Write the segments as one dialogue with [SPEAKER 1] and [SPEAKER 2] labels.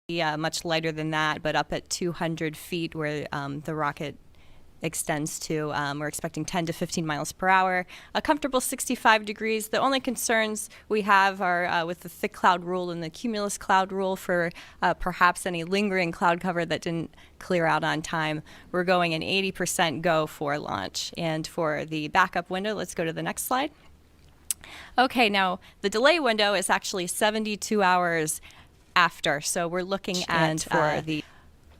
[SPEAKER 1] much lighter than that, but up at 200 feet where the rocket extends to. We're expecting 10 to 15 miles per hour, a comfortable 65 degrees. The only concerns we have are with the thick cloud rule and the cumulus cloud rule for perhaps any lingering cloud cover that didn't clear out on time. We're going an 80% go for launch. And for the backup window, let's go to the next slide. Okay, now the delay window is actually 72 hours after. So we're looking at for the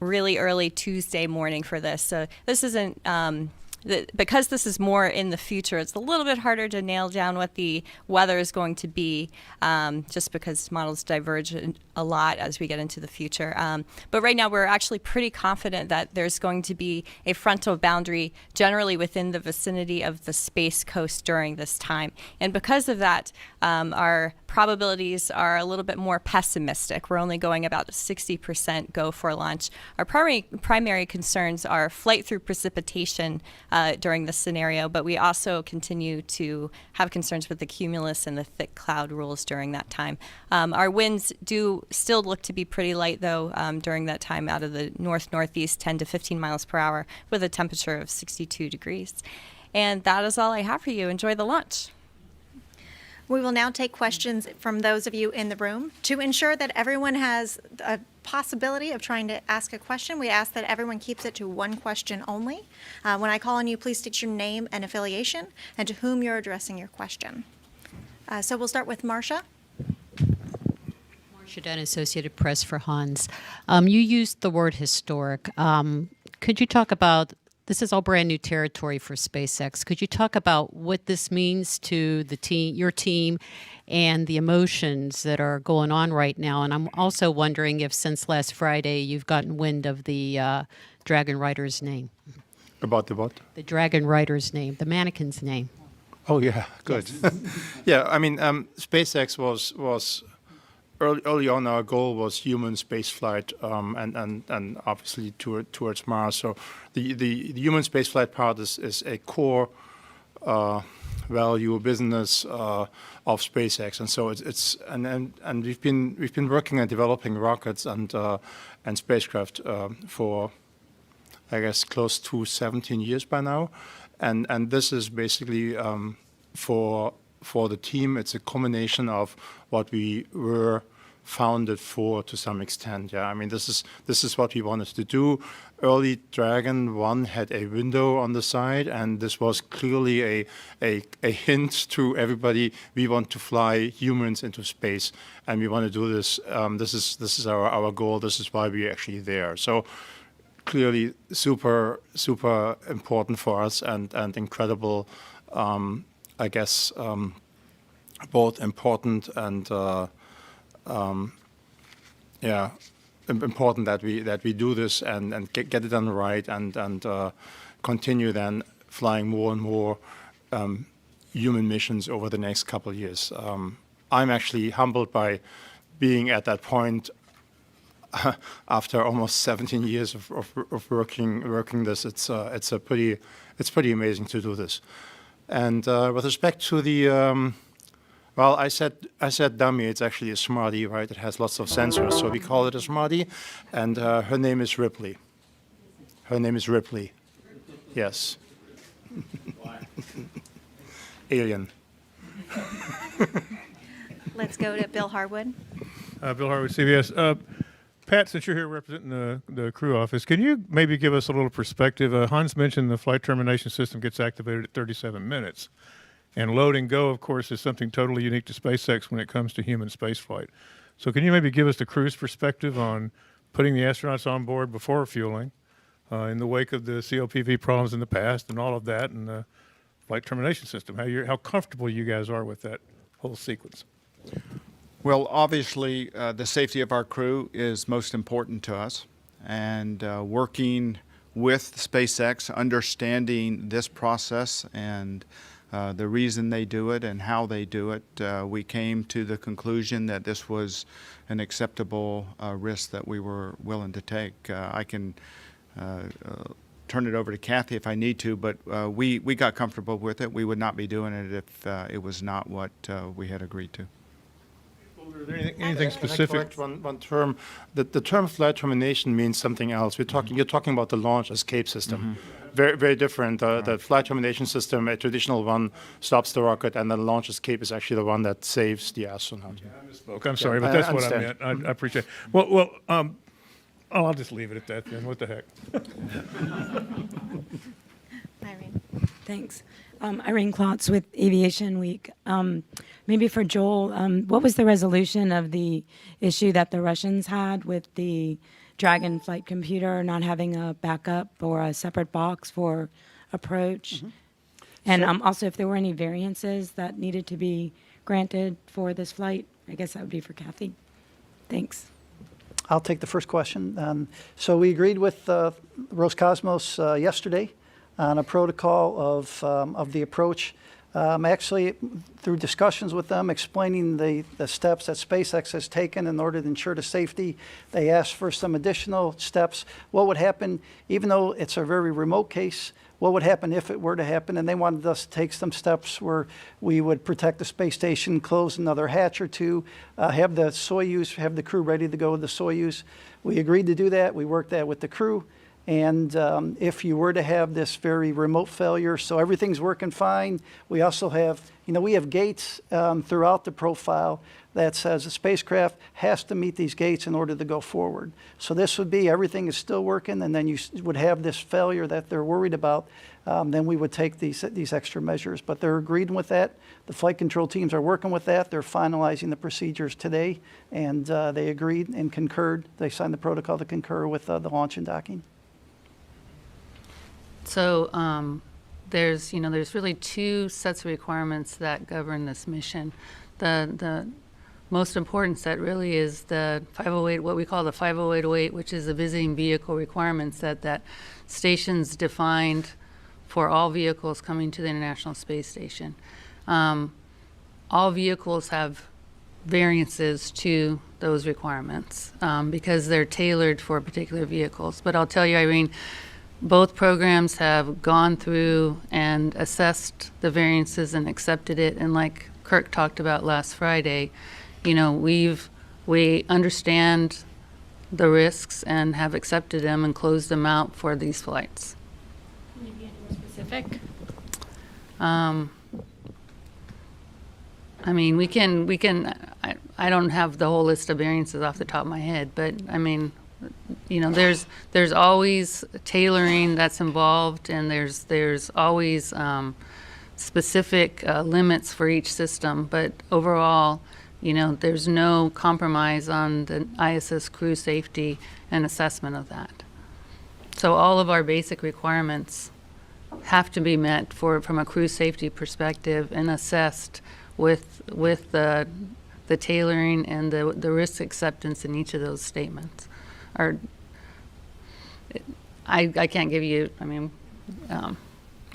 [SPEAKER 1] really early Tuesday morning for this. So this isn't, because this is more in the future, it's a little bit harder to nail down what the weather is going to be, just because models diverge a lot as we get into the future. But right now we're actually pretty confident that there's going to be a frontal boundary generally within the vicinity of the Space Coast during this time. And because of that, our probabilities are a little bit more pessimistic. We're only going about 60% go for launch. Our primary concerns are flight through precipitation during this scenario, but we also continue to have concerns with the cumulus and the thick cloud rules during that time. Our winds do still look to be pretty light, though, during that time out of the north-northeast, 10 to 15 miles per hour, with a temperature of 62 degrees. And that is all I have for you. Enjoy the launch.
[SPEAKER 2] We will now take questions from those of you in the room. To ensure that everyone has a possibility of trying to ask a question, we ask that everyone keeps it to one question only. When I call on you, please state your name and affiliation and to whom you're addressing your question. So we'll start with Marcia.
[SPEAKER 3] Marcia Dunn, Associated Press for Hans. You used the word historic. Could you talk about, this is all brand new territory for SpaceX. Could you talk about what this means to the team, your team, and the emotions that are going on right now? And I'm also wondering if since last Friday you've gotten wind of the Dragon Rider's name.
[SPEAKER 4] About the what?
[SPEAKER 3] The Dragon Rider's name, the mannequin's name.
[SPEAKER 4] Oh yeah, good. Yes. Yeah, I mean, SpaceX was early on. Our goal was human spaceflight, and obviously towards Mars. So the human spaceflight part is a core value business of SpaceX, and so and we've been working on developing rockets and spacecraft for, I guess, close to 17 years by now, and this is basically for the team. It's a combination of what we were founded for to some extent. Yeah, I mean, this is what we wanted to do. Early Dragon 1 had a window on the side, and this was clearly a hint to everybody. We want to fly humans into space, and we want to do this. This is our goal. This is why we're actually there. So clearly super important for us, and incredible. I guess both important and important that we do this and get it done right and continue then flying more and more human missions over the next couple of years. I'm actually humbled by being at that point after almost 17 years of working this. It's pretty amazing to do this. And with respect to the, well, I said dummy. It's actually a smarty, right? It has lots of sensors, so we call it a smarty. And her name is Ripley. Her name is Ripley. Yes. Alien.
[SPEAKER 2] Let's go to Bill Harwood.
[SPEAKER 5] Bill Harwood, CBS. Pat, since you're here representing the crew office, can you maybe give us a little perspective? Hans mentioned the flight termination system gets activated at 37 minutes. And load and go, of course, is something totally unique to SpaceX when it comes to human spaceflight. So can you maybe give us the crew's perspective on putting the astronauts on board before fueling, in the wake of the COPV problems in the past and all of that, and the flight termination system, how comfortable you guys are with that whole sequence?
[SPEAKER 6] Well, obviously, the safety of our crew is most important to us, and working with SpaceX, understanding this process and the reason they do it and how they do it, we came to the conclusion that this was an acceptable risk that we were willing to take. I can turn it over to Kathy if I need to, but we got comfortable with it. We would not be doing it if it was not what we had agreed to.
[SPEAKER 5] Well, Are there anything
[SPEAKER 4] Can I
[SPEAKER 5] specific?
[SPEAKER 4] correct one term? The term flight termination means something else. You're talking about the launch escape system. Very, very different. The flight termination system, a traditional one, stops the rocket, and the launch escape is actually the one that saves the astronaut.
[SPEAKER 5] I'm sorry, but
[SPEAKER 4] I
[SPEAKER 5] that's what I
[SPEAKER 4] understand.
[SPEAKER 5] meant. I appreciate it. Well, I'll just leave it at that then. What the heck?
[SPEAKER 2] Irene.
[SPEAKER 7] Thanks. Irene Klotz with Aviation Week. Maybe for Joel, what was the resolution of the issue that the Russians had with the Dragon flight computer not having a backup or a separate box for approach? And also, if there were any variances that needed to be granted for this flight, I guess that would be for Kathy. Thanks.
[SPEAKER 8] I'll take the first question. So we agreed with Roscosmos yesterday on a protocol of the approach. Actually, through discussions with them, explaining the steps that SpaceX has taken in order to ensure the safety, they asked for some additional steps. What would happen, even though it's a very remote case, what would happen if it were to happen? And they wanted us to take some steps where we would protect the space station, close another hatch or two, have the Soyuz, have the crew ready to go with the Soyuz. We agreed to do that. We worked that with the crew. And if you were to have this very remote failure, so everything's working fine. We also have, we have gates throughout the profile that says the spacecraft has to meet these gates in order to go forward. So this would be everything is still working, and then you would have this failure that they're worried about. Then we would take these extra measures. But they're agreed with that. The flight control teams are working with that. They're finalizing the procedures today, and they agreed and concurred. They signed the protocol to concur with the launch and docking.
[SPEAKER 9] So there's really two sets of requirements that govern this mission. The most important set really is the 508, what we call the 50808, which is the visiting vehicle requirements that stations defined for all vehicles coming to the International Space Station. All vehicles have variances to those requirements because they're tailored for particular vehicles. But I'll tell you, Irene, both programs have gone through and assessed the variances and accepted it. And like Kirk talked about last Friday, we understand the risks and have accepted them and closed them out for these flights.
[SPEAKER 7] Can you be any more specific?
[SPEAKER 9] I mean, we can. I don't have the whole list of variances off the top of my head, but I mean, there's always tailoring that's involved, and there's always specific limits for each system. But overall, there's no compromise on the ISS crew safety and assessment of that. So all of our basic requirements have to be met from a crew safety perspective and assessed with the tailoring and the risk acceptance in each of those statements. I can't give you,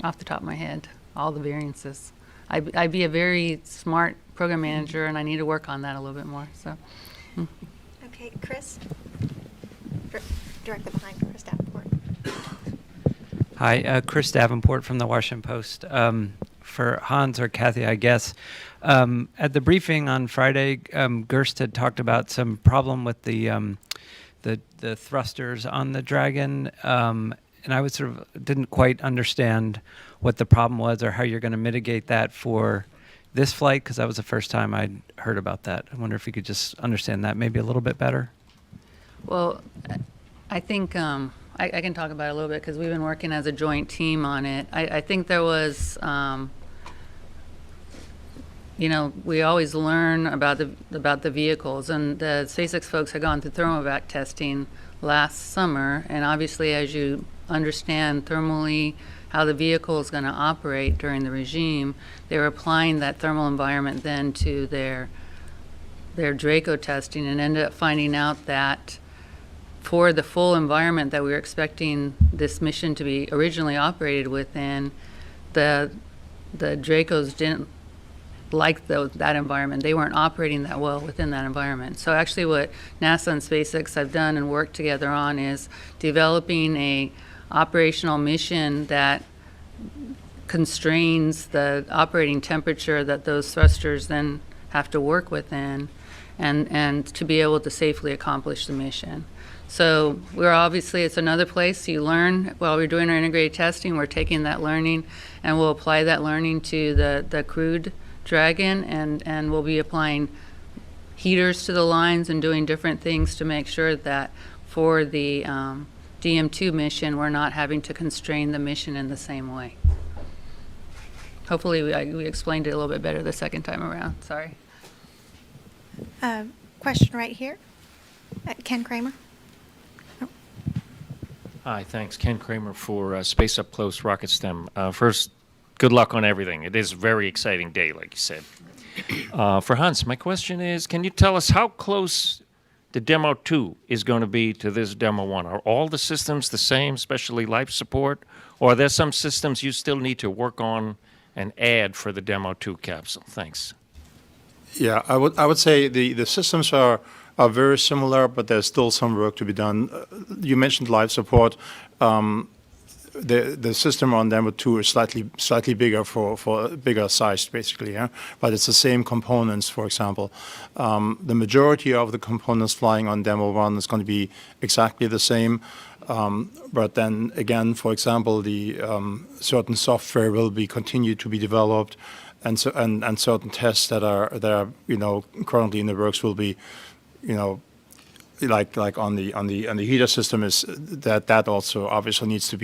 [SPEAKER 9] off the top of my head, all the variances. I'd be a very smart program manager, and I need to work on that a little bit more. So,
[SPEAKER 2] Okay, Chris. Directly behind Chris Davenport.
[SPEAKER 10] Hi, Chris Davenport from the Washington Post. For Hans or Kathy, I guess. At the briefing on Friday, Gerst had talked about some problem with the thrusters on the Dragon, and I didn't quite understand what the problem was or how you're going to mitigate that for this flight, because that was the first time I'd heard about that. I wonder if you could just understand that maybe a little bit better.
[SPEAKER 9] well, I think I can talk about it a little bit because we've been working as a joint team on it. I think there was, we always learn about the vehicles, and the SpaceX folks had gone through thermovac testing last summer, and obviously as you understand thermally how the vehicle is going to operate during the regime, they were applying that thermal environment then to their Draco testing, and ended up finding out that for the full environment that we were expecting this mission to be originally operated within, the Dracos didn't like that environment. They weren't operating that well within that environment. So actually what NASA and SpaceX have done and worked together on is developing a operational mission that constrains the operating temperature that those thrusters then have to work within. and to be able to safely accomplish the mission. So we're obviously, it's another place you learn while we're doing our integrated testing. We're taking that learning and we'll apply that learning to the crewed Dragon, and we'll be applying heaters to the lines and doing different things to make sure that for the DM2 mission, we're not having to constrain the mission in the same way. Hopefully we explained it a little bit better the second time around. Sorry.
[SPEAKER 2] Question right here. Ken Kramer.
[SPEAKER 11] Hi, thanks. Ken Kramer for Space Up Close Rocket STEM. First, good luck on everything. It is a very exciting day, like you said. For Hans, my question is, can you tell us how close the Demo 2 is going to be to this Demo 1? Are all the systems the same, especially life support? Or are there some systems you still need to work on and add for the Demo 2 capsule? Thanks.
[SPEAKER 4] Yeah, I would say the systems are very similar, but there's still some work to be done. You mentioned life support. The system on Demo 2 is slightly bigger for a bigger size, basically, yeah? But it's the same components, for example. The majority of the components flying on Demo 1 is going to be exactly the same. But then again, for example, the certain software will be continued to be developed, and certain tests that are currently in the works will be, like on the heater system, is that also obviously needs to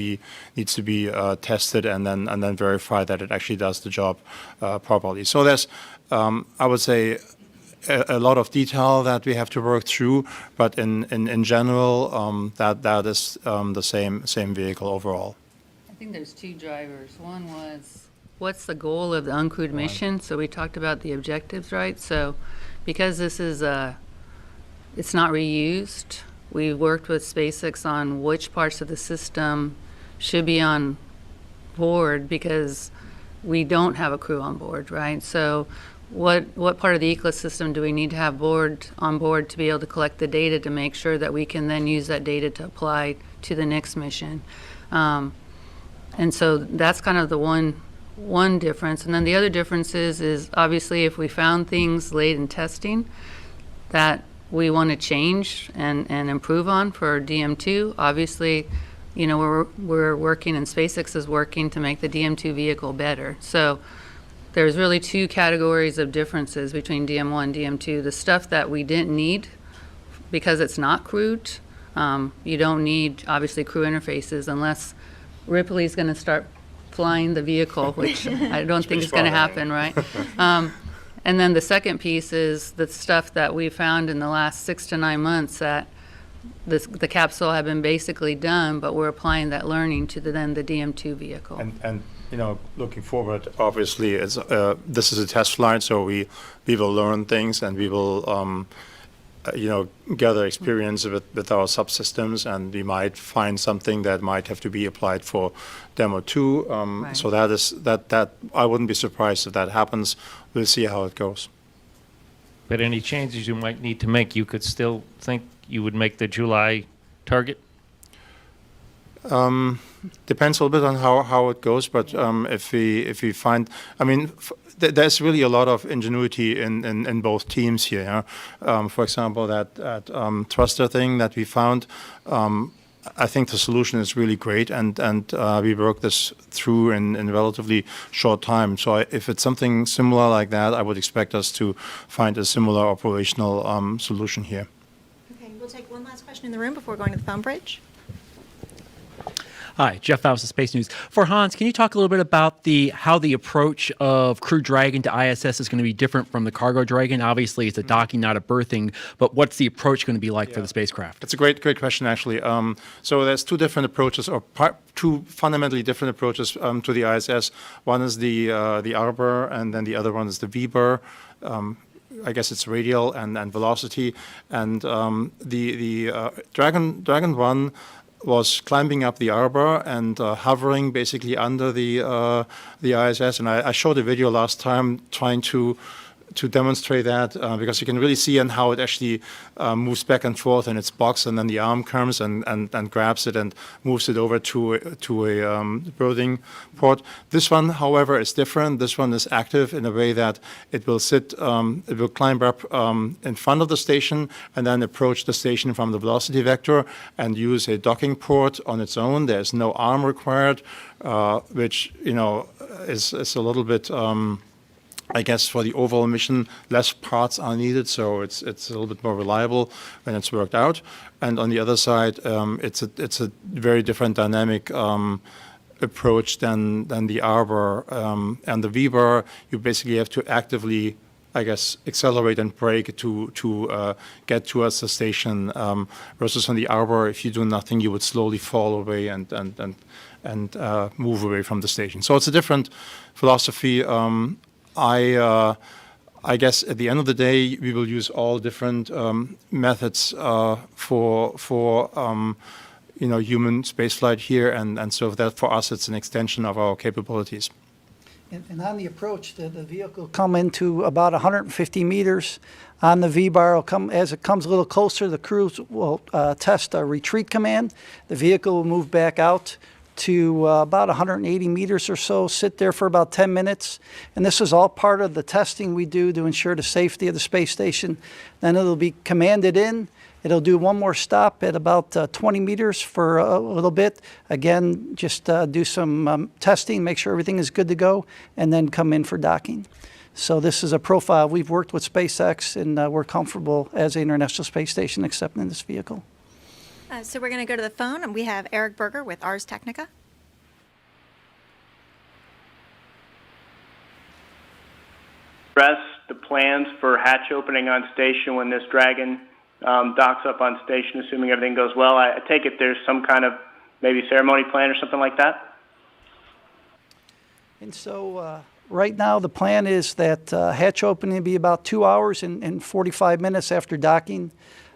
[SPEAKER 4] be tested and then verify that it actually does the job properly. So there's I would say a lot of detail that we have to work through, but in general that is the same vehicle overall.
[SPEAKER 9] I think there's two drivers. One was, what's the goal of the uncrewed mission? So we talked about the objectives, right? So because this is it's not reused, we worked with SpaceX on which parts of the system should be on board because we don't have a crew on board, right? So what part of the ecosystem do we need to have on board to be able to collect the data to make sure that we can then use that data to apply to the next mission? And so that's kind of the one difference. And then the other difference is obviously if we found things late in testing that we want to change and improve on for DM2, obviously, we're working and SpaceX is working to make the DM2 vehicle better. So there's really two categories of differences between DM1 and DM2. The stuff that we didn't need because it's not crewed. You don't need, obviously, crew interfaces unless Ripley's going to start flying the vehicle, which I don't think is going to happen, right? And then the second piece is the stuff that we found in the last 6 to 9 months that the capsule had been basically done, but we're applying that learning to the DM2 vehicle.
[SPEAKER 4] And looking forward, obviously, this is a test flight, so we will learn things and we will gather experience with our subsystems, and we might find something that might have to be applied for Demo 2.
[SPEAKER 9] Right.
[SPEAKER 4] So that I wouldn't be surprised if that happens. We'll see how it goes.
[SPEAKER 11] But any changes you might need to make, you could still think you would make the July target?
[SPEAKER 4] Depends a little bit on how it goes, but if we find, there's really a lot of ingenuity in both teams here. Yeah? For example, that thruster thing that we found, I think the solution is really great, and we worked this through in a relatively short time. So if it's something similar like that, I would expect us to find a similar operational solution here.
[SPEAKER 2] Okay, we'll take one last question in the room before going to the phone bridge.
[SPEAKER 12] Hi, Jeff Faust of Space News. For Hans, can you talk a little bit about how the approach of Crew Dragon to ISS is going to be different from the Cargo Dragon? Obviously, it's a docking, not a berthing, but what's the approach going to be like for the spacecraft?
[SPEAKER 4] It's a great question, actually. So there's two different approaches, or two fundamentally different approaches to the ISS. One is the Arbor, and then the other one is the VBER. I guess it's radial and velocity. And the Dragon 1 was climbing up the Arbor and hovering basically under the ISS. And I showed a video last time trying to to demonstrate that because you can really see on how it actually moves back and forth in its box, and then the arm comes and grabs it and moves it over to a berthing port. This one, however, is different. This one is active in a way that it will sit, it will climb up in front of the station and then approach the station from the velocity vector and use a docking port on its own. There's no arm required, which is a little bit. I guess for the overall mission, less parts are needed, so it's a little bit more reliable when it's worked out. And on the other side, it's a very different dynamic approach than the Arbor and the V-bar. You basically have to actively, I guess, accelerate and brake to get towards the station. Versus on the Arbor, if you do nothing, you would slowly fall away and move away from the station. So it's a different philosophy. I guess at the end of the day, we will use all different methods for human spaceflight here, and so that for us it's an extension of our capabilities.
[SPEAKER 8] And on the approach, the vehicle will come into about 150 meters. On the V-bar, as it comes a little closer, the crews will test a retreat command. The vehicle will move back out to about 180 meters or so, sit there for about 10 minutes. And this is all part of the testing we do to ensure the safety of the space station. Then it'll be commanded in. It'll do one more stop at about 20 meters for a little bit. Again, just do some testing, make sure everything is good to go, and then come in for docking. So this is a profile. We've worked with SpaceX, and we're comfortable as the International Space Station accepting this vehicle.
[SPEAKER 2] So we're going to go to the phone, and we have Eric Berger with Ars Technica.
[SPEAKER 13] Address the plans for hatch opening on station when this Dragon docks up on station, assuming everything goes well. I take it there's some kind of maybe ceremony plan or something like that?
[SPEAKER 8] And so right now the plan is that hatch opening will be about 2 hours and 45 minutes after docking.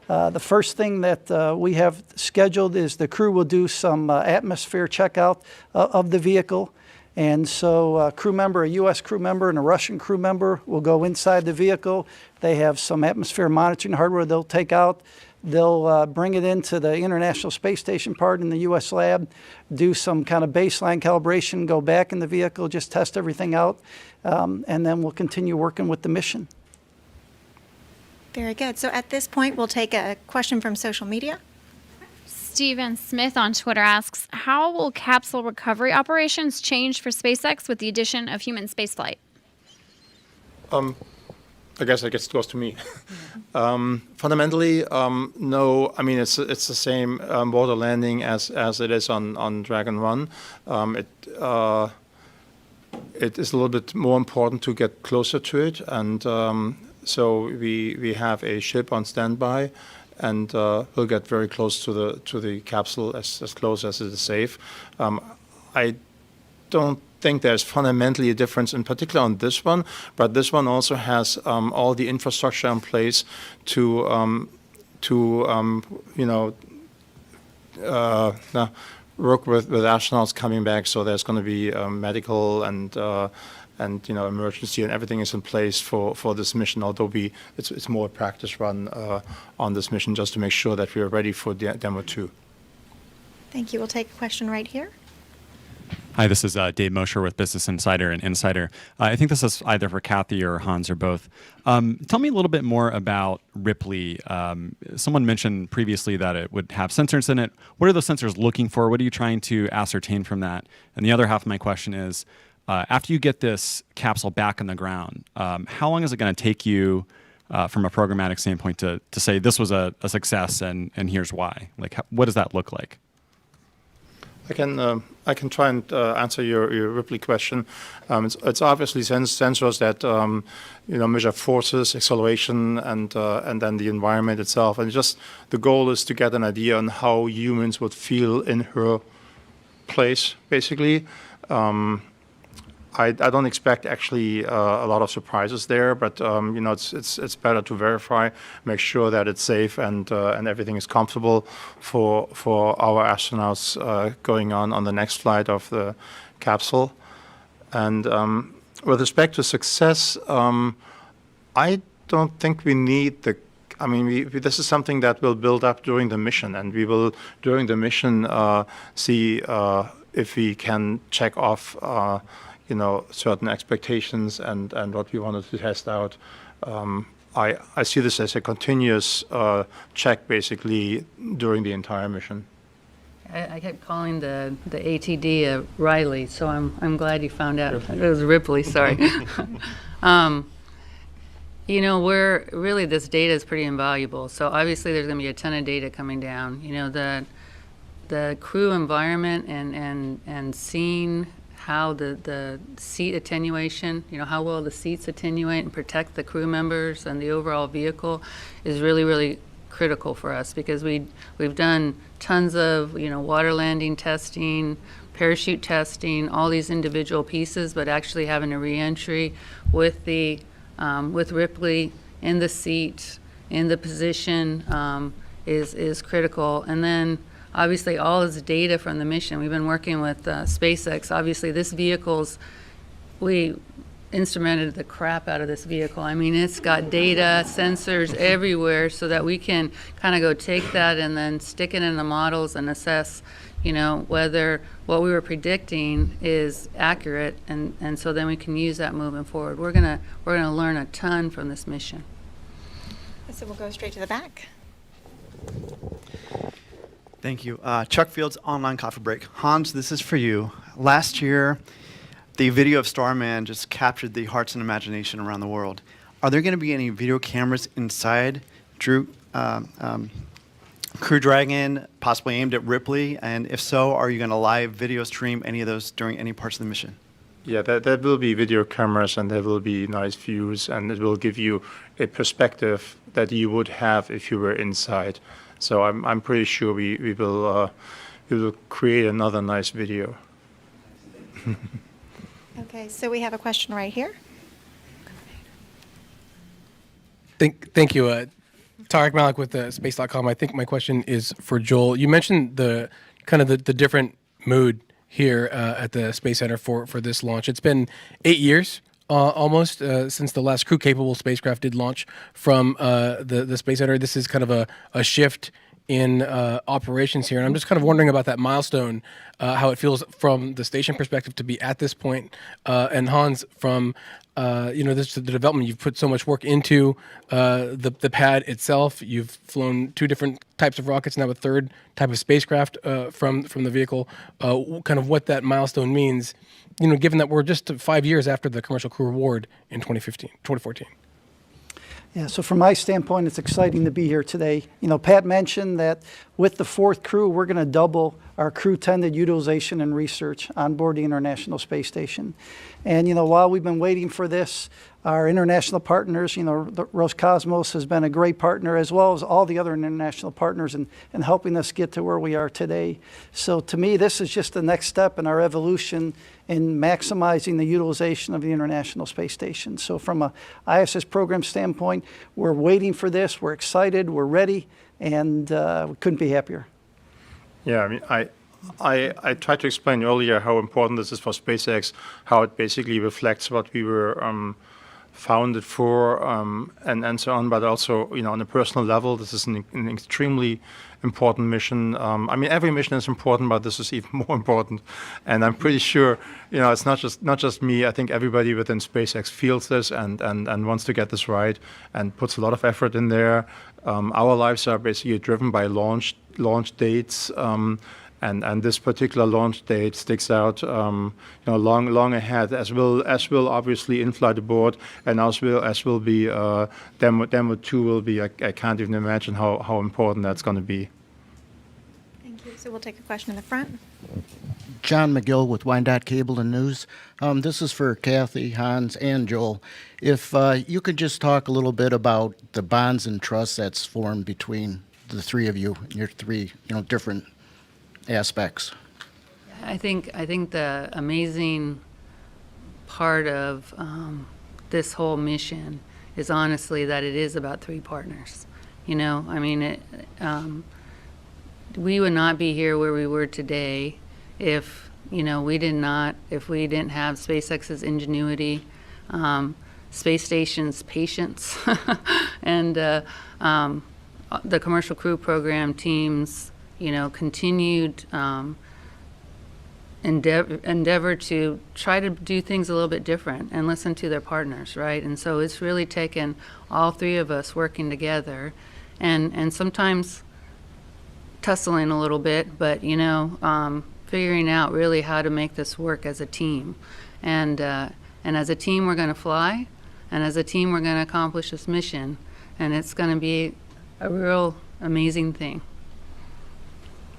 [SPEAKER 8] The first thing that we have scheduled is the crew will do some atmosphere checkout of the vehicle. And so a crew member, a U.S. crew member and a Russian crew member will go inside the vehicle. They have some atmosphere monitoring hardware they'll take out. They'll bring it into the International Space Station part in the U.S. lab, do some kind of baseline calibration, go back in the vehicle, just test everything out, and then we'll continue working with the mission.
[SPEAKER 2] Very good. So at this point, we'll take a question from social media.
[SPEAKER 14] Stephen Smith on Twitter asks, how will capsule recovery operations change for SpaceX with the addition of human spaceflight?
[SPEAKER 4] I guess it goes to me. Fundamentally, no. I mean, it's the same water landing as it is on Dragon 1. It is a little bit more important to get closer to it, and so we have a ship on standby, and we'll get very close to the capsule, as close as it is safe. I don't think there's fundamentally a difference, in particular on this one, but this one also has all the infrastructure in place to work with astronauts coming back. So there's going to be medical and emergency, and everything is in place for this mission. Although it's more a practice run on this mission, just to make sure that we are ready for Demo 2.
[SPEAKER 2] Thank you. We'll take a question right here.
[SPEAKER 15] Hi, this is Dave Mosher with Business Insider and Insider. I think this is either for Kathy or Hans or both. Tell me a little bit more about Ripley. Someone mentioned previously that it would have sensors in it. What are those sensors looking for? What are you trying to ascertain from that? And the other half of my question is, after you get this capsule back on the ground, how long is it going to take you from a programmatic standpoint to say this was a success and here's why? Like, what does that look like?
[SPEAKER 4] I can try and answer your Ripley question. It's obviously sensors that measure forces, acceleration, and then the environment itself. And just the goal is to get an idea on how humans would feel in her place, basically. I don't expect actually a lot of surprises there, but it's better to verify, make sure that it's safe and everything is comfortable for our astronauts going on the next flight of the capsule. And with respect to success, I don't think we need the. I mean, this is something that will build up during the mission, and we will, during the mission, see if we can check off, certain expectations and what we wanted to test out. I see this as a continuous check, basically, during the entire mission.
[SPEAKER 9] I kept calling the ATD Riley, so I'm glad you found out. It was Ripley, sorry. We're really, this data is pretty invaluable. So obviously there's going to be a ton of data coming down. The crew environment and seeing how the seat attenuation, how well the seats attenuate and protect the crew members and the overall vehicle is really, really critical for us, because we've done tons of water landing testing, parachute testing, all these individual pieces, but actually having a re-entry with Ripley in the seat, in the position, is critical. And then obviously all this data from the mission. We've been working with SpaceX. Obviously this we instrumented the crap out of this vehicle. I mean, it's got data, sensors everywhere, so that we can kind of go take that and then stick it in the models and assess, whether what we were predicting is accurate, and so then we can use that moving forward. We're gonna learn a ton from this mission.
[SPEAKER 2] So we'll go straight to the back.
[SPEAKER 16] Thank you. Chuck Fields, Online Coffee Break. Hans, this is for you. Last year, the video of Starman just captured the hearts and imagination around the world. Are there going to be any video cameras inside Crew Dragon, possibly aimed at Ripley? And if so, are you going to live video stream any of those during any parts of the mission?
[SPEAKER 4] Yeah, there will be video cameras, and there will be nice views, and it will give you a perspective that you would have if you were inside. So I'm pretty sure we will create another nice video.
[SPEAKER 2] Okay, so we have a question right here.
[SPEAKER 17] Thank you. Tarek Malik with Space.com. I think my question is for Joel. You mentioned the different mood here at the Space Center for this launch. It's been 8 years almost since the last crew-capable spacecraft did launch from the Space Center. This is kind of a shift in operations here, and I'm just kind of wondering about that milestone, how it feels from the station perspective to be at this point, and Hans, from the development. You've put so much work into the pad itself. You've flown 2 different types of rockets, now a 3rd type of spacecraft from the vehicle. Kind of what that milestone means, given that we're just 5 years after the Commercial Crew Award in 2014.
[SPEAKER 8] Yeah, so from my standpoint, it's exciting to be here today. Pat mentioned that with the 4th crew, we're going to double our crew-tended utilization and research on board the International Space Station. And, while we've been waiting for this, our international partners, the Roscosmos has been a great partner, as well as all the other international partners in helping us get to where we are today. So to me, this is just the next step in our evolution in maximizing the utilization of the International Space Station. So from a ISS program standpoint, we're waiting for this, we're excited, we're ready, and we couldn't be happier.
[SPEAKER 4] Yeah, I mean, I tried to explain earlier how important this is for SpaceX, how it basically reflects what we were founded for, and so on. But also, on a personal level, this is an extremely important mission. I mean, every mission is important, but this is even more important. And I'm pretty sure, it's not just me. I think everybody within SpaceX feels this and wants to get this right and puts a lot of effort in there. Our lives are basically driven by launch dates. And this particular launch date sticks out, long ahead, as will obviously in-flight abort, and as will be demo 2 will be. I can't even imagine how important that's going to be.
[SPEAKER 2] Thank you. So we'll take a question in the front.
[SPEAKER 18] John McGill with Wyandotte Cable and News. This is for Kathy, Hans, and Joel. If you could just talk a little bit about the bonds and trust that's formed between the 3 of you, your 3, different aspects.
[SPEAKER 9] I think the amazing part of this whole mission is honestly that it is about 3 partners. I mean, we would not be here where we were today if we didn't have SpaceX's ingenuity, space station's patience and the commercial crew program teams, continued endeavor to try to do things a little bit different and listen to their partners, right? And so it's really taken all three of us working together and sometimes tussling a little bit, but, figuring out really how to make this work as a team. And as a team, we're going to fly, and as a team, we're going to accomplish this mission, and it's going to be a real amazing thing.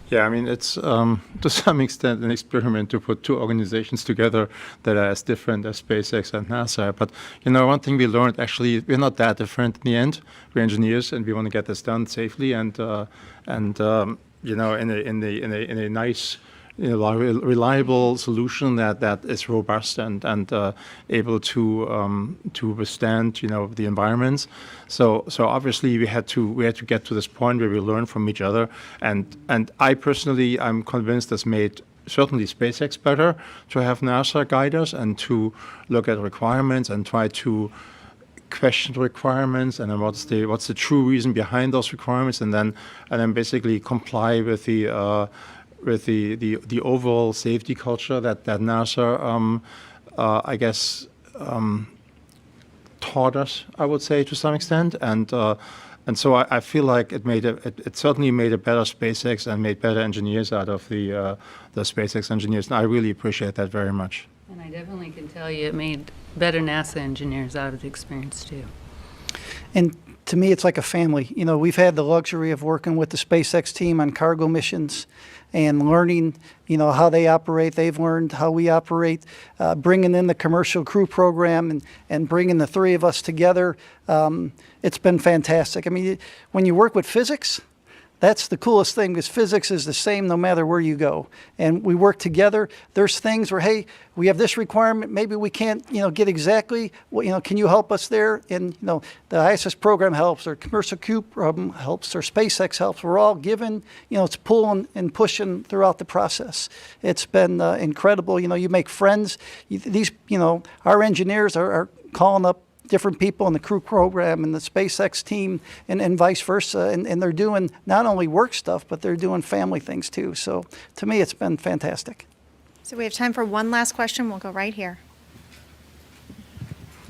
[SPEAKER 4] Yeah, I mean, it's to some extent an experiment to put two organizations together that are as different as SpaceX and NASA. But, one thing we learned, actually, we're not that different in the end. We're engineers, and we want to get this done safely and in a nice, reliable solution that is robust and able to withstand the environments. So obviously we had to get to this point where we learn from each other, and I personally, I'm convinced this made certainly SpaceX better to have NASA guide us and to look at requirements and try to question the requirements and then what's the true reason behind those requirements, and then basically comply with the overall safety culture that NASA, I guess, taught us, I would say, to some extent, and so I feel like it certainly made a better SpaceX and made better engineers out of the SpaceX engineers, and I really appreciate that very much.
[SPEAKER 9] And I definitely can tell you it made better NASA engineers out of the experience too.
[SPEAKER 8] And to me, it's like a family. We've had the luxury of working with the SpaceX team on cargo missions and learning, how they operate. They've learned how we operate, bringing in the commercial crew program and bringing the three of us together. It's been fantastic. I mean, when you work with physics, that's the coolest thing, because physics is the same no matter where you go. And we work together. There's things where, hey, we have this requirement. Maybe we can't, get exactly what, can you help us there? And, the ISS program helps, or commercial crew program helps, or SpaceX helps. We're all given, it's pulling and pushing throughout the process. It's been incredible. You make friends. Our engineers are calling up different people in the crew program and the SpaceX team and vice versa. And they're doing not only work stuff, but they're doing family things too. So to me, it's been fantastic.
[SPEAKER 2] So we have time for one last question. We'll go right here.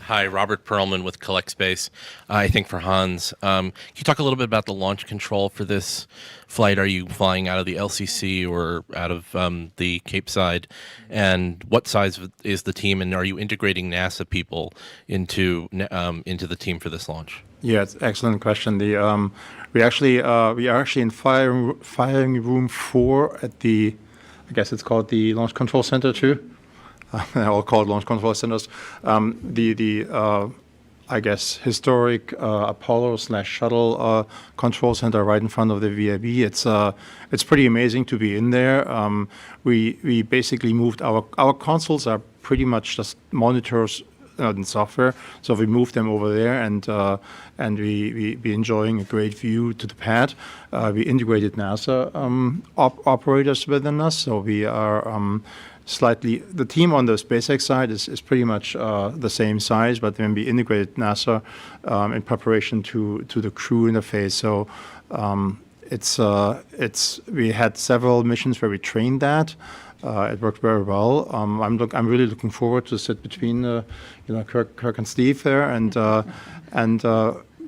[SPEAKER 19] Hi, Robert Perlman with Collect Space. I think for Hans, can you talk a little bit about the launch control for this flight? Are you flying out of the LCC or out of the Cape Side? And what size is the team? And are you integrating NASA people into the team for this launch?
[SPEAKER 4] Yeah, it's an excellent question. We are actually in firing room 4 at the, I guess it's called the Launch Control Center too. They're all called launch control centers. I guess, historic Apollo/shuttle control center right in front of the VIB. It's pretty amazing to be in there. We basically moved our consoles are pretty much just monitors and software, so we moved them over there, and we enjoying a great view to the pad. We integrated NASA operators within us, so we are. The team on the SpaceX side is pretty much the same size, but then we integrated NASA in preparation to the crew interface. So we had several missions where we trained that. It worked very well. I'm really looking forward to sit between Kirk and Steve there, and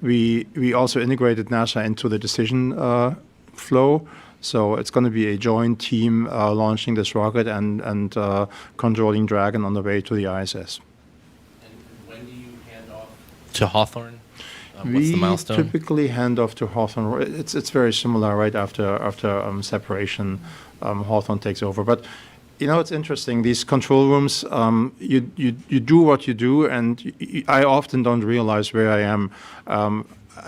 [SPEAKER 4] we also integrated NASA into the decision flow. So it's going to be a joint team launching this rocket and controlling Dragon on the way to the ISS.
[SPEAKER 19] And when do you hand off to Hawthorne? What's the milestone?
[SPEAKER 4] We typically hand off to Hawthorne. It's very similar right after separation. Hawthorne takes over. But it's interesting. These control rooms, you do what you do, and I often don't realize where I am.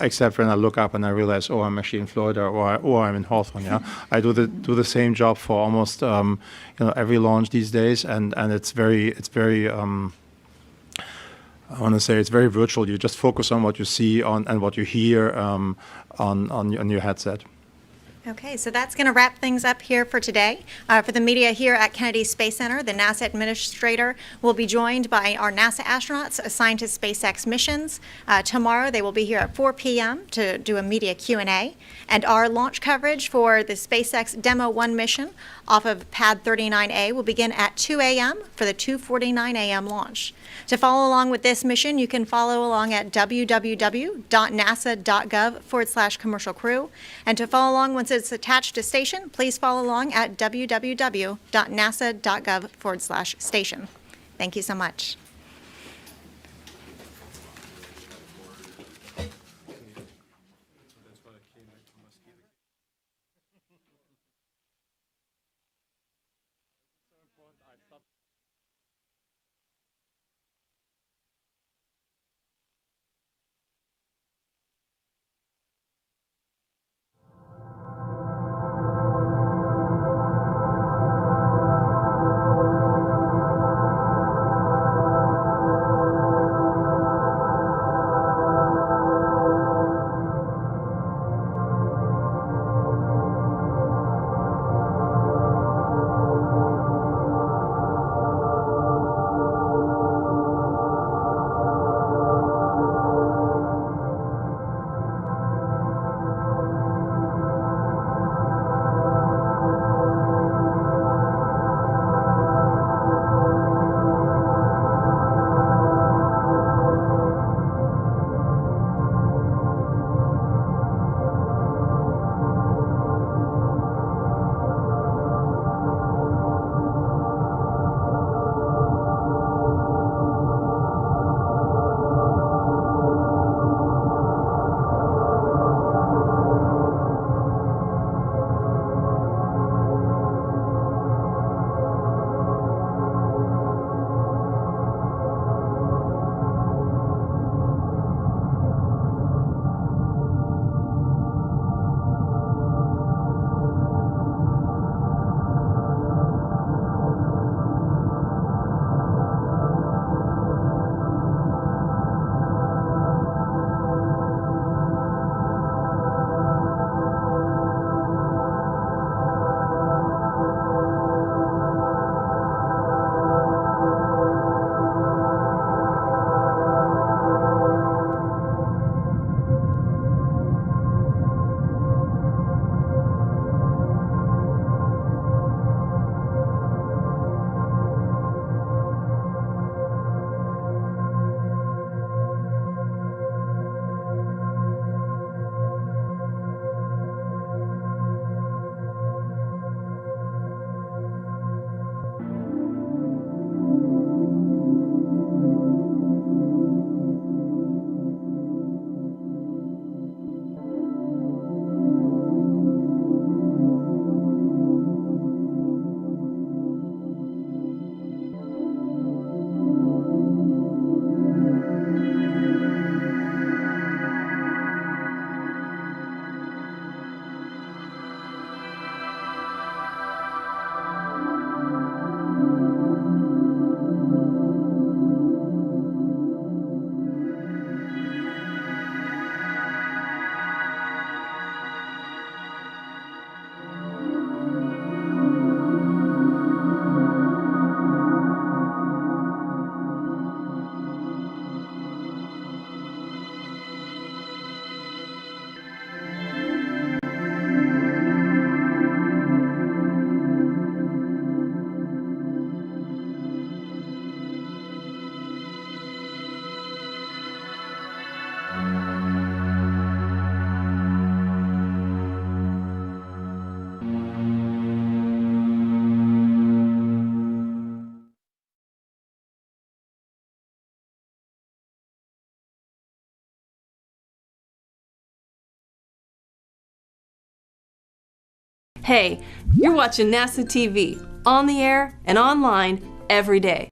[SPEAKER 4] Except when I look up and I realize, oh, I'm actually in Florida, or I'm in Hawthorne. Yeah, I do the same job for almost every launch these days, and it's very I want to say it's very virtual. You just focus on what you see and what you hear on your headset.
[SPEAKER 2] Okay, so that's going to wrap things up here for today. For the media here at Kennedy Space Center, the NASA administrator will be joined by our NASA astronauts assigned to SpaceX missions. Tomorrow, they will be here at 4 p.m. to do a media Q&A. And our launch coverage for the SpaceX Demo 1 mission off of Pad 39A will begin at 2 a.m. for the 2:49 a.m. launch. To follow along with this mission, you can follow along at www.nasa.gov/commercial crew. And to follow along once it's attached to station, please follow along at www.nasa.gov/station. Thank you so much.
[SPEAKER 20] Hey, you're watching NASA TV, on the air and online every day.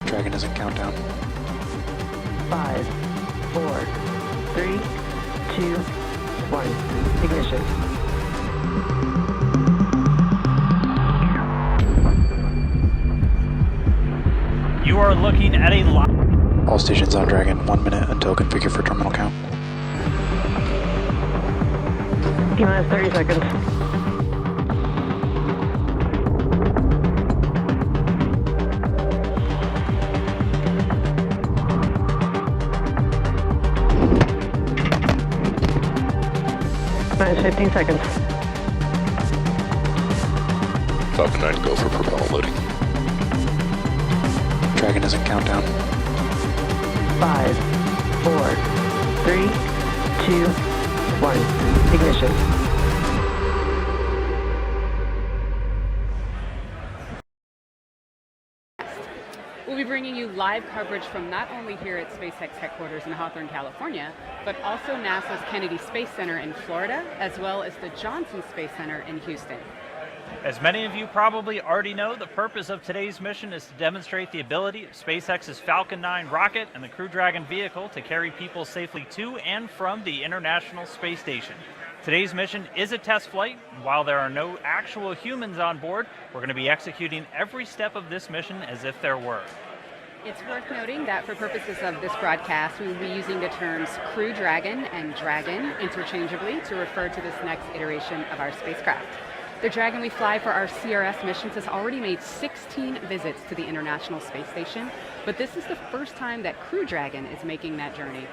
[SPEAKER 21] Dragon is in countdown.
[SPEAKER 22] 5, 4, 3, 2, 1. Ignition.
[SPEAKER 23] You are looking at a live.
[SPEAKER 21] All stations on Dragon, 1 minute until configure for terminal count.
[SPEAKER 22] T-minus 30 seconds. Minus 15 seconds.
[SPEAKER 21] Falcon 9, go for propellant loading. Dragon is in countdown.
[SPEAKER 22] 5, 4, 3, 2, 1. Ignition.
[SPEAKER 24] We'll be bringing you live coverage from not only here at SpaceX headquarters in Hawthorne, California, but also NASA's Kennedy Space Center in Florida, as well as the Johnson Space Center in Houston.
[SPEAKER 23] As many of you probably already know, the purpose of today's mission is to demonstrate the ability of SpaceX's Falcon 9 rocket and the Crew Dragon vehicle to carry people safely to and from the International Space Station. Today's mission is a test flight. While there are no actual humans on board, we're going to be executing every step of this mission as if there were.
[SPEAKER 24] It's worth noting that for purposes of this broadcast, we will be using the terms Crew Dragon and Dragon interchangeably to refer to this next iteration of our spacecraft. The Dragon we fly for our CRS missions has already made 16 visits to the International Space Station, but this is the first time that Crew Dragon is making that journey.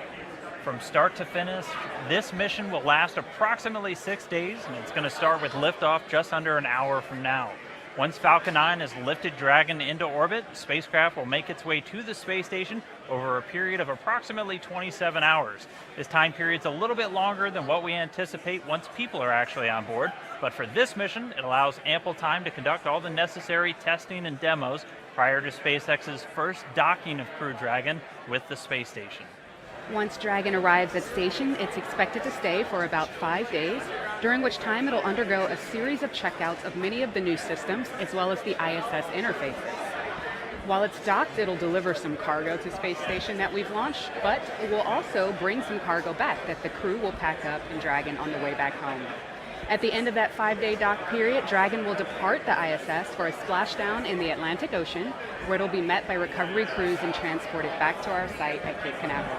[SPEAKER 23] From start to finish, this mission will last approximately 6 days, and it's going to start with liftoff just under an hour from now. Once Falcon 9 has lifted Dragon into orbit, the spacecraft will make its way to the space station over a period of approximately 27 hours. This time period's a little bit longer than what we anticipate once people are actually on board, but for this mission, it allows ample time to conduct all the necessary testing and demos prior to SpaceX's first docking of Crew Dragon with the space station.
[SPEAKER 24] Once Dragon arrives at station, it's expected to stay for about 5 days, during which time it'll undergo a series of checkouts of many of the new systems, as well as the ISS interfaces. While it's docked, it'll deliver some cargo to space station that we've launched, but it will also bring some cargo back that the crew will pack up in Dragon on the way back home. At the end of that 5-day dock period, Dragon will depart the ISS for a splashdown in the Atlantic Ocean, where it'll be met by recovery crews and transported back to our site at Cape Canaveral.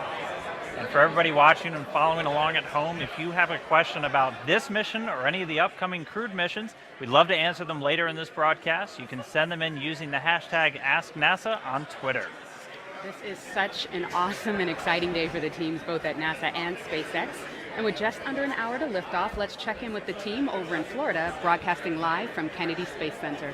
[SPEAKER 23] And for everybody watching and following along at home, if you have a question about this mission or any of the upcoming crewed missions, we'd love to answer them later in this broadcast. You can send them in using the hashtag AskNASA on Twitter.
[SPEAKER 24] This is such an awesome and exciting day for the teams both at NASA and SpaceX. And with just under an hour to liftoff, let's check in with the team over in Florida, broadcasting live from Kennedy Space Center.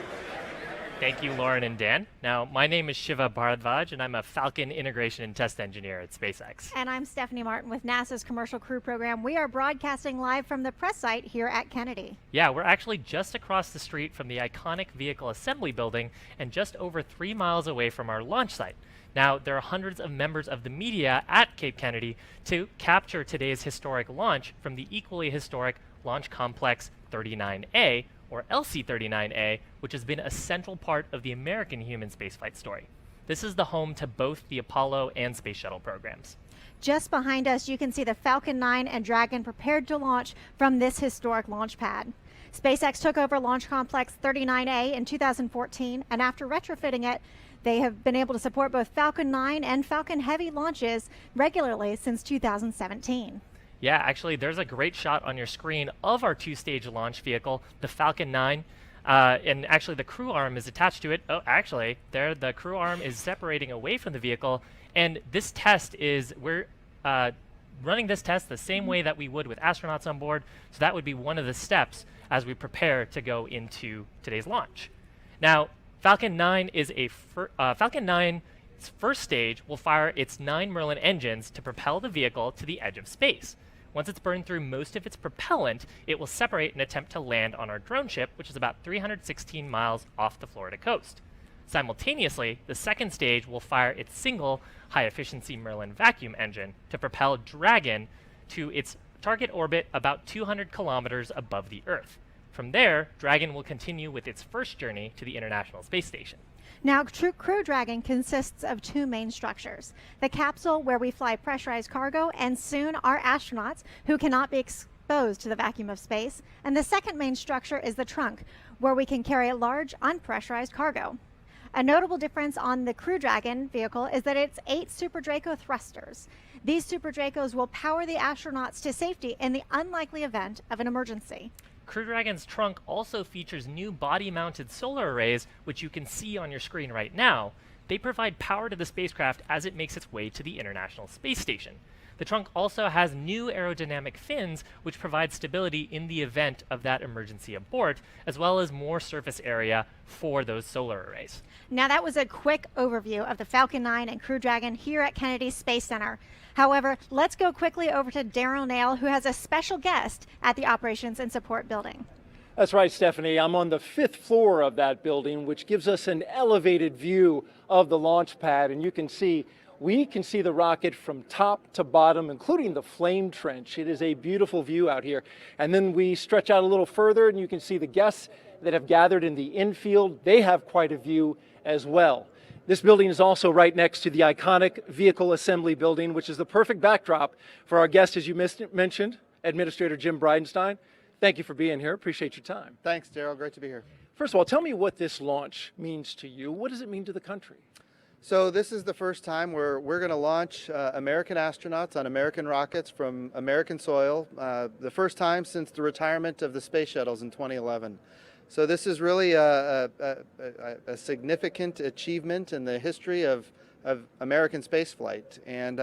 [SPEAKER 25] Thank you, Lauren and Dan. Now, my name is Shiva Bharadwaj, and I'm a Falcon Integration and Test Engineer at SpaceX.
[SPEAKER 2] And I'm Stephanie Martin with NASA's Commercial Crew Program. We are broadcasting live from the press site here at Kennedy.
[SPEAKER 25] Yeah, we're actually just across the street from the iconic Vehicle Assembly Building and just over 3 miles away from our launch site. Now, there are hundreds of members of the media at Cape Kennedy to capture today's historic launch from the equally historic Launch Complex 39A, or LC-39A, which has been a central part of the American human spaceflight story. This is the home to both the Apollo and Space Shuttle programs.
[SPEAKER 2] Just behind us, you can see the Falcon 9 and Dragon prepared to launch from this historic launch pad. SpaceX took over Launch Complex 39A in 2014, and after retrofitting it, they have been able to support both Falcon 9 and Falcon Heavy launches regularly since 2017.
[SPEAKER 25] Yeah, actually, there's a great shot on your screen of our two-stage launch vehicle, the Falcon 9. And actually, the crew arm is attached to it. Oh, actually, there, the crew arm is separating away from the vehicle. And this test is, we're running this test the same way that we would with astronauts on board. So that would be one of the steps as we prepare to go into today's launch. Now, Falcon 9 is Falcon 9's first stage will fire its 9 Merlin engines to propel the vehicle to the edge of space. Once it's burned through most of its propellant, it will separate and attempt to land on our drone ship, which is about 316 miles off the Florida coast. Simultaneously, the second stage will fire its single high-efficiency Merlin vacuum engine to propel Dragon to its target orbit about 200 kilometers above the Earth. From there, Dragon will continue with its first journey to the International Space Station.
[SPEAKER 2] Now, Crew Dragon consists of two main structures. The capsule, where we fly pressurized cargo, and soon our astronauts, who cannot be exposed to the vacuum of space. And the second main structure is the trunk, where we can carry large, unpressurized cargo. A notable difference on the Crew Dragon vehicle is that it's 8 Super Draco thrusters. These Super Dracos will power the astronauts to safety in the unlikely event of an emergency.
[SPEAKER 25] Crew Dragon's trunk also features new body-mounted solar arrays, which you can see on your screen right now. They provide power to the spacecraft as it makes its way to the International Space Station. The trunk also has new aerodynamic fins, which provide stability in the event of that emergency abort, as well as more surface area for those solar arrays.
[SPEAKER 2] Now, that was a quick overview of the Falcon 9 and Crew Dragon here at Kennedy Space Center. However, let's go quickly over to Daryl Nail, who has a special guest at the Operations and Support Building.
[SPEAKER 1] That's right, Stephanie. I'm on the 5th floor of that building, which gives us an elevated view of the launch pad. And we can see the rocket from top to bottom, including the flame trench. It is a beautiful view out here. And then we stretch out a little further, and you can see the guests that have gathered in the infield. They have quite a view as well. This building is also right next to the iconic Vehicle Assembly Building, which is the perfect backdrop for our guest, as you mentioned, Administrator Jim Bridenstine. Thank you for being here. Appreciate your time.
[SPEAKER 3] Thanks, Daryl. Great to be here.
[SPEAKER 1] First of all, tell me what this launch means to you. What does it mean to the country?
[SPEAKER 3] So this is the first time where we're going to launch American astronauts on American rockets from American soil, the first time since the retirement of the space shuttles in 2011. So this is really a significant achievement in the history of American spaceflight. And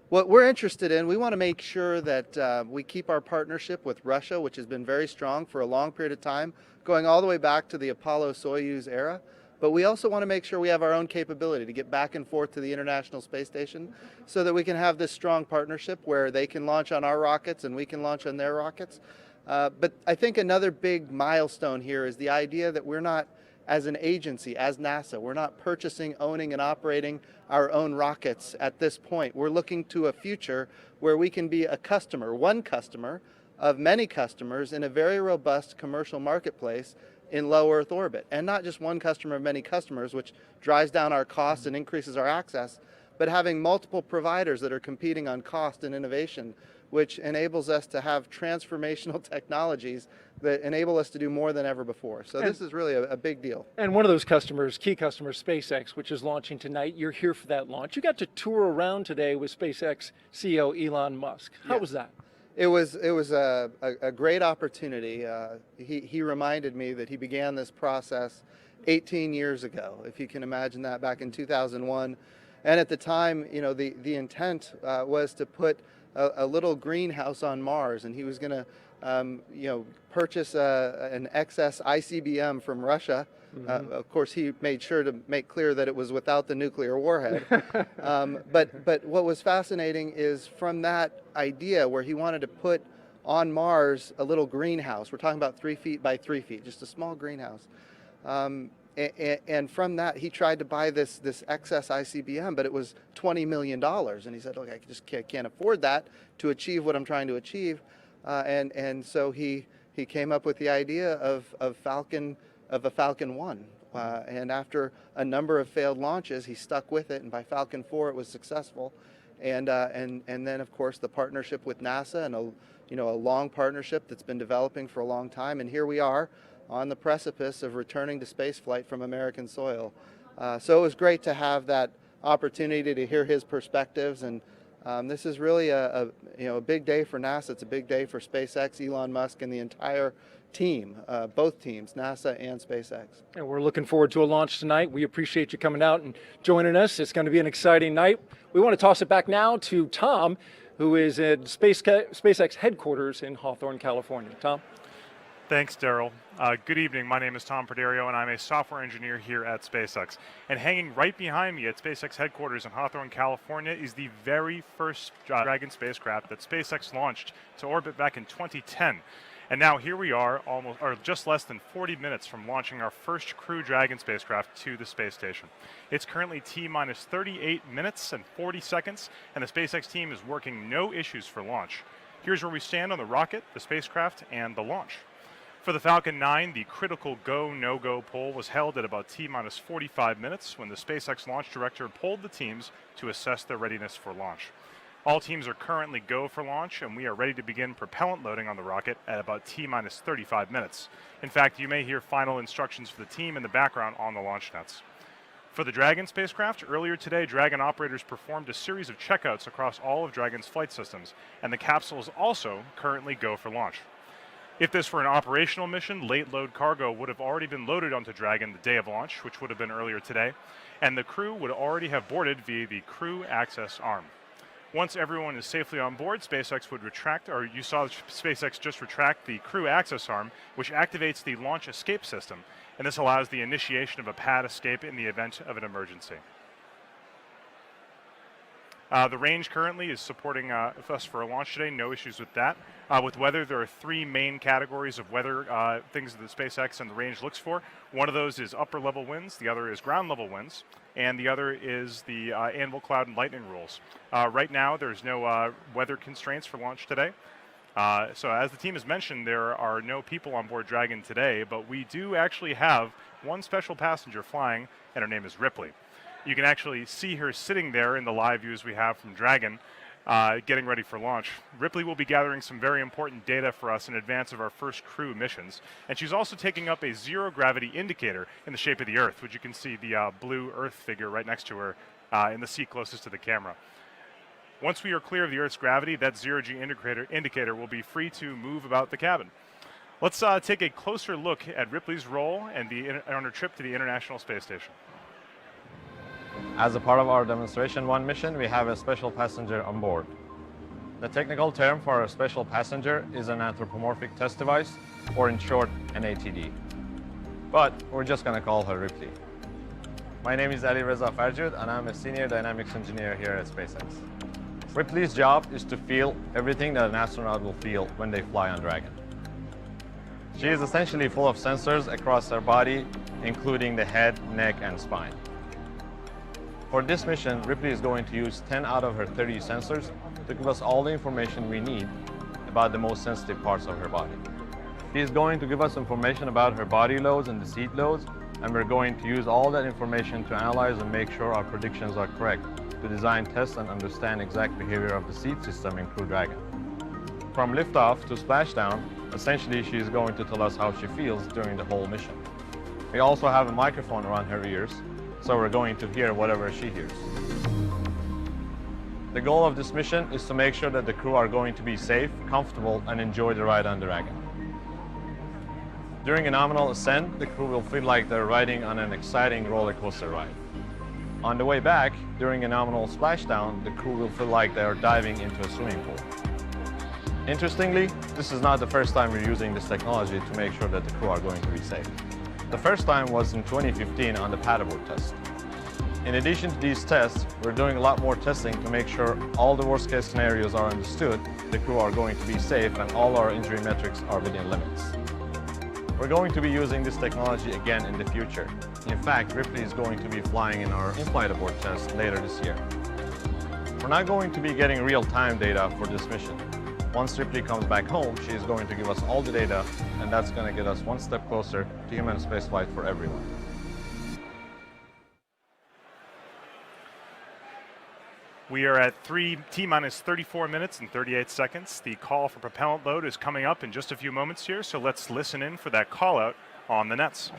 [SPEAKER 3] what we're interested in, we want to make sure that we keep our partnership with Russia, which has been very strong for a long period of time, going all the way back to the Apollo-Soyuz era. But we also want to make sure we have our own capability to get back and forth to the International Space Station so that we can have this strong partnership where they can launch on our rockets and we can launch on their rockets. But I think another big milestone here is the idea that we're not, as an agency, as NASA, we're not purchasing, owning, and operating our own rockets at this point. We're looking to a future where we can be a customer, one customer of many customers in a very robust commercial marketplace in low Earth orbit. And not just one customer of many customers, which drives down our costs and increases our access, but having multiple providers that are competing on cost and innovation, which enables us to have transformational technologies that enable us to do more than ever before. So this is really a big deal.
[SPEAKER 1] And one of those customers, key customers, SpaceX, which is launching tonight. You're here for that launch. You got to tour around today with SpaceX CEO Elon Musk. How was that?
[SPEAKER 3] It was a great opportunity. He reminded me that he began this process 18 years ago, if you can imagine that, back in 2001. And at the time, you know, the intent was to put a little greenhouse on Mars, and he was going to, purchase an excess ICBM from Russia. Of course, he made sure to make clear that it was without the nuclear warhead. But what was fascinating is from that idea where he wanted to put on Mars a little greenhouse. We're talking about 3 feet by 3 feet, just a small greenhouse. And from that, he tried to buy this excess ICBM, but it was $20 million. And he said, look, I just can't afford that to achieve what I'm trying to achieve. And so he came up with the idea of a Falcon 1. And after a number of failed launches, he stuck with it. And by Falcon 4, it was successful. And then, of course, the partnership with NASA and a long partnership that's been developing for a long time. And here we are on the precipice of returning to spaceflight from American soil. So it was great to have that opportunity to hear his perspectives. And this is really a big day for NASA. It's a big day for SpaceX, Elon Musk, and the entire team, both teams, NASA and SpaceX.
[SPEAKER 1] And we're looking forward to a launch tonight. We appreciate you coming out and joining us. It's going to be an exciting night. We want to toss it back now to Tom, who is at SpaceX headquarters in Hawthorne, California. Tom?
[SPEAKER 5] Thanks, Daryl. Good evening. My name is Tom Perderio, and I'm a software engineer here at SpaceX. And hanging right behind me at SpaceX headquarters in Hawthorne, California, is the very first Dragon spacecraft that SpaceX launched to orbit back in 2010. And now here we are, just less than 40 minutes from launching our first Crew Dragon spacecraft to the space station. It's currently T-minus 38 minutes and 40 seconds, and the SpaceX team is working no issues for launch. Here's where we stand on the rocket, the spacecraft, and the launch. For For the Falcon 9, the critical go, no-go poll was held at about T-minus 45 minutes when the SpaceX launch director polled the teams to assess their readiness for launch. All teams are currently go for launch, and we are ready to begin propellant loading on the rocket at about T-minus 35 minutes. In fact, you may hear final instructions for the team in the background on the launch nets. For the Dragon spacecraft, earlier today, Dragon operators performed a series of checkouts across all of Dragon's flight systems, and the capsule is also currently go for launch. If this were an operational mission, late load cargo would have already been loaded onto Dragon the day of launch, which would have been earlier today, and the crew would already have boarded via the crew access arm. Once everyone is safely on board, SpaceX would retract, or you saw SpaceX just retract the crew access arm, which activates the launch escape system, and this allows the initiation of a pad escape in the event of an emergency. The range currently is supporting us for a launch today, no issues with that. With weather, there are three main categories of weather things that the SpaceX and the range looks for. One of those is upper level winds, the other is ground level winds, and the other is the anvil, cloud, and lightning rules. Right now, there's no weather constraints for launch today. So as the team has mentioned, there are no people on board Dragon today, but we do actually have one special passenger flying, and her name is Ripley. You can actually see her sitting there in the live views we have from Dragon, getting ready for launch. Ripley will be gathering some very important data for us in advance of our first crew missions, and she's also taking up a zero-gravity indicator in the shape of the Earth, which you can see the blue Earth figure right next to her in the seat closest to the camera. Once we are clear of the Earth's gravity, that zero-G indicator will be free to move about the cabin. Let's take a closer look at Ripley's role and on her trip to the International Space Station.
[SPEAKER 6] As a part of our Demonstration 1 mission, we have a special passenger on board. The technical term for a special passenger is an anthropomorphic test device, or in short, an ATD. But we're just going to call her Ripley. My name is Ali Reza Farjud, and I'm a senior dynamics engineer here at SpaceX. Ripley's job is to feel everything that an astronaut will feel when they fly on Dragon. She is essentially full of sensors across her body, including the head, neck, and spine. For this mission, Ripley is going to use 10 out of her 30 sensors to give us all the information we need about the most sensitive parts of her body. She is going to give us information about her body loads and the seat loads, and we're going to use all that information to analyze and make sure our predictions are correct, to design tests and understand exact behavior of the seat system in Crew Dragon. From liftoff to splashdown, essentially she is going to tell us how she feels during the whole mission. We also have a microphone around her ears, so we're going to hear whatever she hears. The goal of this mission is to make sure that the crew are going to be safe, comfortable, and enjoy the ride on Dragon. During a nominal ascent, the crew will feel like they're riding on an exciting roller coaster ride. On the way back, during a nominal splashdown, the crew will feel like they are diving into a swimming pool. Interestingly, this is not the first time we're using this technology to make sure that the crew are going to be safe. The first time was in 2015 on the pad abort test. In addition to these tests, we're doing a lot more testing to make sure all the worst case scenarios are understood, the crew are going to be safe, and all our injury metrics are within limits. We're going to be using this technology again in the future. In fact, Ripley is going to be flying in our in-flight abort test later this year. We're not going to be getting real-time data for this mission. Once Ripley comes back home, she is going to give us all the data, and that's going to get us one step closer to human spaceflight for everyone.
[SPEAKER 5] We are at T-minus 34 minutes and 38 seconds. The call for propellant load is coming up in just a few moments here, so let's listen in for that call out on the nets.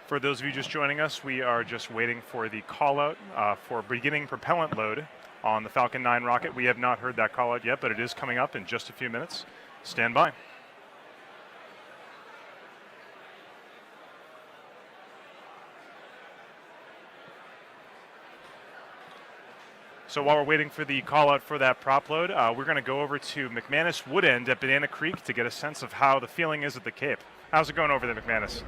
[SPEAKER 5] For those of you just joining us, we are just waiting for the call out for beginning propellant load on the Falcon 9 rocket. We have not heard that call out yet, but it is coming up in just a few minutes. Stand by. So while we're waiting for the call out for that prop load, we're going to go over to McManus Woodend at Banana Creek to get a sense of how the feeling is at the Cape. How's it going over there, McManus?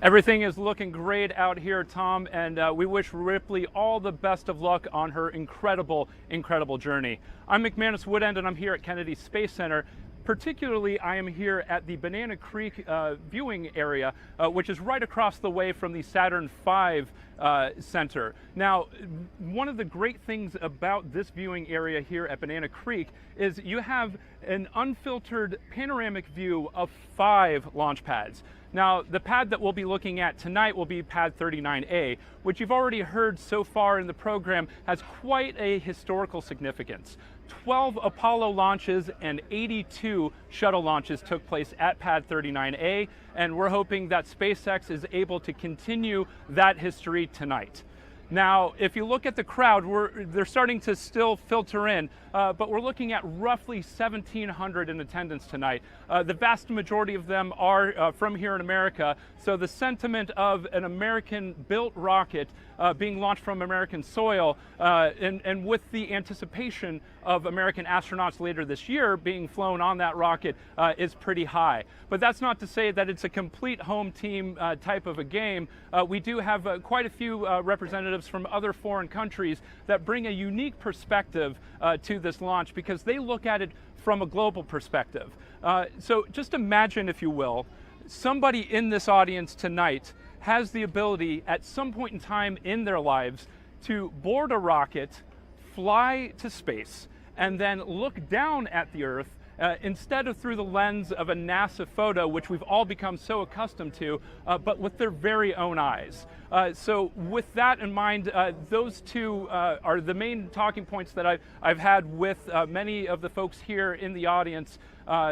[SPEAKER 7] Everything is looking great out here, Tom, and we wish Ripley all the best of luck on her incredible, incredible journey. I'm McManus Woodend, and I'm here at Kennedy Space Center. Particularly, I am here at the Banana Creek viewing area, which is right across the way from the Saturn V Center. Now, one of the great things about this viewing area here at Banana Creek is you have an unfiltered panoramic view of 5 launch pads. Now, the pad that we'll be looking at tonight will be pad 39A, which you've already heard so far in the program has quite a historical significance. 12 Apollo launches and 82 shuttle launches took place at pad 39A, and we're hoping that SpaceX is able to continue that history tonight. Now, if you look at the crowd, they're starting to still filter in, but we're looking at roughly 1,700 in attendance tonight. The vast majority of them are from here in America, so the sentiment of an American-built rocket being launched from American soil, and with the anticipation of American astronauts later this year being flown on that rocket is pretty high. But that's not to say that it's a complete home team type of a game. We do have quite a few representatives from other foreign countries that bring a unique perspective to this launch because they look at it from a global perspective. So just imagine, if you will, somebody in this audience tonight has the ability at some point in time in their lives to board a rocket, fly to space, and then look down at the Earth instead of through the lens of a NASA photo, which we've all become so accustomed to, but with their very own eyes. So with that in mind, those two are the main talking points that I've had with many of the folks here in the audience.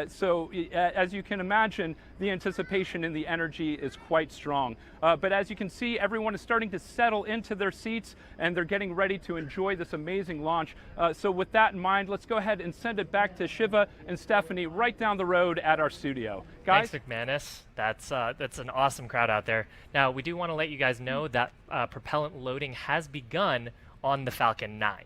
[SPEAKER 7] So as you can imagine, the anticipation and the energy is quite strong. But as you can see, everyone is starting to settle into their seats and they're getting ready to enjoy this amazing launch. So with that in mind, let's go ahead and send it back to Shiva and Stephanie right down the road at our studio. Guys?
[SPEAKER 25] Thanks, McManus. That's an awesome crowd out there. Now, we do want to let you guys know that propellant loading has begun on the Falcon 9.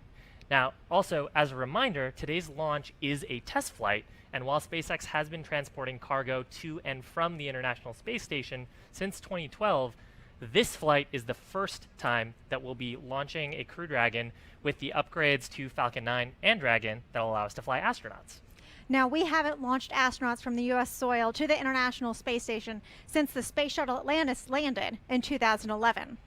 [SPEAKER 25] Now, also, as a reminder, today's launch is a test flight, and while SpaceX has been transporting cargo to and from the International Space Station since 2012, this flight is the first time that we'll be launching a Crew Dragon with the upgrades to Falcon 9 and Dragon that will allow us to fly astronauts.
[SPEAKER 2] Now, we haven't launched astronauts from the U.S. soil to the International Space Station since the Space Shuttle Atlantis landed in 2011.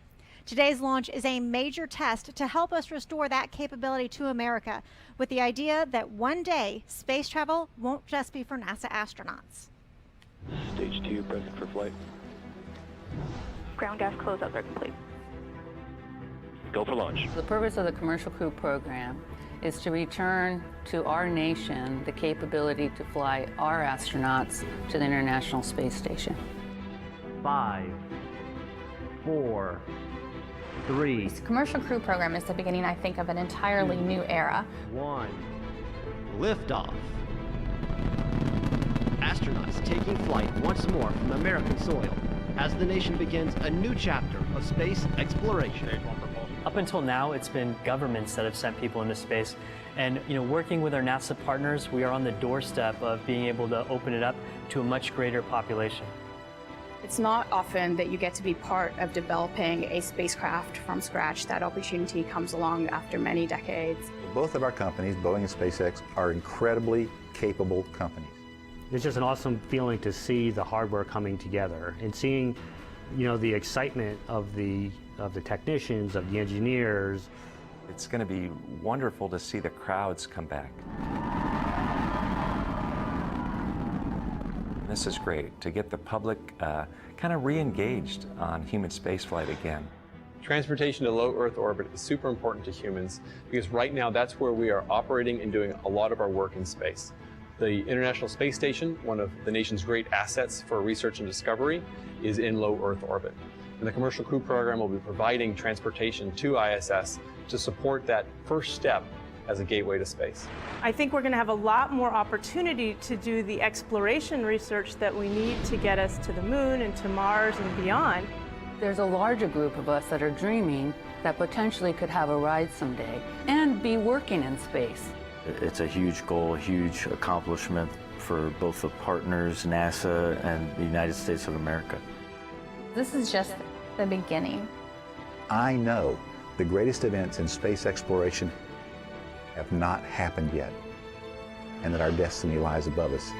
[SPEAKER 2] Today's launch is a major test to help us restore that capability to America, with the idea that one day space travel won't just be for NASA astronauts.
[SPEAKER 21] Stage 2, present for flight.
[SPEAKER 22] Ground gas closeouts are complete.
[SPEAKER 21] Go for launch.
[SPEAKER 9] The purpose of the Commercial Crew program is to return to our nation the capability to fly our astronauts to the International Space Station.
[SPEAKER 10] 5, 4, 3.
[SPEAKER 11] The Commercial Crew program is the beginning, I think, of an entirely new era.
[SPEAKER 10] 1. Liftoff. Astronauts taking flight once more from American soil as the nation begins a new chapter of space exploration.
[SPEAKER 12] Up until now, it's been governments that have sent people into space. And working with our NASA partners, we are on the doorstep of being able to open it up to a much greater population.
[SPEAKER 11] It's not often that you get to be part of developing a spacecraft from scratch. That opportunity comes along after many decades.
[SPEAKER 13] Both of our companies, Boeing and SpaceX, are incredibly capable companies.
[SPEAKER 10] It's just an awesome feeling to see the hardware coming together and seeing, the excitement of the technicians, of the engineers.
[SPEAKER 26] It's going to be wonderful to see the crowds come back. This is great, to get the public kind of re-engaged on human spaceflight again.
[SPEAKER 27] Transportation to low Earth orbit is super important to humans because right now that's where we are operating and doing a lot of our work in space. The International Space Station, one of the nation's great assets for research and discovery, is in low Earth orbit. And the Commercial Crew program will be providing transportation to ISS to support that first step as a gateway to space.
[SPEAKER 28] I think we're going to have a lot more opportunity to do the exploration research that we need to get us to the moon and to Mars and beyond.
[SPEAKER 9] There's a larger group of us that are dreaming that potentially could have a ride someday and be working in space.
[SPEAKER 29] It's a huge goal, a huge accomplishment for both the partners, NASA and the United States of America.
[SPEAKER 22] This is just the beginning.
[SPEAKER 13] I know the greatest events in space exploration have not happened yet, and that our destiny lies above us.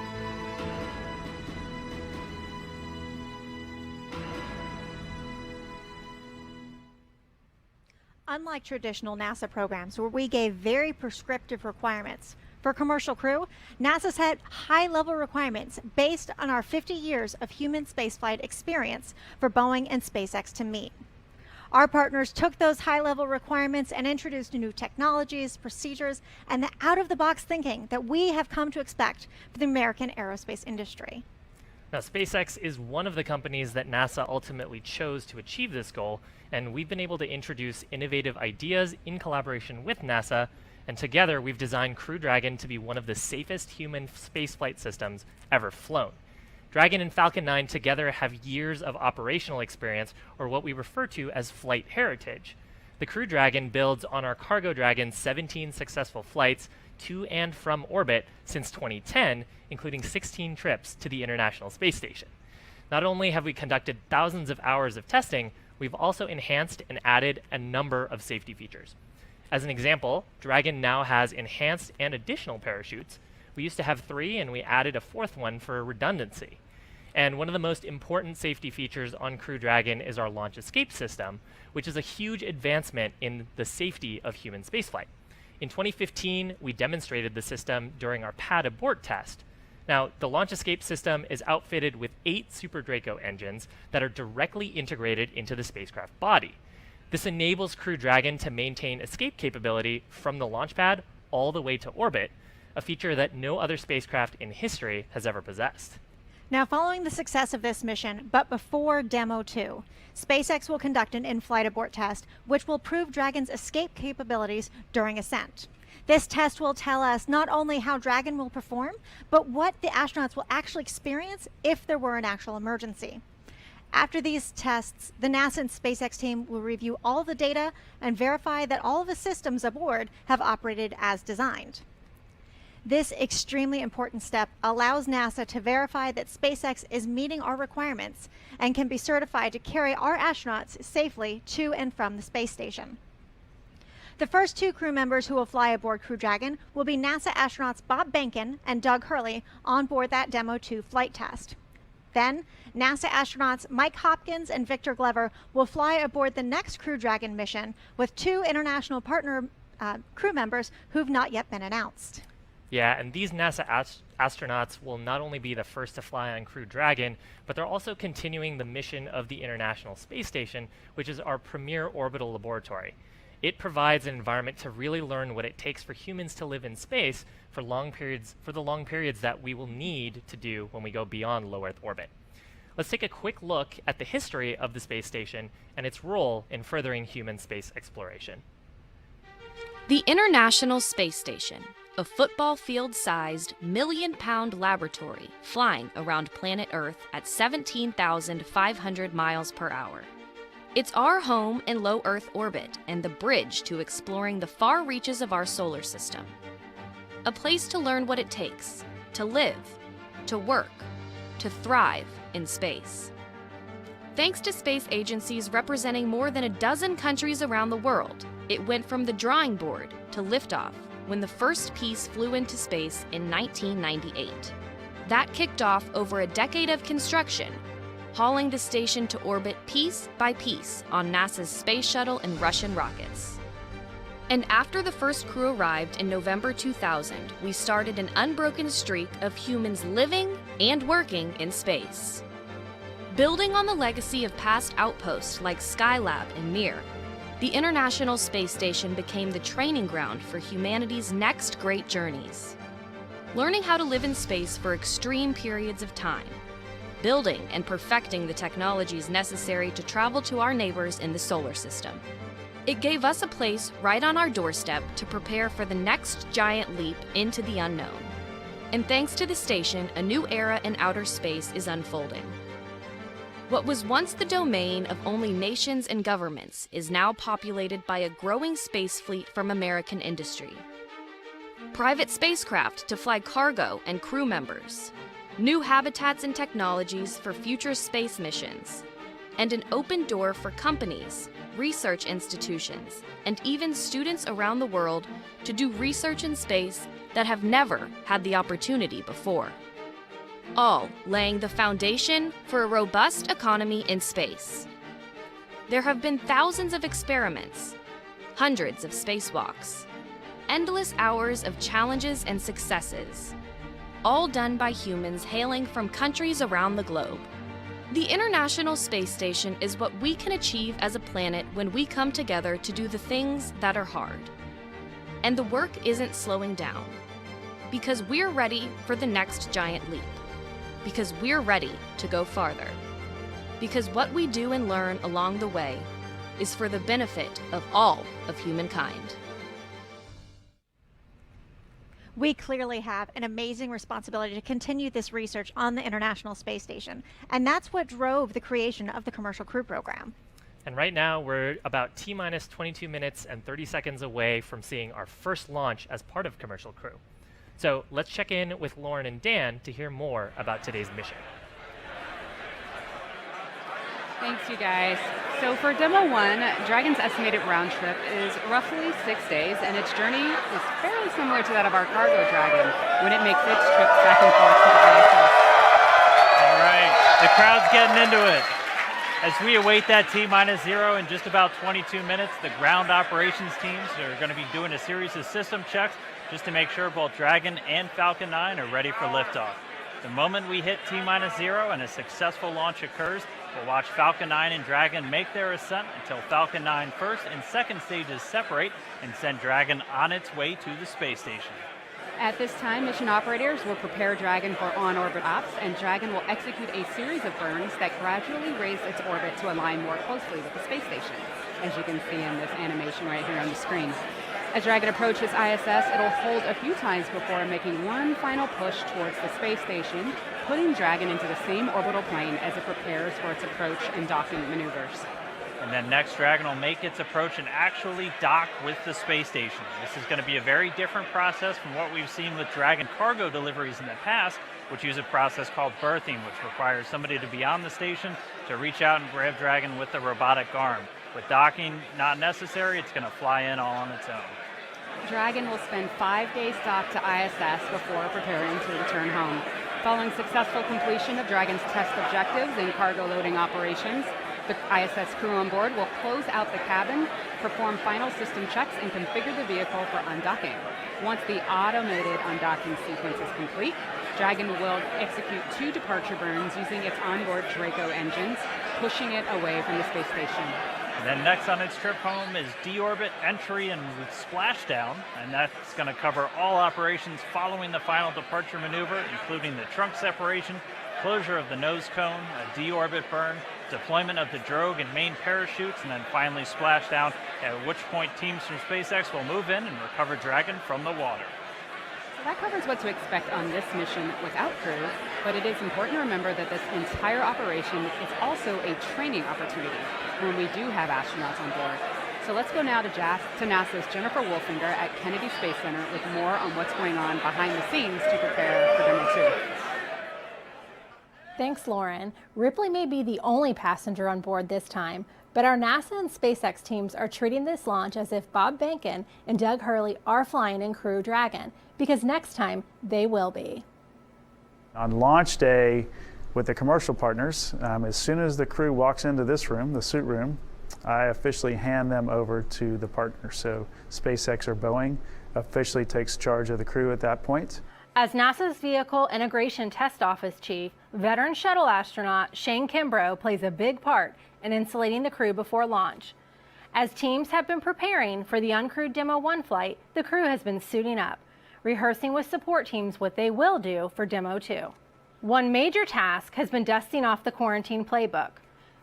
[SPEAKER 2] Unlike traditional NASA programs where we gave very prescriptive requirements, for commercial crew, NASA set high-level requirements based on our 50 years of human spaceflight experience for Boeing and SpaceX to meet. Our partners took those high-level requirements and introduced new technologies, procedures, and the out-of-the-box thinking that we have come to expect for the American aerospace industry.
[SPEAKER 25] Now, SpaceX is one of the companies that NASA ultimately chose to achieve this goal, and we've been able to introduce innovative ideas in collaboration with NASA, and together we've designed Crew Dragon to be one of the safest human spaceflight systems ever flown. Dragon and Falcon 9 together have years of operational experience, or what we refer to as flight heritage. The Crew Dragon builds on our Cargo Dragon's 17 successful flights to and from orbit since 2010, including 16 trips to the International Space Station. Not only have we conducted thousands of hours of testing, we've also enhanced and added a number of safety features. As an example, Dragon now has enhanced and additional parachutes. We used to have 3, and we added a 4th one for redundancy. And one of the most important safety features on Crew Dragon is our launch escape system, which is a huge advancement in the safety of human spaceflight. In 2015, we demonstrated the system during our pad abort test. Now, the launch escape system is outfitted with 8 Super Draco engines that are directly integrated into the spacecraft body. This enables Crew Dragon to maintain escape capability from the launch pad all the way to orbit, a feature that no other spacecraft in history has ever possessed.
[SPEAKER 2] Now, following the success of this mission, but before Demo 2, SpaceX will conduct an in-flight abort test, which will prove Dragon's escape capabilities during ascent. This test will tell us not only how Dragon will perform, but what the astronauts will actually experience if there were an actual emergency. After these tests, the NASA and SpaceX team will review all the data and verify that all of the systems aboard have operated as designed. This extremely important step allows NASA to verify that SpaceX is meeting our requirements and can be certified to carry our astronauts safely to and from the space station. The first 2 crew members who will fly aboard Crew Dragon will be NASA astronauts Bob Behnken and Doug Hurley on board that Demo 2 flight test. Then, NASA astronauts Mike Hopkins and Victor Glover will fly aboard the next Crew Dragon mission with 2 international partner crew members who've not yet been announced.
[SPEAKER 25] Yeah, and these NASA astronauts will not only be the first to fly on Crew Dragon, but they're also continuing the mission of the International Space Station, which is our premier orbital laboratory. It provides an environment to really learn what it takes for humans to live in space for the long periods that we will need to do when we go beyond low Earth orbit. Let's take a quick look at the history of the space station and its role in furthering human space exploration.
[SPEAKER 4] The International Space Station, a football field-sized, million-pound laboratory flying around planet Earth at 17,500 miles per hour. It's our home in low Earth orbit and the bridge to exploring the far reaches of our solar system. A place to learn what it takes to live, to work, to thrive in space. Thanks to space agencies representing more than a dozen countries around the world, it went from the drawing board to liftoff when the first piece flew into space in 1998. That kicked off over a decade of construction, hauling the station to orbit piece by piece on NASA's space shuttle and Russian rockets. And after the first crew arrived in November 2000, we started an unbroken streak of humans living and working in space. Building on the legacy of past outposts like Skylab and Mir, the International Space Station became the training ground for humanity's next great journeys. Learning how to live in space for extreme periods of time, building and perfecting the technologies necessary to travel to our neighbors in the solar system. It gave us a place right on our doorstep to prepare for the next giant leap into the unknown. And thanks to the station, a new era in outer space is unfolding. What was once the domain of only nations and governments is now populated by a growing space fleet from American industry. Private spacecraft to fly cargo and crew members, new habitats and technologies for future space missions, and an open door for companies, research institutions, and even students around the world to do research in space that have never had the opportunity before. All laying the foundation for a robust economy in space. There have been thousands of experiments, hundreds of spacewalks, endless hours of challenges and successes, all done by humans hailing from countries around the globe. The International Space Station is what we can achieve as a planet when we come together to do the things that are hard. And the work isn't slowing down, because we're ready for the next giant leap, because we're ready to go farther, because what we do and learn along the way is for the benefit of all of humankind.
[SPEAKER 2] We clearly have an amazing responsibility to continue this research on the International Space Station, and that's what drove the creation of the Commercial Crew Program.
[SPEAKER 25] And right now, we're about T-minus 22 minutes and 30 seconds away from seeing our first launch as part of Commercial Crew. So let's check in with Lauren and Dan to hear more about today's mission.
[SPEAKER 24] Thanks, you guys. So for Demo 1, Dragon's estimated round trip is roughly 6 days, and its journey is fairly similar to that of our cargo Dragon when it makes its trips back and forth to the ISS.
[SPEAKER 8] All right, the crowd's getting into it. As we await that T-0 in just about 22 minutes, the ground operations teams are going to be doing a series of system checks just to make sure both Dragon and Falcon 9 are ready for liftoff. The moment we hit T-0 and a successful launch occurs, we'll watch Falcon 9 and Dragon make their ascent until Falcon 9 first and second stages separate and send Dragon on its way to the space station.
[SPEAKER 24] At this time, mission operators will prepare Dragon for on-orbit ops, and Dragon will execute a series of burns that gradually raise its orbit to align more closely with the space station, as you can see in this animation right here on the screen. As Dragon approaches ISS, it'll hold a few times before making one final push towards the space station, putting Dragon into the same orbital plane as it prepares for its approach and docking maneuvers.
[SPEAKER 8] And then next, Dragon will make its approach and actually dock with the space station. This is going to be a very different process from what we've seen with Dragon cargo deliveries in the past, which use a process called berthing, which requires somebody to be on the station to reach out and grab Dragon with the robotic arm. With docking not necessary, it's going to fly in all on its own.
[SPEAKER 24] Dragon will spend 5 days docked to ISS before preparing to return home. Following successful completion of Dragon's test objectives and cargo loading operations, the ISS crew on board will close out the cabin, perform final system checks, and configure the vehicle for undocking. Once the automated undocking sequence is complete, Dragon will execute 2 departure burns using its onboard Draco engines, pushing it away from the space station.
[SPEAKER 8] And then next on its trip home is deorbit, entry, and splashdown, and that's going to cover all operations following the final departure maneuver, including the trunk separation, closure of the nose cone, a deorbit burn, deployment of the drogue and main parachutes, and then finally splashdown, at which point teams from SpaceX will move in and recover Dragon from the water.
[SPEAKER 24] So that covers what to expect on this mission without crew, but it is important to remember that this entire operation is also a training opportunity when we do have astronauts on board. So let's go now to NASA's Jennifer Wolfinger at Kennedy Space Center with more on what's going on behind the scenes to prepare for Demo 2.
[SPEAKER 14] Thanks, Lauren. Ripley may be the only passenger on board this time, but our NASA and SpaceX teams are treating this launch as if Bob Behnken and Doug Hurley are flying in Crew Dragon, because next time they will be.
[SPEAKER 15] On launch day with the commercial partners, as soon as the crew walks into this room, the suit room, I officially hand them over to the partner. So SpaceX or Boeing officially takes charge of the crew at that point.
[SPEAKER 14] As NASA's Vehicle Integration Test Office Chief, veteran shuttle astronaut Shane Kimbrough plays a big part in insulating the crew before launch. As teams have been preparing for the Uncrewed Demo 1 flight, the crew has been suiting up, rehearsing with support teams what they will do for Demo 2. One major task has been dusting off the quarantine playbook.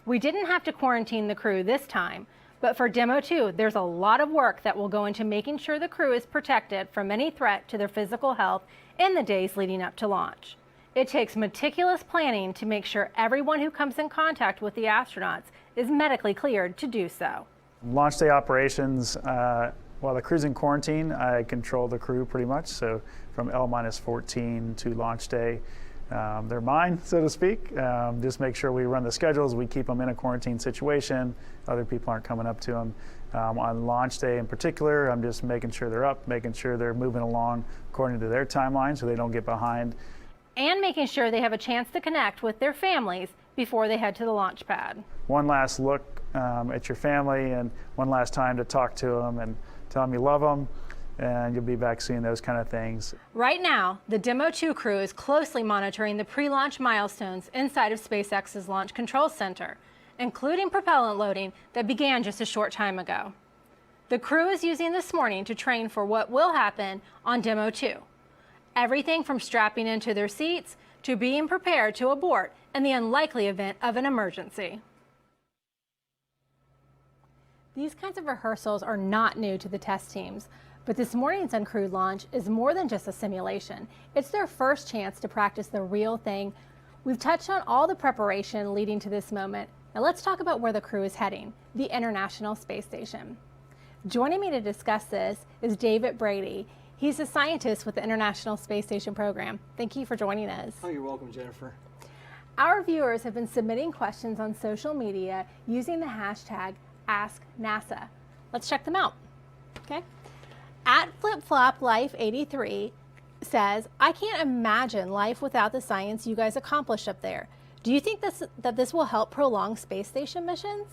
[SPEAKER 14] We didn't have to quarantine the crew this time, but for Demo 2, there's a lot of work that will go into making sure the crew is protected from any threat to their physical health in the days leading up to launch. It takes meticulous planning to make sure everyone who comes in contact with the astronauts is medically cleared to do so.
[SPEAKER 15] Launch day operations, while the crew's in quarantine, I control the crew pretty much. So from L-14 to launch day, they're mine, so to speak. Just make sure we run the schedules, we keep them in a quarantine situation, other people aren't coming up to them. On launch day in particular, I'm just making sure they're up, making sure they're moving along according to their timeline so they don't get behind.
[SPEAKER 14] And making sure they have a chance to connect with their families before they head to the launch pad.
[SPEAKER 15] One last look at your family and one last time to talk to them and tell them you love them, and you'll be back seeing those kind of things.
[SPEAKER 14] Right now, the Demo 2 crew is closely monitoring the pre-launch milestones inside of SpaceX's Launch Control Center, including propellant loading that began just a short time ago. The crew is using this morning to train for what will happen on Demo 2. Everything from strapping into their seats to being prepared to abort in the unlikely event of an emergency. These kinds of rehearsals are not new to the test teams, but this morning's Uncrewed launch is more than just a simulation. It's their first chance to practice the real thing. We've touched on all the preparation leading to this moment. Now let's talk about where the crew is heading, the International Space Station. Joining me to discuss this is David Brady. He's a scientist with the International Space Station program. Thank you for joining us.
[SPEAKER 1] Oh, you're welcome, Jennifer.
[SPEAKER 14] Our viewers have been submitting questions on social media using the hashtag AskNASA. Let's check them out. Okay. At FlipFlopLife83 says, I can't imagine life without the science you guys accomplished up there. Do you think that this will help prolong space station missions?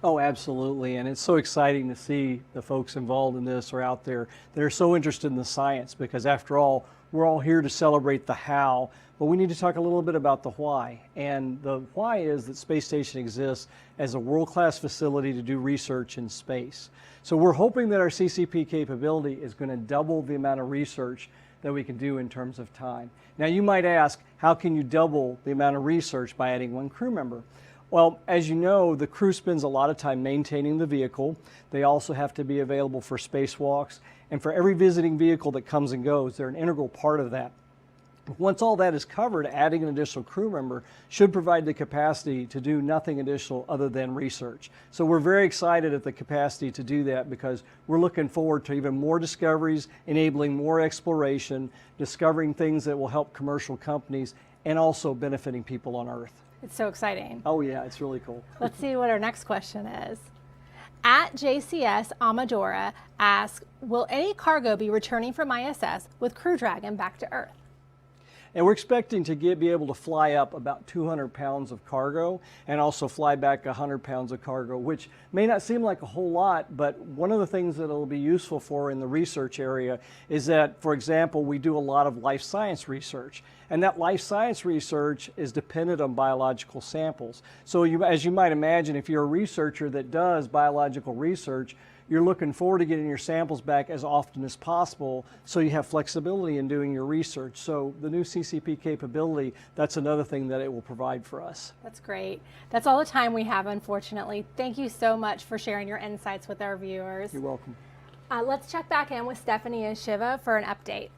[SPEAKER 1] Oh, absolutely. And it's so exciting to see the folks involved in this or out there that are so interested in the science, because after all, we're all here to celebrate the how, but we need to talk a little bit about the why. And the why is that Space Station exists as a world-class facility to do research in space. So we're hoping that our CCP capability is going to double the amount of research that we can do in terms of time. Now you might ask, how can you double the amount of research by adding one crew member? Well, as you know, the crew spends a lot of time maintaining the vehicle. They also have to be available for spacewalks. And for every visiting vehicle that comes and goes, they're an integral part of that. Once all that is covered, adding an additional crew member should provide the capacity to do nothing additional other than research. So we're very excited at the capacity to do that, because we're looking forward to even more discoveries, enabling more exploration, discovering things that will help commercial companies, and also benefiting people on Earth.
[SPEAKER 14] It's so exciting.
[SPEAKER 1] Oh yeah, it's really cool.
[SPEAKER 14] Let's see what our next question is. At JCS Amadora asks, will any cargo be returning from ISS with Crew Dragon back to Earth?
[SPEAKER 1] And we're expecting to be able to fly up about 200 pounds of cargo and also fly back 100 pounds of cargo, which may not seem like a whole lot, but one of the things that it'll be useful for in the research area is that, for example, we do a lot of life science research. And that life science research is dependent on biological samples. So as you might imagine, if you're a researcher that does biological research, you're looking forward to getting your samples back as often as possible, so you have flexibility in doing your research. So the new CCP capability, that's another thing that it will provide for us.
[SPEAKER 14] That's great. That's all the time we have, unfortunately. Thank you so much for sharing your insights with our viewers.
[SPEAKER 1] You're welcome.
[SPEAKER 14] Let's check back in with Stephanie and Shiva for an update.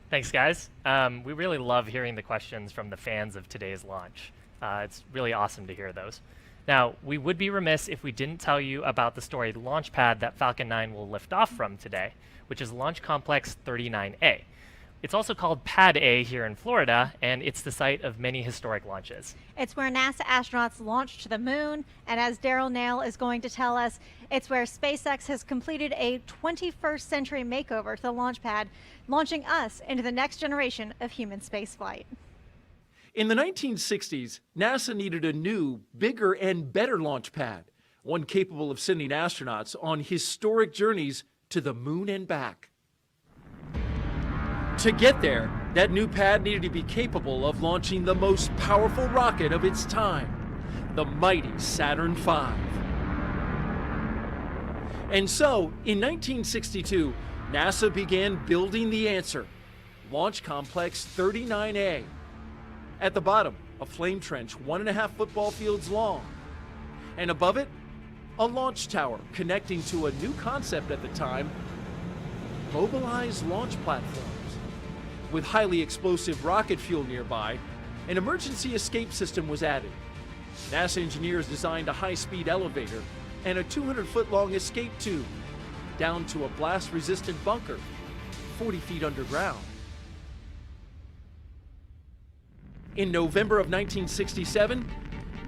[SPEAKER 25] Thanks, guys. We really love hearing the questions from the fans of today's launch. It's really awesome to hear those. Now, we would be remiss if we didn't tell you about the storied launch pad that Falcon 9 will lift off from today, which is Launch Complex 39A. It's also called Pad A here in Florida, and it's the site of many historic launches.
[SPEAKER 2] It's where NASA astronauts launched to the moon, and as Daryl Nail is going to tell us, it's where SpaceX has completed a 21st century makeover to the launch pad, launching us into the next generation of human spaceflight.
[SPEAKER 3] In the 1960s, NASA needed a new, bigger, and better launch pad, one capable of sending astronauts on historic journeys to the moon and back. To get there, that new pad needed to be capable of launching the most powerful rocket of its time, the mighty Saturn V. And so, in 1962, NASA began building the answer, Launch Complex 39A. At the bottom, a flame trench 1.5 football fields long. And above it, a launch tower connecting to a new concept at the time, mobilized launch platforms. With highly explosive rocket fuel nearby, an emergency escape system was added. NASA engineers designed a high-speed elevator and a 200-foot-long escape tube down to a blast-resistant bunker 40 feet underground. In November of 1967,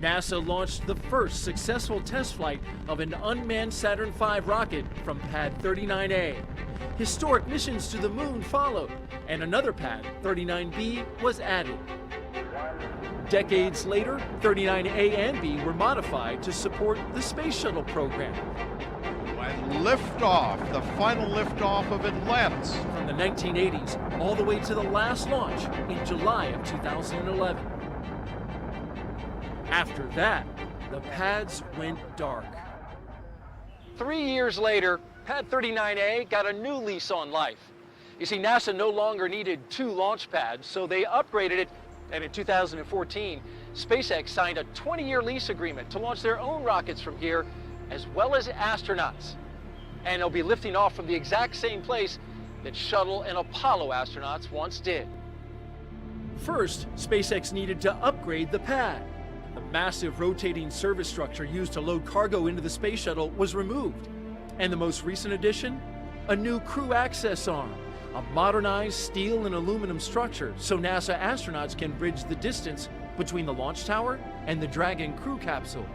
[SPEAKER 3] NASA launched the first successful test flight of an unmanned Saturn V rocket from Pad 39A. Historic missions to the moon followed, and another pad, 39B, was added. Decades later, 39A and B were modified to support the Space Shuttle program.
[SPEAKER 5] And liftoff, the final liftoff of Atlantis.
[SPEAKER 3] From the 1980s all the way to the last launch in July of 2011. After that, the pads went dark.
[SPEAKER 6] 3 years later, Pad 39A got a new lease on life. You see, NASA no longer needed 2 launch pads, so they upgraded it, and in 2014, SpaceX signed a 20-year lease agreement to launch their own rockets from here, as well as astronauts. And they'll be lifting off from the exact same place that Shuttle and Apollo astronauts once did.
[SPEAKER 3] First, SpaceX needed to upgrade the pad. The massive rotating service structure used to load cargo into the space shuttle was removed. And the most recent addition? A new crew access arm, a modernized steel and aluminum structure so NASA astronauts can bridge the distance between the launch tower and the Dragon crew capsule.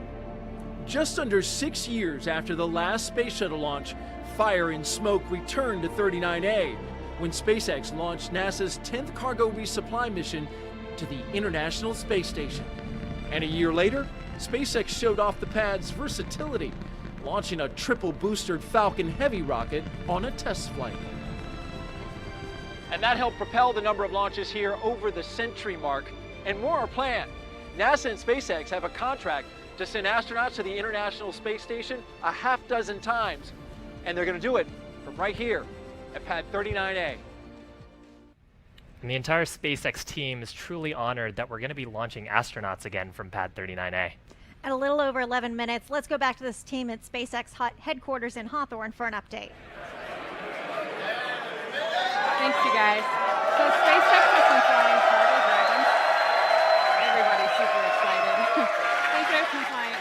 [SPEAKER 3] Just under 6 years after the last space shuttle launch, fire and smoke returned to 39A when SpaceX launched NASA's 10th cargo resupply mission to the International Space Station. And a year later, SpaceX showed off the pad's versatility, launching a triple-boostered Falcon Heavy rocket on a test flight.
[SPEAKER 6] And that helped propel the number of launches here over the century mark, and more are planned. NASA and SpaceX have a contract to send astronauts to the International Space Station a half-dozen times, and they're going to do it from right here at Pad 39A.
[SPEAKER 25] And the entire SpaceX team is truly honored that we're going to be launching astronauts again from Pad 39A.
[SPEAKER 2] At a little over 11 minutes, let's go back to this team at SpaceX headquarters in Hawthorne for an update.
[SPEAKER 24] Thanks, you guys. So SpaceX has been flying cargo dragons. Everybody's super excited. SpaceX has been flying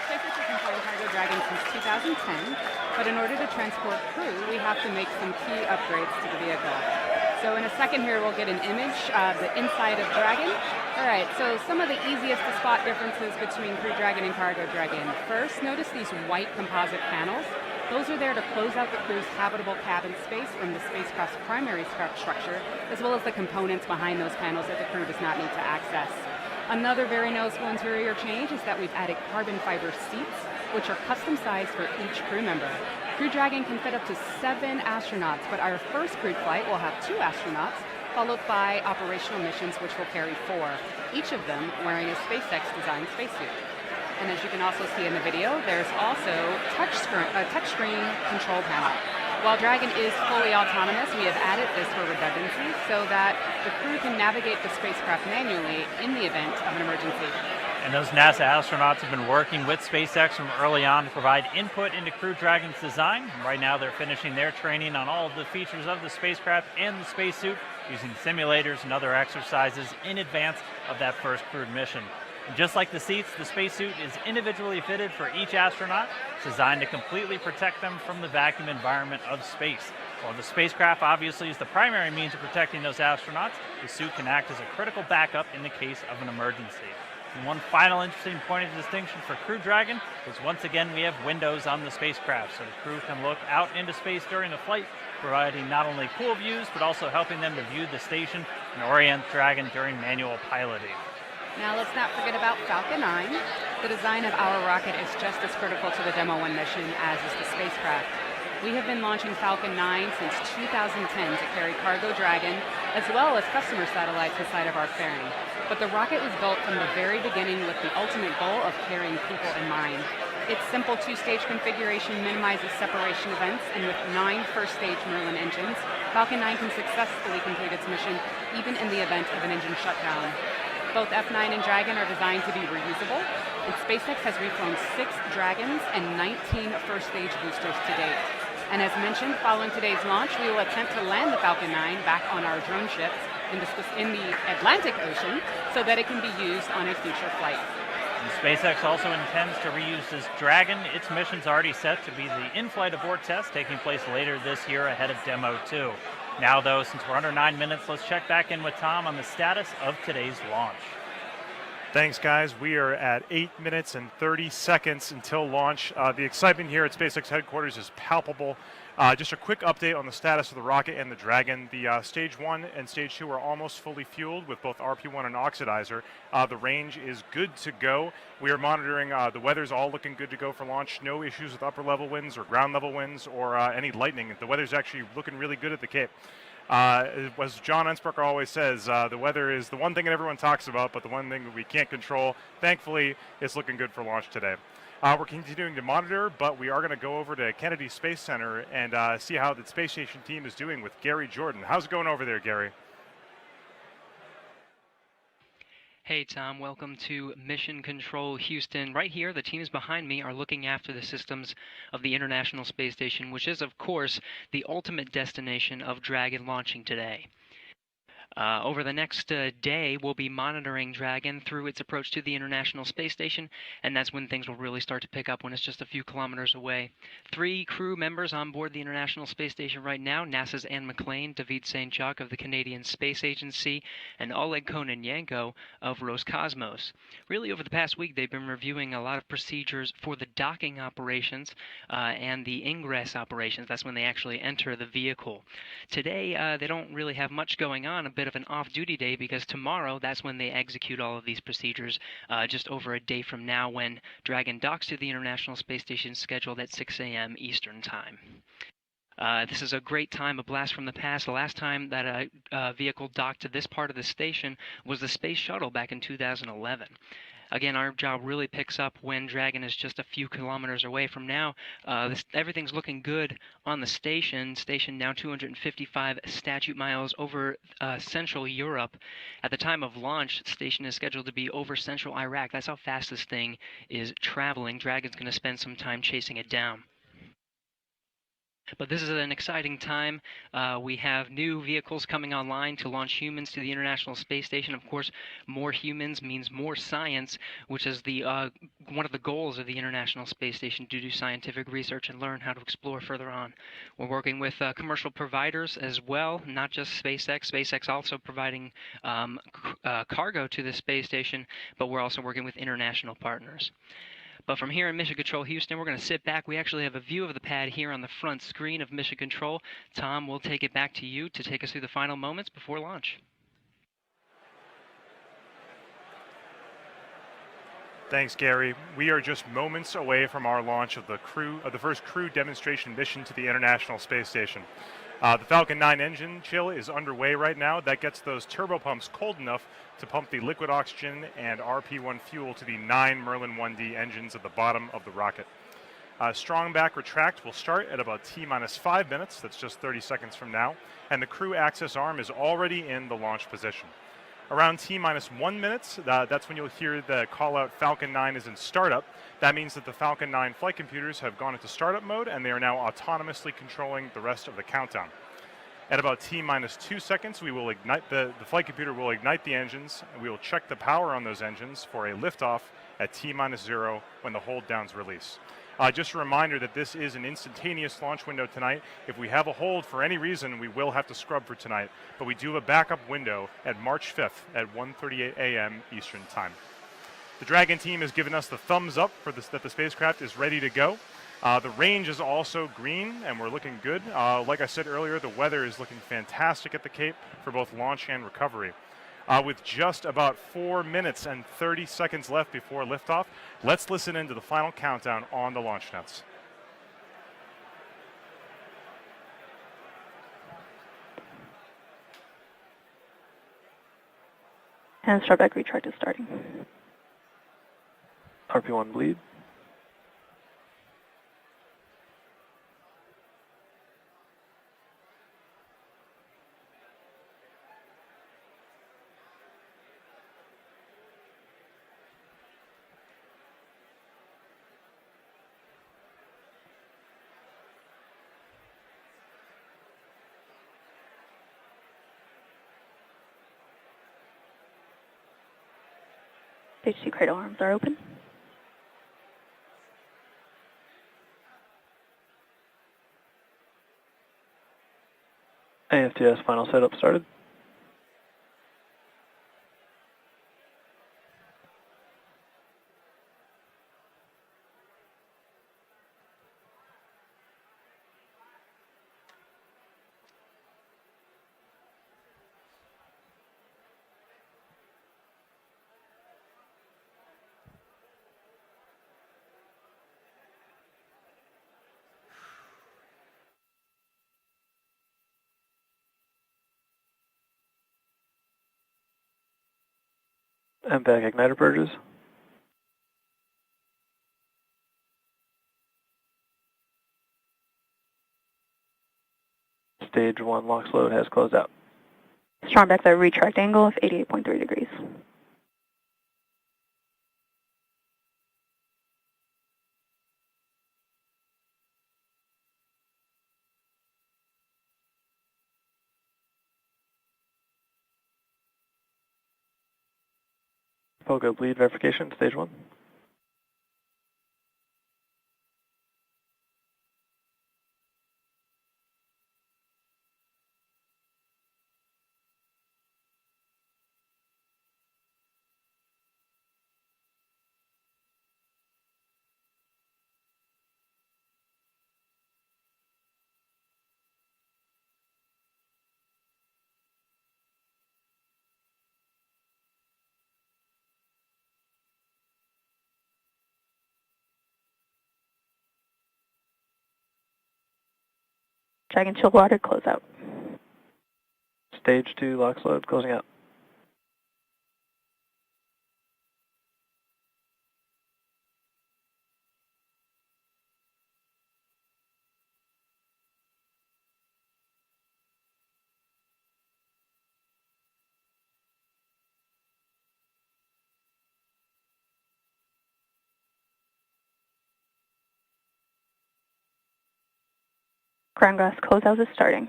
[SPEAKER 24] cargo dragons since 2010, but in order to transport crew, we have to make some key upgrades to the vehicle. So in a second here, we'll get an image of the inside of Dragon. All right, so some of the easiest to spot differences between Crew Dragon and Cargo Dragon. First, notice these white composite panels. Those are there to close out the crew's habitable cabin space from the spacecraft's primary structure, as well as the components behind those panels that the crew does not need to access. Another very noticeable interior change is that we've added carbon fiber seats, which are custom sized for each crew member. Crew Dragon can fit up to 7 astronauts, but our first crewed flight will have 2 astronauts, followed by operational missions which will carry 4, each of them wearing a SpaceX-designed spacesuit. And as you can also see in the video, there's also a touchscreen control panel. While Dragon is fully autonomous, we have added this for redundancy so that the crew can navigate the spacecraft manually in the event of an emergency.
[SPEAKER 8] And those NASA astronauts have been working with SpaceX from early on to provide input into Crew Dragon's design. Right now they're finishing their training on all of the features of the spacecraft and the spacesuit, using simulators and other exercises in advance of that first crewed mission. And just like the seats, the spacesuit is individually fitted for each astronaut, designed to completely protect them from the vacuum environment of space. While the spacecraft obviously is the primary means of protecting those astronauts, the suit can act as a critical backup in the case of an emergency. And one final interesting point of distinction for Crew Dragon is once again we have windows on the spacecraft, so the crew can look out into space during the flight, providing not only cool views, but also helping them to view the station and orient Dragon during manual piloting.
[SPEAKER 24] Now let's not forget about Falcon 9. The design of our rocket is just as critical to the Demo 1 mission as is the spacecraft. We have been launching Falcon 9 since 2010 to carry Cargo Dragon, as well as customer satellites inside of our fairing. But the rocket was built from the very beginning with the ultimate goal of carrying people in mind. Its simple 2-stage configuration minimizes separation events, and with 9 first-stage Merlin engines, Falcon 9 can successfully complete its mission even in the event of an engine shutdown. Both F9 and Dragon are designed to be reusable, and SpaceX has reflown 6 Dragons and 19 first-stage boosters to date. And as mentioned, following today's launch, we will attempt to land the Falcon 9 back on our drone ships in the Atlantic Ocean so that it can be used on a future flight.
[SPEAKER 8] And SpaceX also intends to reuse this Dragon. Its mission's already set to be the in-flight abort test taking place later this year ahead of Demo 2. Now, though, since we're under 9 minutes, let's check back in with Tom on the status of today's launch.
[SPEAKER 7] Thanks, guys. We are at 8 minutes and 30 seconds until launch. The excitement here at SpaceX headquarters is palpable. Just a quick update on the status of the rocket and the Dragon. The Stage 1 and Stage 2 are almost fully fueled with both RP-1 and oxidizer. The range is good to go. We are monitoring the weather's all looking good to go for launch. No issues with upper level winds or ground level winds or any lightning. The weather's actually looking really good at the Cape. As John Unsparker always says, the weather is the one thing that everyone talks about, but the one thing that we can't control. Thankfully, it's looking good for launch today. We're continuing to monitor, but we are going to go over to Kennedy Space Center and see how the space station team is doing with Gary Jordan. How's it going over there, Gary?
[SPEAKER 12] Hey Tom, welcome to Mission Control Houston. Right here, the teams behind me are looking after the systems of the International Space Station, which is, of course, the ultimate destination of Dragon launching today. Over the next day, we'll be monitoring Dragon through its approach to the International Space Station, and that's when things will really start to pick up when it's just a few kilometers away. 3 crew members on board the International Space Station right now: NASA's Anne McClain, David St. Jacques of the Canadian Space Agency, and Oleg Kononenko of Roscosmos. Really, over the past week, they've been reviewing a lot of procedures for the docking operations and the ingress operations. That's when they actually enter the vehicle. Today, they don't really have much going on, a bit of an off-duty day, because tomorrow that's when they execute all of these procedures, just over a day from now, when Dragon docks to the International Space Station, scheduled at 6 a.m. Eastern Time. This is a great time, a blast from the past. The last time that a vehicle docked to this part of the station was the Space Shuttle back in 2011. Again, our job really picks up when Dragon is just a few kilometers away from now. Everything's looking good on the station. Station now 255 statute miles over Central Europe. At the time of launch, the station is scheduled to be over Central Iraq. That's how fast this thing is traveling. Dragon's going to spend some time chasing it down. But this is an exciting time. We have new vehicles coming online to launch humans to the International Space Station. Of course, more humans means more science, which is the one of the goals of the International Space Station, to do scientific research and learn how to explore further on. We're working with commercial providers as well, not just SpaceX. SpaceX also providing cargo to the space station, but we're also working with international partners. But from here in Mission Control Houston, we're going to sit back. We actually have a view of the pad here on the front screen of Mission Control. Tom, we'll take it back to you to take us through the final moments before launch.
[SPEAKER 7] Thanks, Gary. We are just moments away from our launch of the first crew demonstration mission to the International Space Station. The Falcon 9 engine chill is underway right now. That gets those turbopumps cold enough to pump the liquid oxygen and RP-1 fuel to the 9 Merlin 1D engines at the bottom of the rocket. Strong back retract will start at about T-minus 5 minutes. That's just 30 seconds from now. And the crew access arm is already in the launch position. Around T-minus 1 minute, that's when you'll hear the call out Falcon 9 is in startup. That means that the Falcon 9 flight computers have gone into startup mode, and they are now autonomously controlling the rest of the countdown. At about T-minus 2 seconds, we will ignite the flight computer will ignite the engines, and we will check the power on those engines for a liftoff at T-minus 0 when the hold downs release. Just a reminder that this is an instantaneous launch window tonight. If we have a hold for any reason, we will have to scrub for tonight, but we do have a backup window at March 5th at 1:38 a.m. Eastern Time. The Dragon team has given us the thumbs up for that the spacecraft is ready to go. The range is also green, and we're looking good. Like I said earlier, the weather is looking fantastic at the Cape for both launch and recovery. With just about 4 minutes and 30 seconds left before liftoff, let's listen into the final countdown on the launch nets.
[SPEAKER 22] And startback retract is starting.
[SPEAKER 16] RP-1 bleed.
[SPEAKER 22] Stage 2 cradle arms are open.
[SPEAKER 16] AFTS final setup started.
[SPEAKER 10] And back igniter purges. Stage 1 LOX load has closed out.
[SPEAKER 22] Strong backside retract angle of 88.3 degrees.
[SPEAKER 10] FOGO bleed verification, stage 1.
[SPEAKER 22] Dragon chill water closeout.
[SPEAKER 10] Stage 2 LOX load closing out.
[SPEAKER 22] Ground gas closeout is starting.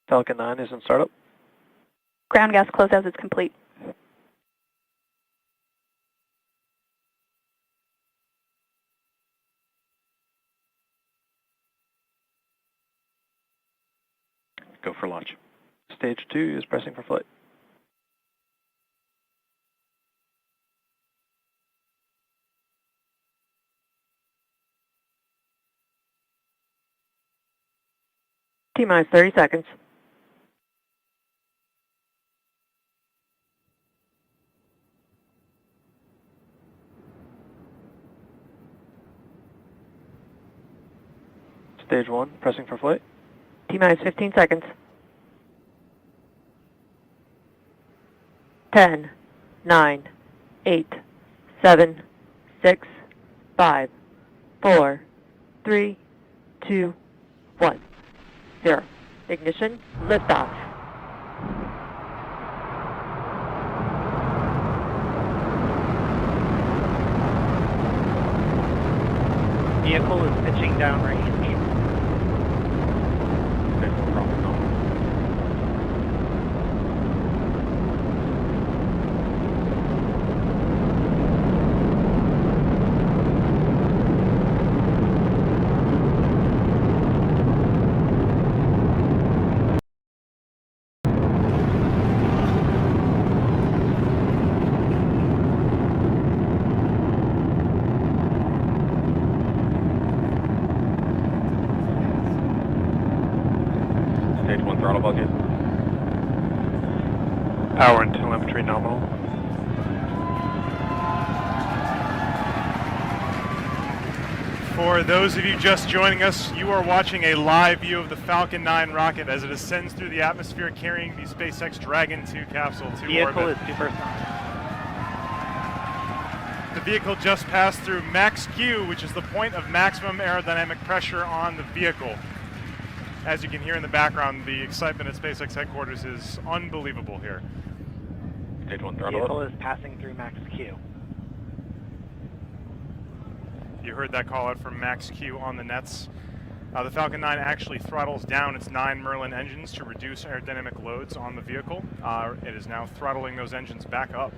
[SPEAKER 10] Falcon 9 is in startup.
[SPEAKER 22] Ground gas closeout is complete.
[SPEAKER 10] Go for launch. Stage 2 is pressing for flight.
[SPEAKER 22] T-minus 30 seconds.
[SPEAKER 10] Stage 1 pressing for flight.
[SPEAKER 22] T-minus 15 seconds. 10, 9, 8, 7, 6, 5, 4, 3, 2, 1, 0. Ignition, liftoff.
[SPEAKER 11] Vehicle is pitching downrange.
[SPEAKER 10] Stage 1 throttle bucket. Power and telemetry nominal.
[SPEAKER 7] For those of you just joining us, you are watching a live view of the Falcon 9 rocket as it ascends through the atmosphere carrying the SpaceX Dragon 2 capsule to
[SPEAKER 11] Vehicle
[SPEAKER 7] orbit.
[SPEAKER 11] is supersonic.
[SPEAKER 7] The vehicle just passed through max Q, which is the point of maximum aerodynamic pressure on the vehicle. As you can hear in the background, the excitement at SpaceX headquarters is unbelievable here.
[SPEAKER 10] Stage 1 throttle
[SPEAKER 11] Vehicle
[SPEAKER 10] up.
[SPEAKER 11] is passing through max Q.
[SPEAKER 7] You heard that call out from max Q on the nets. The Falcon 9 actually throttles down its 9 Merlin engines to reduce aerodynamic loads on the vehicle. It is now throttling those engines back up.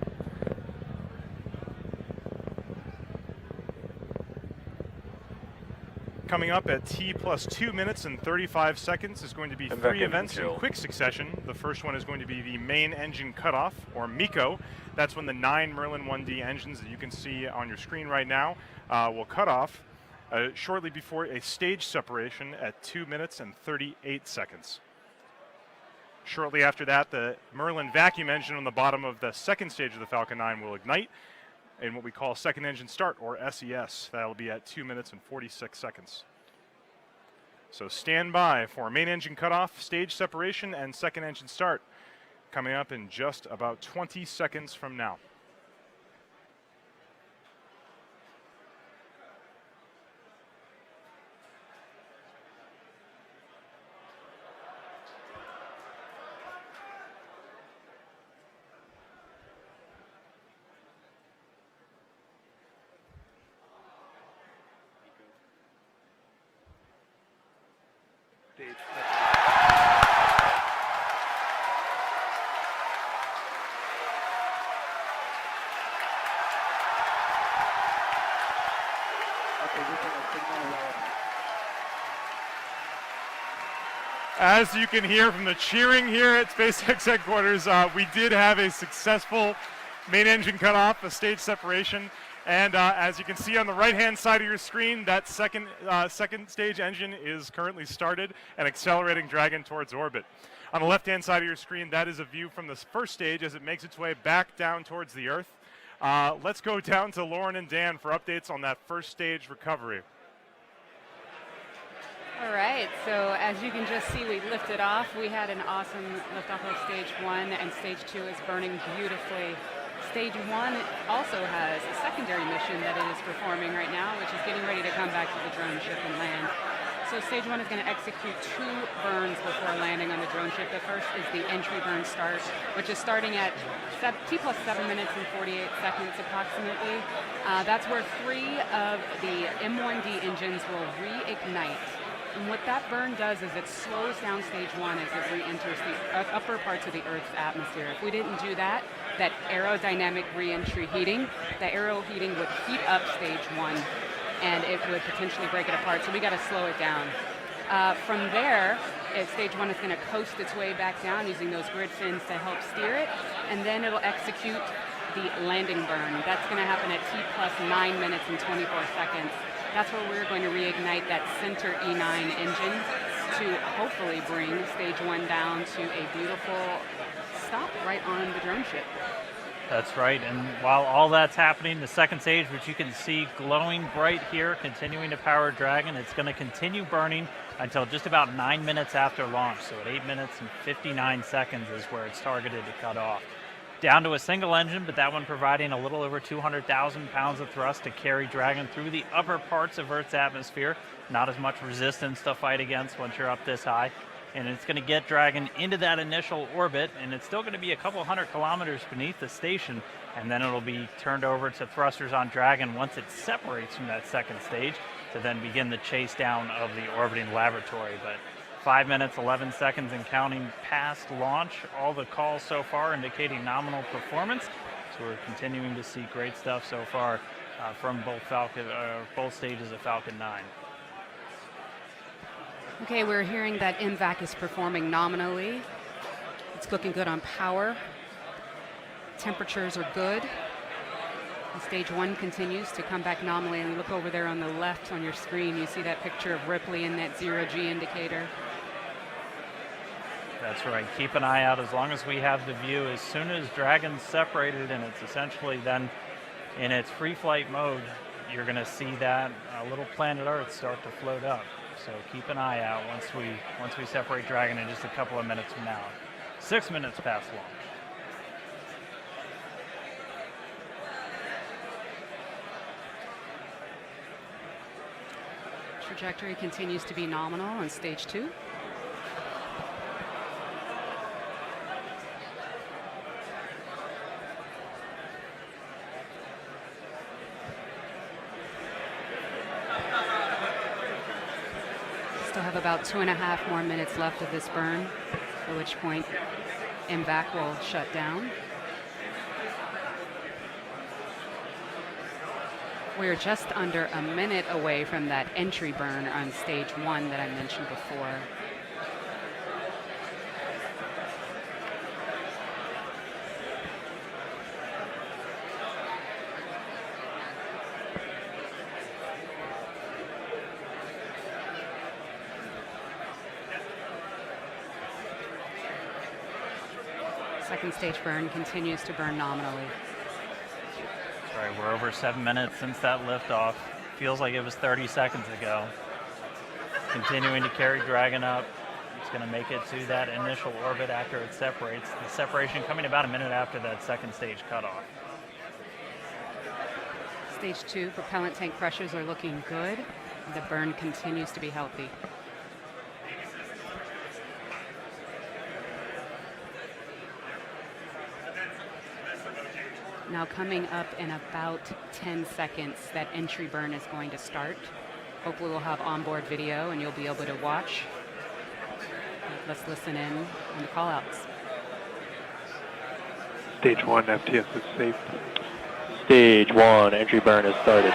[SPEAKER 7] Coming up at T plus 2 minutes and 35 seconds is going to be 3 events in quick succession. The first one is going to be the main engine cutoff, or MECO. That's when the 9 Merlin 1D engines that you can see on your screen right now will cut off shortly before a stage separation at 2 minutes and 38 seconds. Shortly after that, the Merlin vacuum engine on the bottom of the second stage of the Falcon 9 will ignite in what we call second engine start, or SES. That'll be at 2 minutes and 46 seconds. So stand by for main engine cutoff, stage separation, and second engine start coming up in just about 20 seconds from now. As you can hear from the cheering here at SpaceX headquarters, we did have a successful main engine cutoff, a stage separation, and as you can see on the right-hand side of your screen, that second stage engine is currently started and accelerating Dragon towards orbit. On the left-hand side of your screen, that is a view from the first stage as it makes its way back down towards the Earth. Let's go down to Lauren and Dan for updates on that first stage recovery.
[SPEAKER 24] All right, so as you can just see, we lifted off. We had an awesome liftoff of stage 1, and stage 2 is burning beautifully. Stage 1 also has a secondary mission that it is performing right now, which is getting ready to come back to the drone ship and land. So stage 1 is going to execute 2 burns before landing on the drone ship. The first is the entry burn start, which is starting at T plus 7 minutes and 48 seconds approximately. That's where 3 of the M1D engines will reignite. And what that burn does is it slows down stage 1 as it re-enters the upper parts of the Earth's atmosphere. If we didn't do that, that aerodynamic re-entry heating, the aero heating would heat up stage 1 and it would potentially break it apart. So we got to slow it down. From there, stage 1 is going to coast its way back down using those grid fins to help steer it, and then it'll execute the landing burn. That's going to happen at T plus 9 minutes and 24 seconds. That's where we're going to reignite that center E9 engine to hopefully bring stage 1 down to a beautiful stop right on the drone ship.
[SPEAKER 8] That's right, and while all that's happening, the second stage, which you can see glowing bright here, continuing to power Dragon, it's going to continue burning until just about 9 minutes after launch. So at 8 minutes and 59 seconds is where it's targeted to cut off. Down to a single engine, but that one providing a little over 200,000 pounds of thrust to carry Dragon through the upper parts of Earth's atmosphere. Not as much resistance to fight against once you're up this high. And it's going to get Dragon into that initial orbit, and it's still going to be a couple hundred kilometers beneath the station, and then it'll be turned over to thrusters on Dragon once it separates from that second stage to then begin the chase down of the orbiting laboratory. But 5 minutes, 11 seconds and counting past launch. All the calls so far indicating nominal performance. So we're continuing to see great stuff so far from both stages of Falcon 9.
[SPEAKER 24] Okay, we're hearing that MVAC is performing nominally. It's looking good on power. Temperatures are good. And stage 1 continues to come back nominally. And look over there on the left on your screen, you see that picture of Ripley and that 0G indicator.
[SPEAKER 8] That's right. Keep an eye out as long as we have the view. As soon as Dragon's separated and it's essentially then in its free flight mode, you're going to see that little planet Earth start to float up. So keep an eye out once we separate Dragon in just a couple of minutes from now. 6 minutes past launch.
[SPEAKER 24] Trajectory continues to be nominal on stage 2. Still have about 2.5 more minutes left of this burn, at which point MVAC will shut down. We're just under a minute away from that entry burn on stage 1 that I mentioned before. Second stage burn continues to burn nominally.
[SPEAKER 8] All right, we're over 7 minutes since that liftoff. Feels like it was 30 seconds ago. Continuing to carry Dragon up. It's going to make it to that initial orbit after it separates. The separation coming about a minute after that second stage cutoff.
[SPEAKER 24] Stage 2 propellant tank pressures are looking good. The burn continues to be healthy. Now coming up in about 10 seconds, that entry burn is going to start. Hopefully we'll have onboard video and you'll be able to watch. Let's listen in on the call-outs.
[SPEAKER 10] Stage 1, FTS is safe.
[SPEAKER 16] Stage 1, entry burn has started.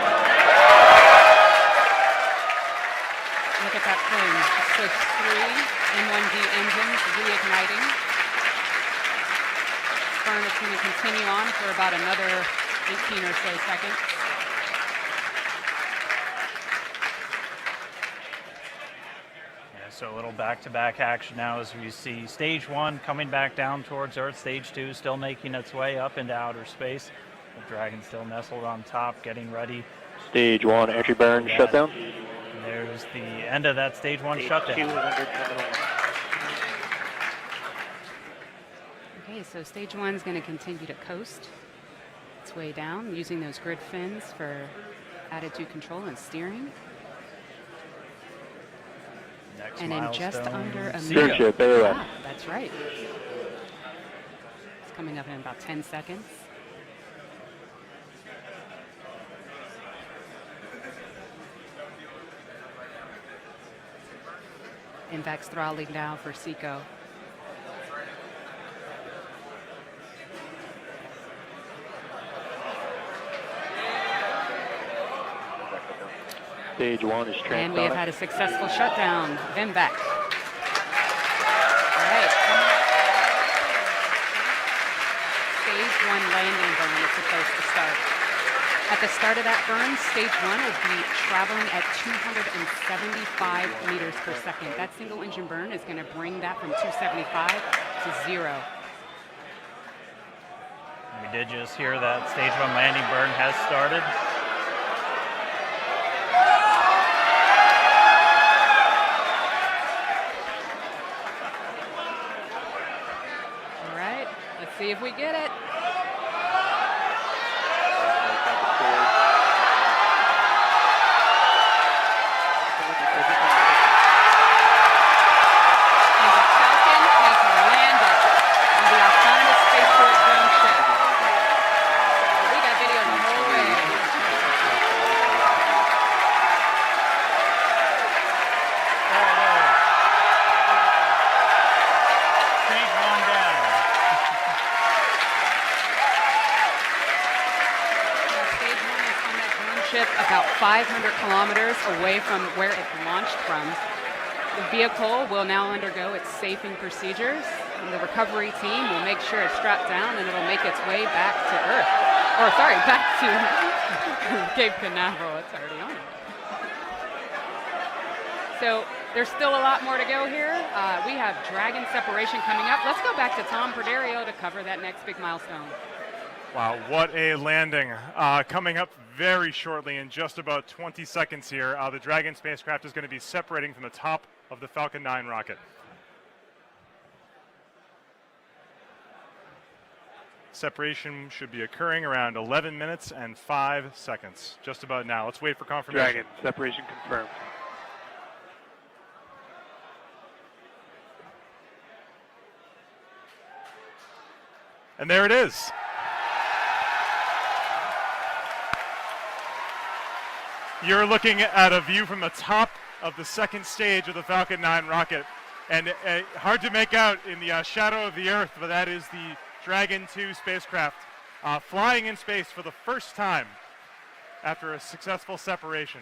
[SPEAKER 24] Look at that plume. Switch 3, N1D engines reigniting. Burn is going to continue on for about another 18 or so seconds.
[SPEAKER 8] Yeah, so a little back-to-back action now as we see stage 1 coming back down towards Earth, stage 2 still making its way up into outer space. The Dragon still nestled on top, getting ready.
[SPEAKER 16] Stage 1, entry burn, shutdown.
[SPEAKER 8] And there's the end of that stage 1 shutdown.
[SPEAKER 24] Okay, so stage 1 is going to continue to coast its way down using those grid fins for attitude control and steering.
[SPEAKER 8] Next
[SPEAKER 24] and in just under a
[SPEAKER 16] Steering
[SPEAKER 24] minute.
[SPEAKER 16] ship, AOS.
[SPEAKER 24] Ah, that's right. It's coming up in about 10 seconds. Invax throttling now for SECO.
[SPEAKER 16] Stage 1 is transonic.
[SPEAKER 24] And we have had a successful shutdown. Invax. All right. Stage 1 landing burn is supposed to start. At the start of that burn, stage 1 will be traveling at 275 meters per second. That single engine burn is going to bring that from 275 to 0.
[SPEAKER 8] We did just hear that stage 1 landing burn has started.
[SPEAKER 24] All right, let's see if we get it. About 500 kilometers away from where it launched from. The vehicle will now undergo its safing procedures, and the recovery team will make sure it's strapped down and it'll make its way back to Earth. Or sorry, back to Cape Canaveral. It's already on. So there's still a lot more to go here. We have Dragon separation coming up. Let's go back to Tom Perderio to cover that next big milestone.
[SPEAKER 7] Wow, what a landing. Coming up very shortly in just about 20 seconds here, the Dragon spacecraft is going to be separating from the top of the Falcon 9 rocket. Separation should be occurring around 11 minutes and 5 seconds. Just about now. Let's wait for confirmation.
[SPEAKER 10] Dragon, separation confirmed.
[SPEAKER 7] And there it is. You're looking at a view from the top of the second stage of the Falcon 9 rocket. And hard to make out in the shadow of the Earth, but that is the Dragon 2 spacecraft flying in space for the first time after a successful separation.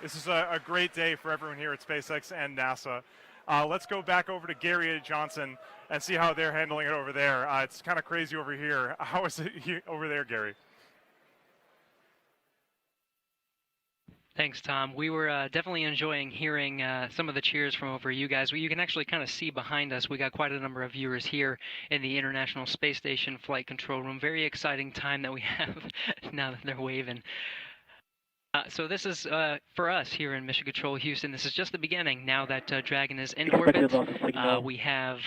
[SPEAKER 7] This is a great day for everyone here at SpaceX and NASA. Let's go back over to Gary Johnson and see how they're handling it over there. It's kind of crazy over here. How is it over there, Gary?
[SPEAKER 12] Thanks, Tom. We were definitely enjoying hearing some of the cheers from over you guys. You can actually kind of see behind us. We got quite a number of viewers here in the International Space Station Flight Control Room. Very exciting time that we have now that they're waving. So this is, for us here in Mission Control Houston, this is just the beginning. Now that Dragon is in orbit, we have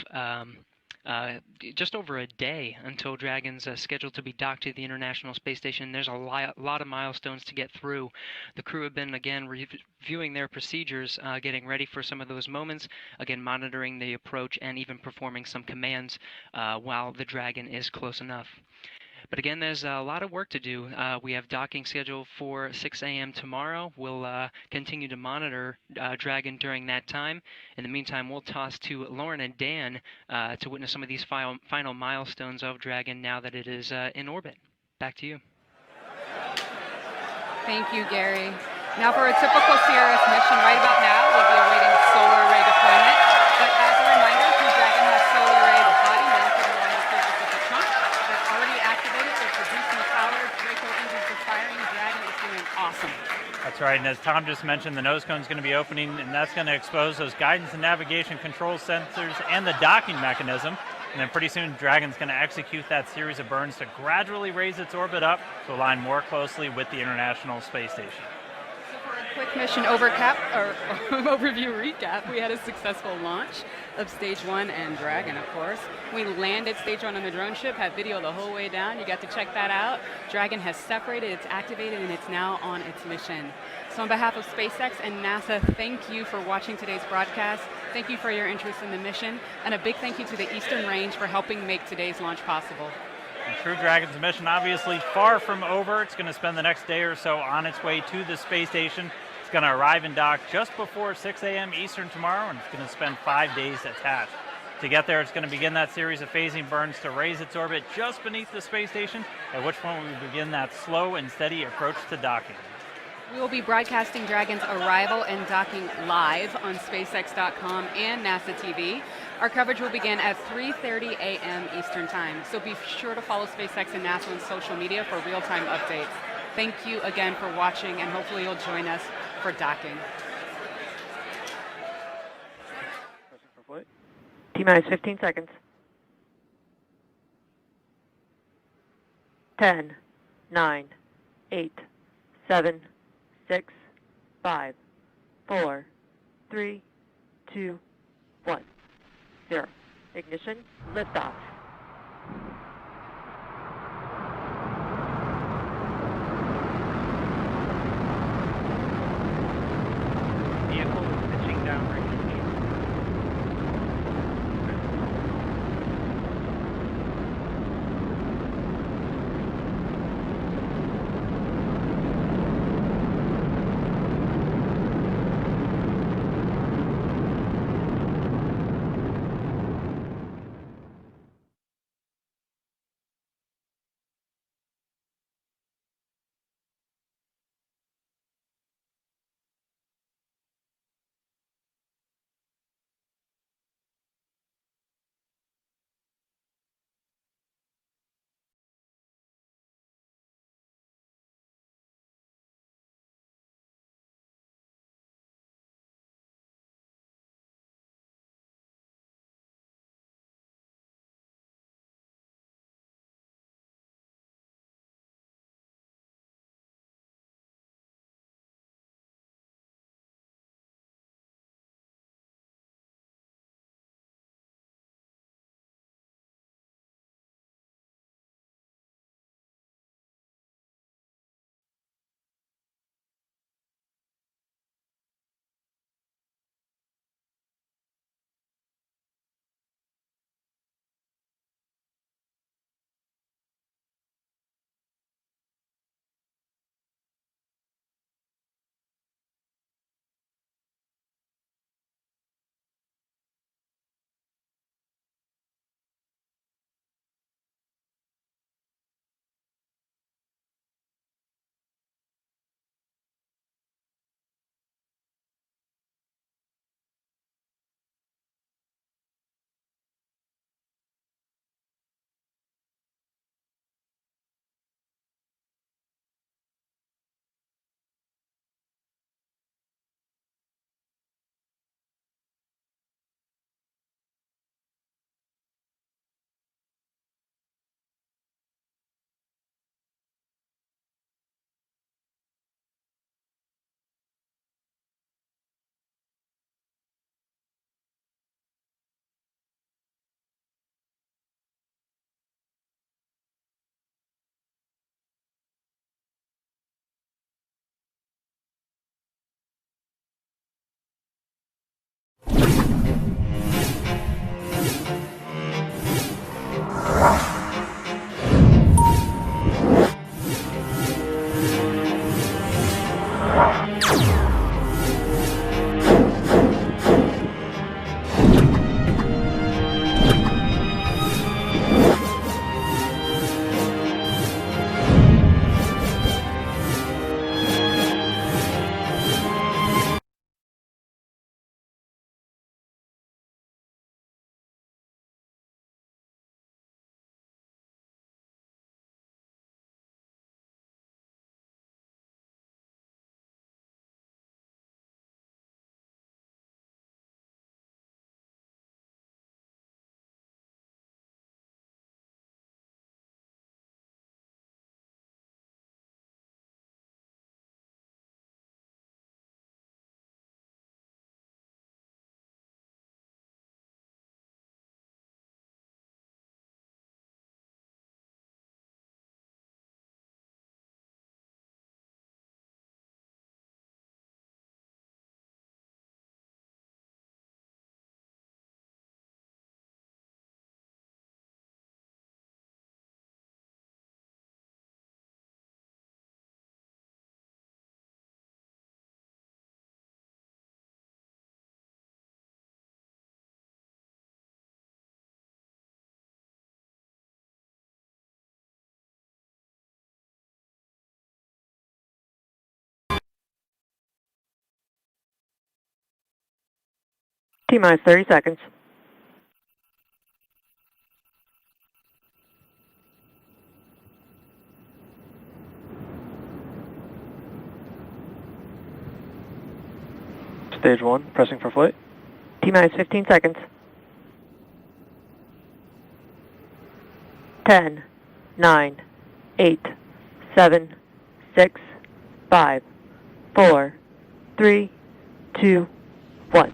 [SPEAKER 12] just over a day until Dragon's scheduled to be docked to the International Space Station. There's a lot of milestones to get through. The crew have been, again, reviewing their procedures, getting ready for some of those moments, again, monitoring the approach and even performing some commands while the Dragon is close enough. But again, there's a lot of work to do. We have docking scheduled for 6 a.m. tomorrow. We'll continue to monitor Dragon during that time. In the meantime, we'll toss to Lauren and Dan to witness some of these final milestones of Dragon now that it is in orbit. Back to you.
[SPEAKER 24] Thank you, Gary. Now for a typical CRS mission right about now, we'll be awaiting solar array deployment. But as a reminder, Crew Dragon has solar array body mounted along the surface of the trunk. That's already activated. They're producing power. Draco engines are firing. Dragon is doing awesome.
[SPEAKER 8] That's right, and as Tom just mentioned, the nose cone is going to be opening, and that's going to expose those guidance and navigation control sensors and the docking mechanism. And then pretty soon, Dragon's going to execute that series of burns to gradually raise its orbit up to align more closely with the International Space Station.
[SPEAKER 24] Quick mission overview recap. We had a successful launch of Stage 1 and Dragon, of course. We landed Stage 1 on the drone ship, had video the whole way down. You got to check that out. Dragon has separated, it's activated, and it's now on its mission. So on behalf of SpaceX and NASA, thank you for watching today's broadcast. Thank you for your interest in the mission. And a big thank you to the Eastern Range for helping make today's launch possible.
[SPEAKER 8] And Crew Dragon's mission obviously far from over. It's going to spend the next day or so on its way to the space station. It's going to arrive and dock just before 6 a.m. Eastern tomorrow, and it's going to spend 5 days attached. To get there, it's going to begin that series of phasing burns to raise its orbit just beneath the space station, at which point we begin that slow and steady approach to docking.
[SPEAKER 24] We will be broadcasting Dragon's arrival and docking live on SpaceX.com and NASA TV. Our coverage will begin at 3:30 a.m. Eastern Time, so be sure to follow SpaceX and NASA on social media for real-time updates. Thank you again for watching, and hopefully you'll join us for docking.
[SPEAKER 22] T-minus 15 seconds. 10, 9, 8, 7, 6, 5, 4, 3, 2, 1, 0. Ignition, liftoff.
[SPEAKER 11] Vehicle is pitching downrange.
[SPEAKER 17] T-minus 30 seconds.
[SPEAKER 16] Stage 1, pressing for flight.
[SPEAKER 17] T-minus 15 seconds. 10, 9, 8, 7, 6, 5, 4, 3, 2, 1,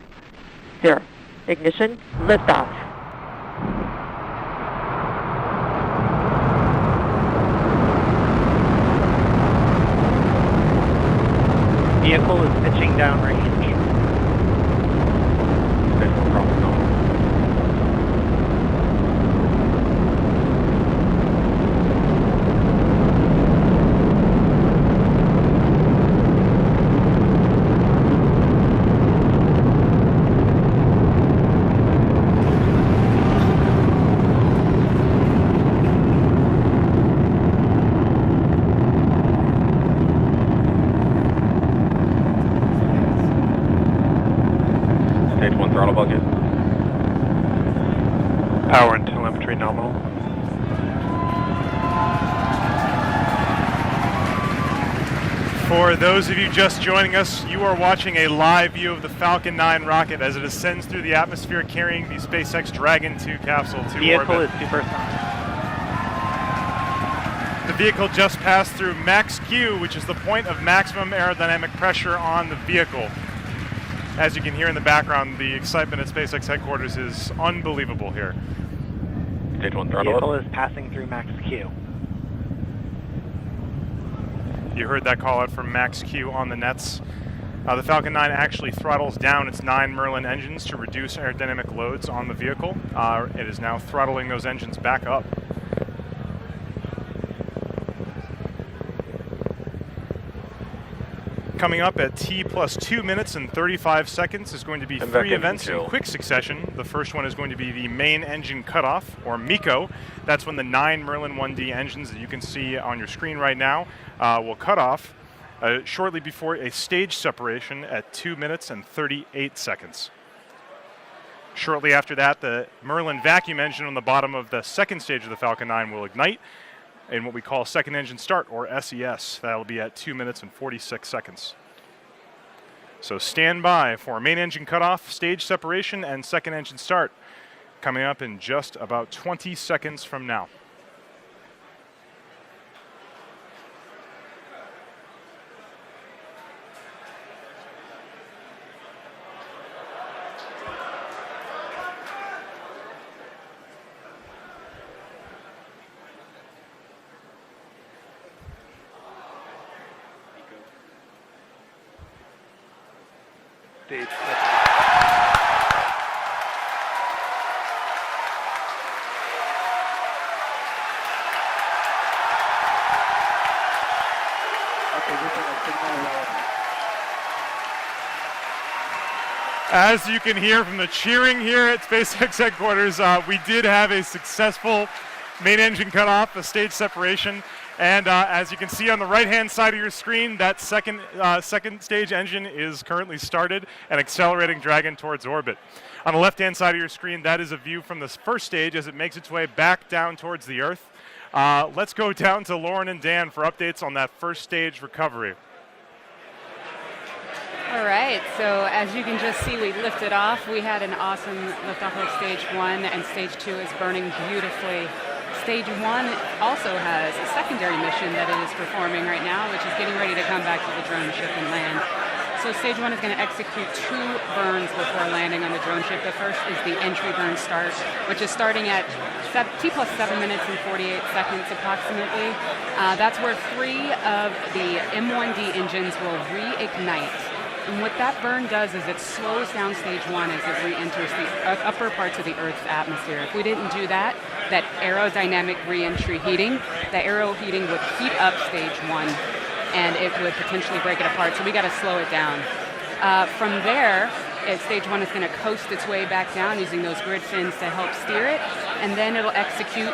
[SPEAKER 17] 0. Ignition, liftoff.
[SPEAKER 11] Vehicle is pitching downrange.
[SPEAKER 16] Stage 1 throttle bucket.
[SPEAKER 7] Power and telemetry nominal. For those of you just joining us, you are watching a live view of the Falcon 9 rocket as it ascends through the atmosphere carrying the SpaceX Dragon 2 capsule to
[SPEAKER 11] Vehicle
[SPEAKER 7] orbit.
[SPEAKER 11] is supersonic.
[SPEAKER 7] The vehicle just passed through max Q, which is the point of maximum aerodynamic pressure on the vehicle. As you can hear in the background, the excitement at SpaceX headquarters is unbelievable here.
[SPEAKER 16] Stage 1 throttle
[SPEAKER 11] Vehicle
[SPEAKER 16] up.
[SPEAKER 11] is passing through max Q.
[SPEAKER 7] You heard that call out from max Q on the nets. The Falcon 9 actually throttles down its 9 Merlin engines to reduce aerodynamic loads on the vehicle. It is now throttling those engines back up. Coming up at T plus 2 minutes and 35 seconds is going to be three events in quick succession. The first one is going to be the main engine cutoff, or MECO. That's when the 9 Merlin 1D engines that you can see on your screen right now will cut off shortly before a stage separation at 2 minutes and 38 seconds. Shortly after that, the Merlin vacuum engine on the bottom of the second stage of the Falcon 9 will ignite in what we call second engine start, or SES. That'll be at 2 minutes and 46 seconds. So stand by for main engine cutoff, stage separation, and second engine start coming up in just about 20 seconds from now.
[SPEAKER 11] Stage
[SPEAKER 7] As you can hear from the cheering here at SpaceX headquarters, we did have a successful main engine cutoff, a stage separation, and as you can see on the right-hand side of your screen, that second stage engine is currently started and accelerating Dragon towards orbit. On the left-hand side of your screen, that is a view from the first stage as it makes its way back down towards the Earth. Let's go down to Lauren and Dan for updates on that first stage recovery.
[SPEAKER 24] All right, so as you can just see, we lifted off. We had an awesome liftoff of stage 1, and stage 2 is burning beautifully. Stage 1 also has a secondary mission that it is performing right now, which is getting ready to come back to the drone ship and land. So stage 1 is going to execute 2 burns before landing on the drone ship. The first is the entry burn start, which is starting at T plus 7 minutes and 48 seconds approximately. That's where 3 of the M1D engines will reignite. And what that burn does is it slows down stage 1 as it re-enters the upper parts of the Earth's atmosphere. If we didn't do that, that aerodynamic re-entry heating, the aero heating would heat up stage 1 and it would potentially break it apart. So we got to slow it down. From there, stage 1 is going to coast its way back down using those grid fins to help steer it, and then it'll execute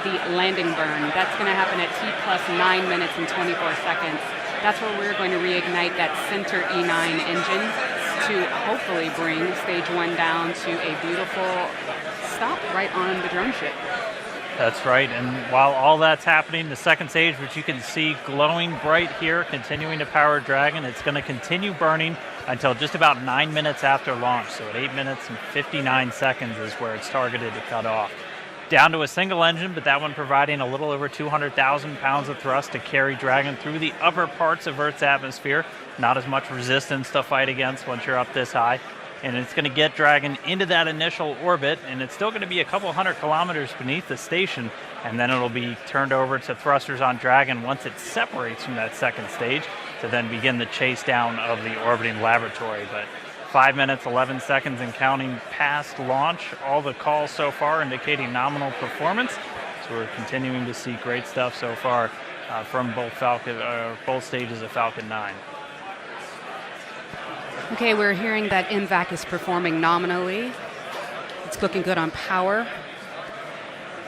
[SPEAKER 24] the landing burn. That's going to happen at T plus 9 minutes and 24 seconds. That's where we're going to reignite that center E9 engine to to hopefully bring stage 1 down to a beautiful stop right on the drone ship.
[SPEAKER 8] That's right, and while all that's happening, the second stage, which you can see glowing bright here, continuing to power Dragon, it's going to continue burning until just about 9 minutes after launch. So at 8 minutes and 59 seconds is where it's targeted to cut off. Down to a single engine, but that one providing a little over 200,000 pounds of thrust to carry Dragon through the upper parts of Earth's atmosphere. Not as much resistance to fight against once you're up this high. And it's going to get Dragon into that initial orbit, and it's still going to be a couple hundred kilometers beneath the station, and then it'll be turned over to thrusters on Dragon once it separates from that second stage to then begin the chase down of the orbiting laboratory. But 5 minutes, 11 seconds and counting past launch. All the calls so far indicating nominal performance. So we're continuing to see great stuff so far from both stages of Falcon 9.
[SPEAKER 24] Okay, we're hearing that MVAC is performing nominally. It's looking good on power.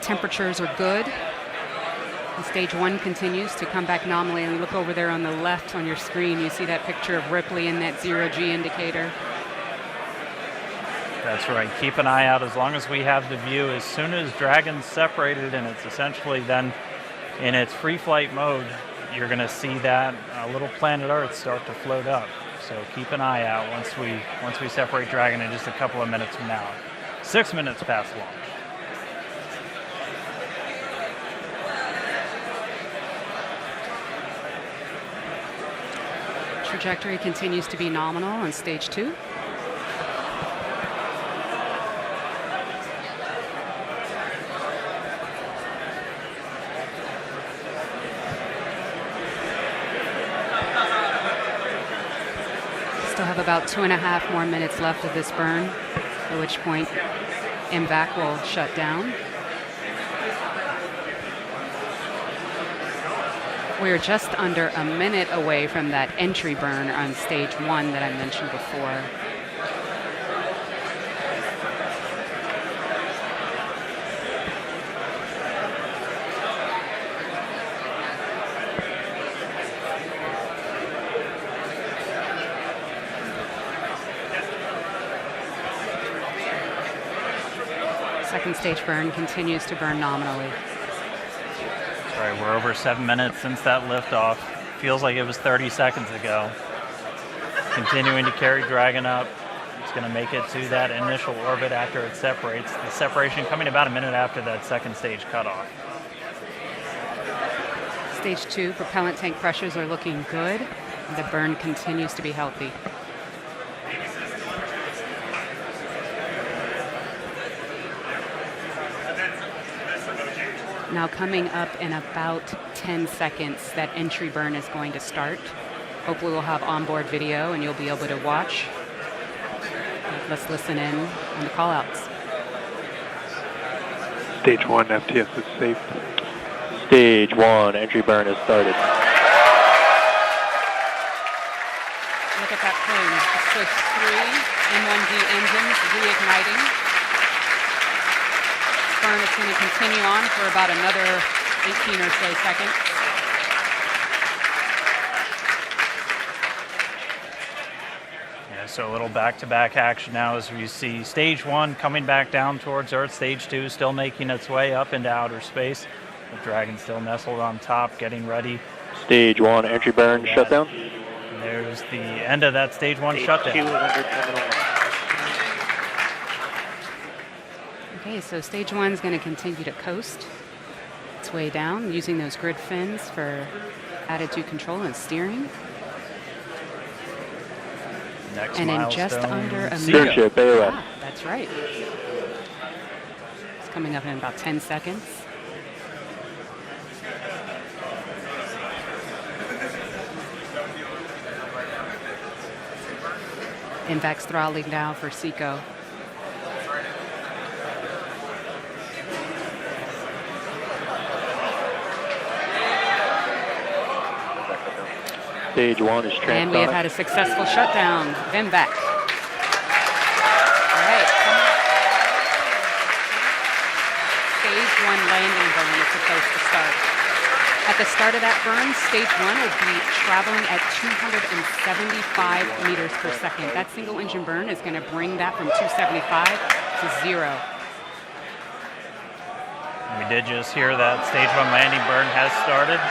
[SPEAKER 24] Temperatures are good. And stage 1 continues to come back nominally. And look over there on the left on your screen, you see that picture of Ripley in that 0G indicator.
[SPEAKER 8] That's right. Keep an eye out as long as we have the view. As soon as Dragon's separated and it's essentially then in its free flight mode, you're going to see that little planet Earth start to float up. So keep an eye out once we separate Dragon in just a couple of minutes from now. 6 minutes past launch.
[SPEAKER 24] Trajectory continues to be nominal on stage 2. Still have about 2.5 more minutes left of this burn, at which point MVAC will shut down. We're just under a minute away from that entry burn on stage 1 that I mentioned before. Second stage burn continues to burn nominally.
[SPEAKER 8] That's right, we're over 7 minutes since that liftoff. Feels like it was 30 seconds ago. Continuing to carry Dragon up. It's going to make it to that initial orbit after it separates. The separation coming about a minute after that second stage cutoff.
[SPEAKER 24] Stage 2 propellant tank pressures are looking good. And the burn continues to be healthy. Now coming up in about 10 seconds, that entry burn is going to start. Hopefully we'll have onboard video and you'll be able to watch. Let's listen in on the call-outs.
[SPEAKER 10] Stage 1, FTS is safe.
[SPEAKER 16] Stage 1, entry burn has started.
[SPEAKER 24] Look at that plane. It's push 3 M1D engines reigniting. Burn is going to continue on for about another 18 or so seconds.
[SPEAKER 8] Yeah, so a little back-to-back action now as we see stage 1 coming back down towards Earth, stage 2 still making its way up into outer space. The Dragon still nestled on top, getting ready.
[SPEAKER 16] Stage 1, entry burn, shutdown.
[SPEAKER 8] And there's the end of that stage 1 shutdown.
[SPEAKER 24] Okay, so stage 1 is going to continue to coast its way down using those grid fins for attitude control and steering.
[SPEAKER 8] Next
[SPEAKER 24] and in
[SPEAKER 8] milestone,
[SPEAKER 24] just under a
[SPEAKER 8] Seagull.
[SPEAKER 24] minute. Ah, that's right. It's coming up in about 10 seconds. MVAC's throttling now for SECO.
[SPEAKER 16] Stage 1 is transonic.
[SPEAKER 24] And we have had a successful shutdown of MVAC. All right. Stage 1 landing burn is supposed to start. At the start of that burn, stage 1 will be traveling at 275 meters per second. That single engine burn is going to bring that from 275 to 0.
[SPEAKER 8] We did just hear that stage 1 landing burn has started.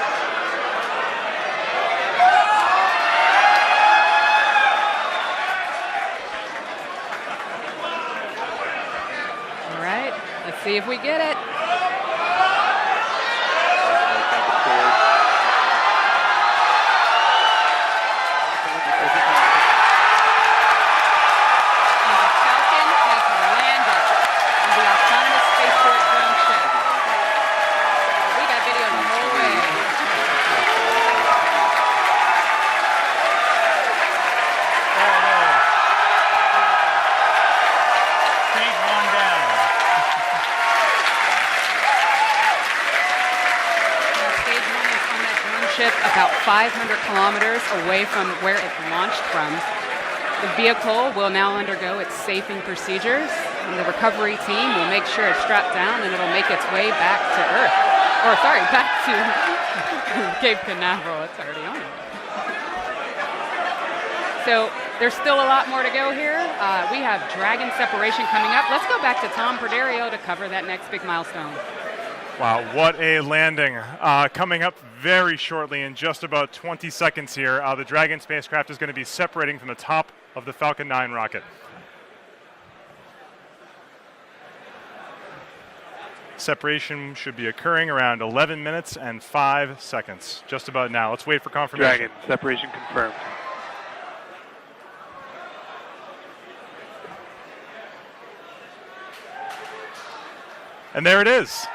[SPEAKER 24] All right, let's see if we get it. About 500 kilometers away from where it launched from. The vehicle will now undergo its safing procedures, and the recovery team will make sure it's strapped down and it'll make its way back to Earth. Or sorry, back to Cape Canaveral. It's already on it. So there's still a lot more to go here. We have Dragon separation coming up. Let's go back to Tom Perderio to cover that next big milestone.
[SPEAKER 7] Wow, what a landing. Coming up very shortly in just about 20 seconds here, the Dragon spacecraft is going to be separating from the top of the Falcon 9 rocket. Separation should be occurring around 11 minutes and 5 seconds, just about now. Let's wait for confirmation.
[SPEAKER 11] Dragon, separation confirmed.
[SPEAKER 7] And there it is.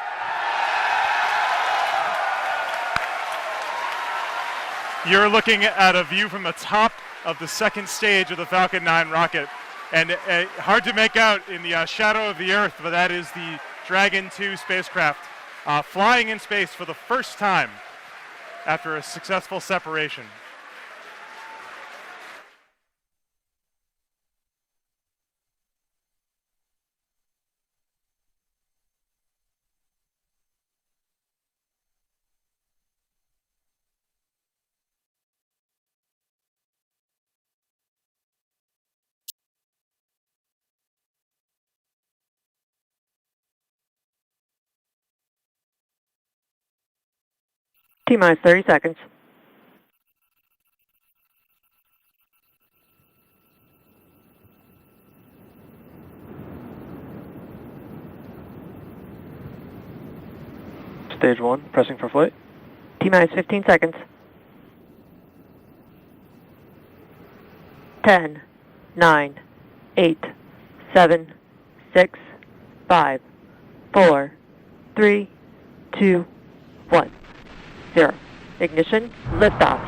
[SPEAKER 7] You're looking at a view from the top of the second stage of the Falcon 9 rocket. And hard to make out in the shadow of the Earth, but that is the Dragon 2 spacecraft flying in space for the first time after a successful separation.
[SPEAKER 17] T-minus 30 seconds.
[SPEAKER 10] Stage 1, pressing for flight.
[SPEAKER 17] T-minus 15 seconds. 10, 9, 8, 7, 6, 5, 4, 3, 2, 1. 0. Ignition, liftoff.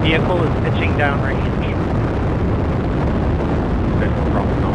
[SPEAKER 11] Vehicle is pitching downrange.
[SPEAKER 10] No problem, no.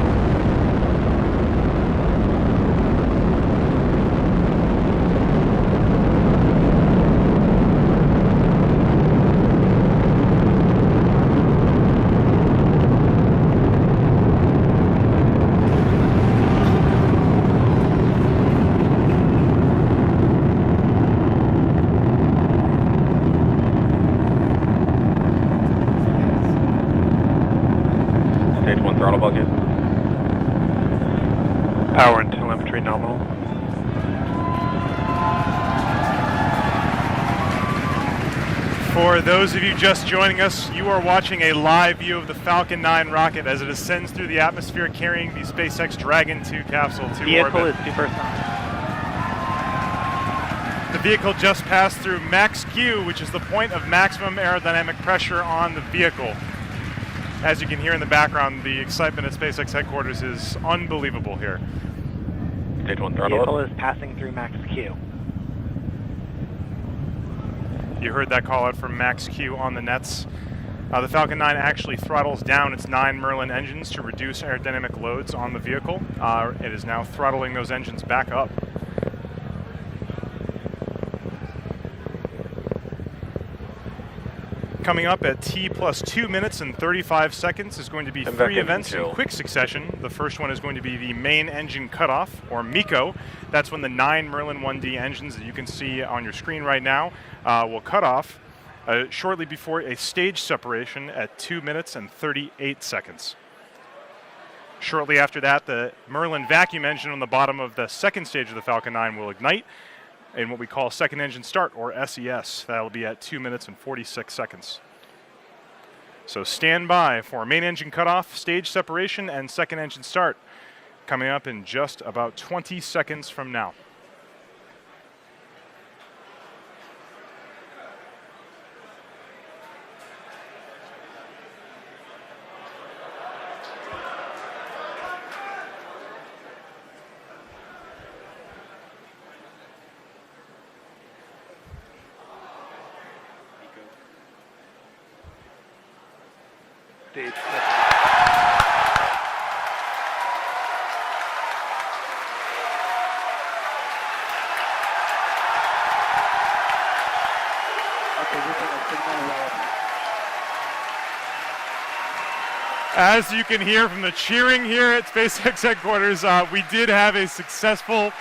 [SPEAKER 10] Throttle bucket.
[SPEAKER 11] Power and telemetry nominal.
[SPEAKER 7] For those of you just joining us, you are watching a live view of the Falcon 9 rocket as it ascends through the atmosphere carrying the SpaceX Dragon 2 capsule to
[SPEAKER 11] Vehicle
[SPEAKER 7] orbit.
[SPEAKER 11] is supersonic.
[SPEAKER 7] The vehicle just passed through max Q, which is the point of maximum aerodynamic pressure on the vehicle. As you can hear in the background, the excitement at SpaceX headquarters is unbelievable here.
[SPEAKER 10] Stage 1 throttle
[SPEAKER 11] Vehicle
[SPEAKER 10] up.
[SPEAKER 11] is passing through max Q.
[SPEAKER 7] You heard that call out from max Q on the nets. The Falcon 9 actually throttles down its 9 Merlin engines to reduce aerodynamic loads on the vehicle. It is now throttling those engines back up. Coming up at T plus 2 minutes and 35 seconds is going to be
[SPEAKER 16] I'm back
[SPEAKER 7] three
[SPEAKER 16] in
[SPEAKER 7] events in
[SPEAKER 16] control.
[SPEAKER 7] quick succession. The first one is going to be the main engine cutoff, or MECO. That's when the 9 Merlin 1D engines that you can see on your screen right now will cut off shortly before a stage separation at 2 minutes and 38 seconds. Shortly after that, the Merlin vacuum engine on the bottom of the second stage of the Falcon 9 will ignite in what we call second engine start, or SES. That'll be at 2 minutes and 46 seconds. So stand by for main engine cutoff, stage separation, and second engine start coming up in just about 20 seconds from now.
[SPEAKER 11] Stage
[SPEAKER 7] As you can hear from the cheering here at SpaceX headquarters, we did have a successful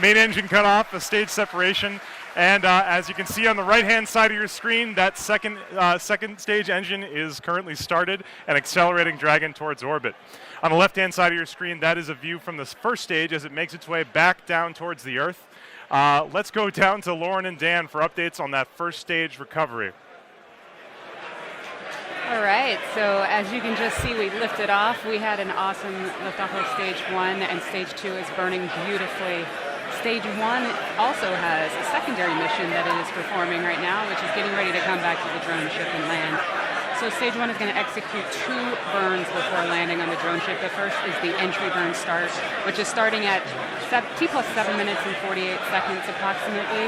[SPEAKER 7] main engine cutoff, a stage separation, and as you can see on the right-hand side of your screen, that second stage engine is currently started and accelerating Dragon towards orbit. On the left-hand side of your screen, that is a view from the first stage as it makes its way back down towards the Earth. Let's go down to Lauren and Dan for updates on that first stage recovery.
[SPEAKER 24] All right, so as you can just see, we lifted off. We had an awesome liftoff of stage 1, and stage 2 is burning beautifully. Stage 1 also has a secondary mission that it is performing right now, which is getting ready to come back to the drone ship and land. So stage 1 is going to execute 2 burns before landing on the drone ship. The first is the entry burn start, which is starting at T plus 7 minutes and 48 seconds approximately.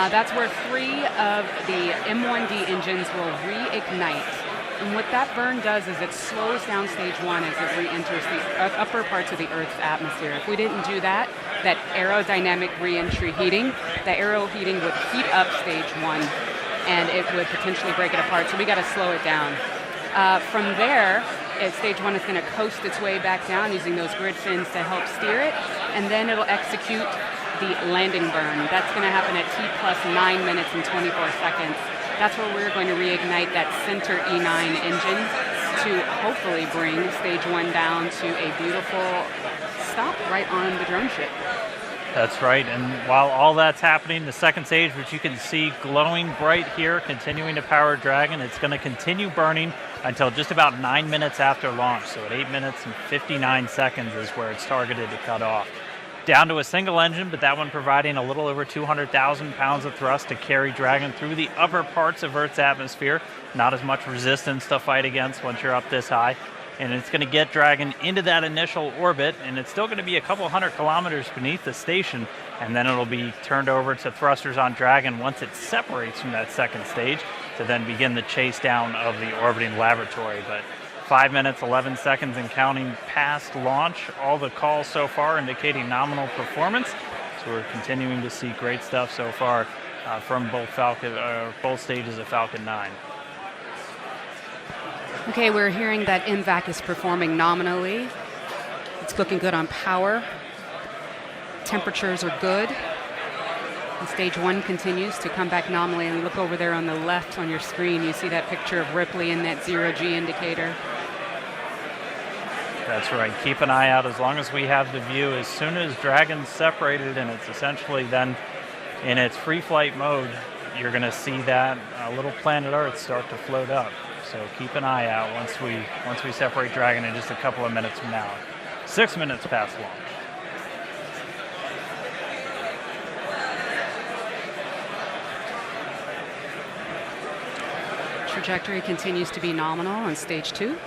[SPEAKER 24] That's where 3 of the M1D engines will reignite. And what that burn does is it slows down stage 1 as it re-enters the upper parts of the Earth's atmosphere. If we didn't do that, that aerodynamic re-entry heating, the aero heating would heat up stage 1 and it would potentially break it apart. So we got to slow it down. From there, stage 1 is going to coast its way back down using those grid fins to help steer it, and then it'll execute the landing burn. That's going to happen at T plus 9 minutes and 24 seconds. That's where we're going to reignite that center E9 engine to hopefully bring stage 1 down to a beautiful stop right on the drone ship.
[SPEAKER 8] That's right, and while all that's happening, the second stage, which you can see glowing bright here, continuing to power Dragon, it's going to continue burning until just about 9 minutes after launch. So at 8 minutes and 59 seconds is where it's targeted to cut off. Down to a single engine, but that one providing a little over 200,000 pounds of thrust to carry Dragon through the upper parts of Earth's atmosphere. Not as much resistance to fight against once you're up this high. And it's going to get Dragon into that initial orbit, and it's still going to be a couple hundred kilometers beneath the station, and then it'll be turned over to thrusters on Dragon once it separates from that second stage to then begin the chase down of the orbiting laboratory. But 5 minutes, 11 seconds and counting past launch. All the calls so far indicating nominal performance. So we're continuing to see great stuff so far from both stages of Falcon 9.
[SPEAKER 24] Okay, we're hearing that MVAC is performing nominally. It's looking good on power. Temperatures are good. And stage 1 continues to come back nominally. And look over there on the left on your screen, you see that picture of Ripley in that 0G indicator.
[SPEAKER 8] That's right. Keep an eye out as long as we have the view. As soon as Dragon's separated and it's essentially then in its free flight mode, you're going to see that little planet Earth start to float up. So keep an eye out once we separate Dragon in just a couple of minutes from now. 6 minutes past launch.
[SPEAKER 24] Trajectory continues to be nominal on stage 2.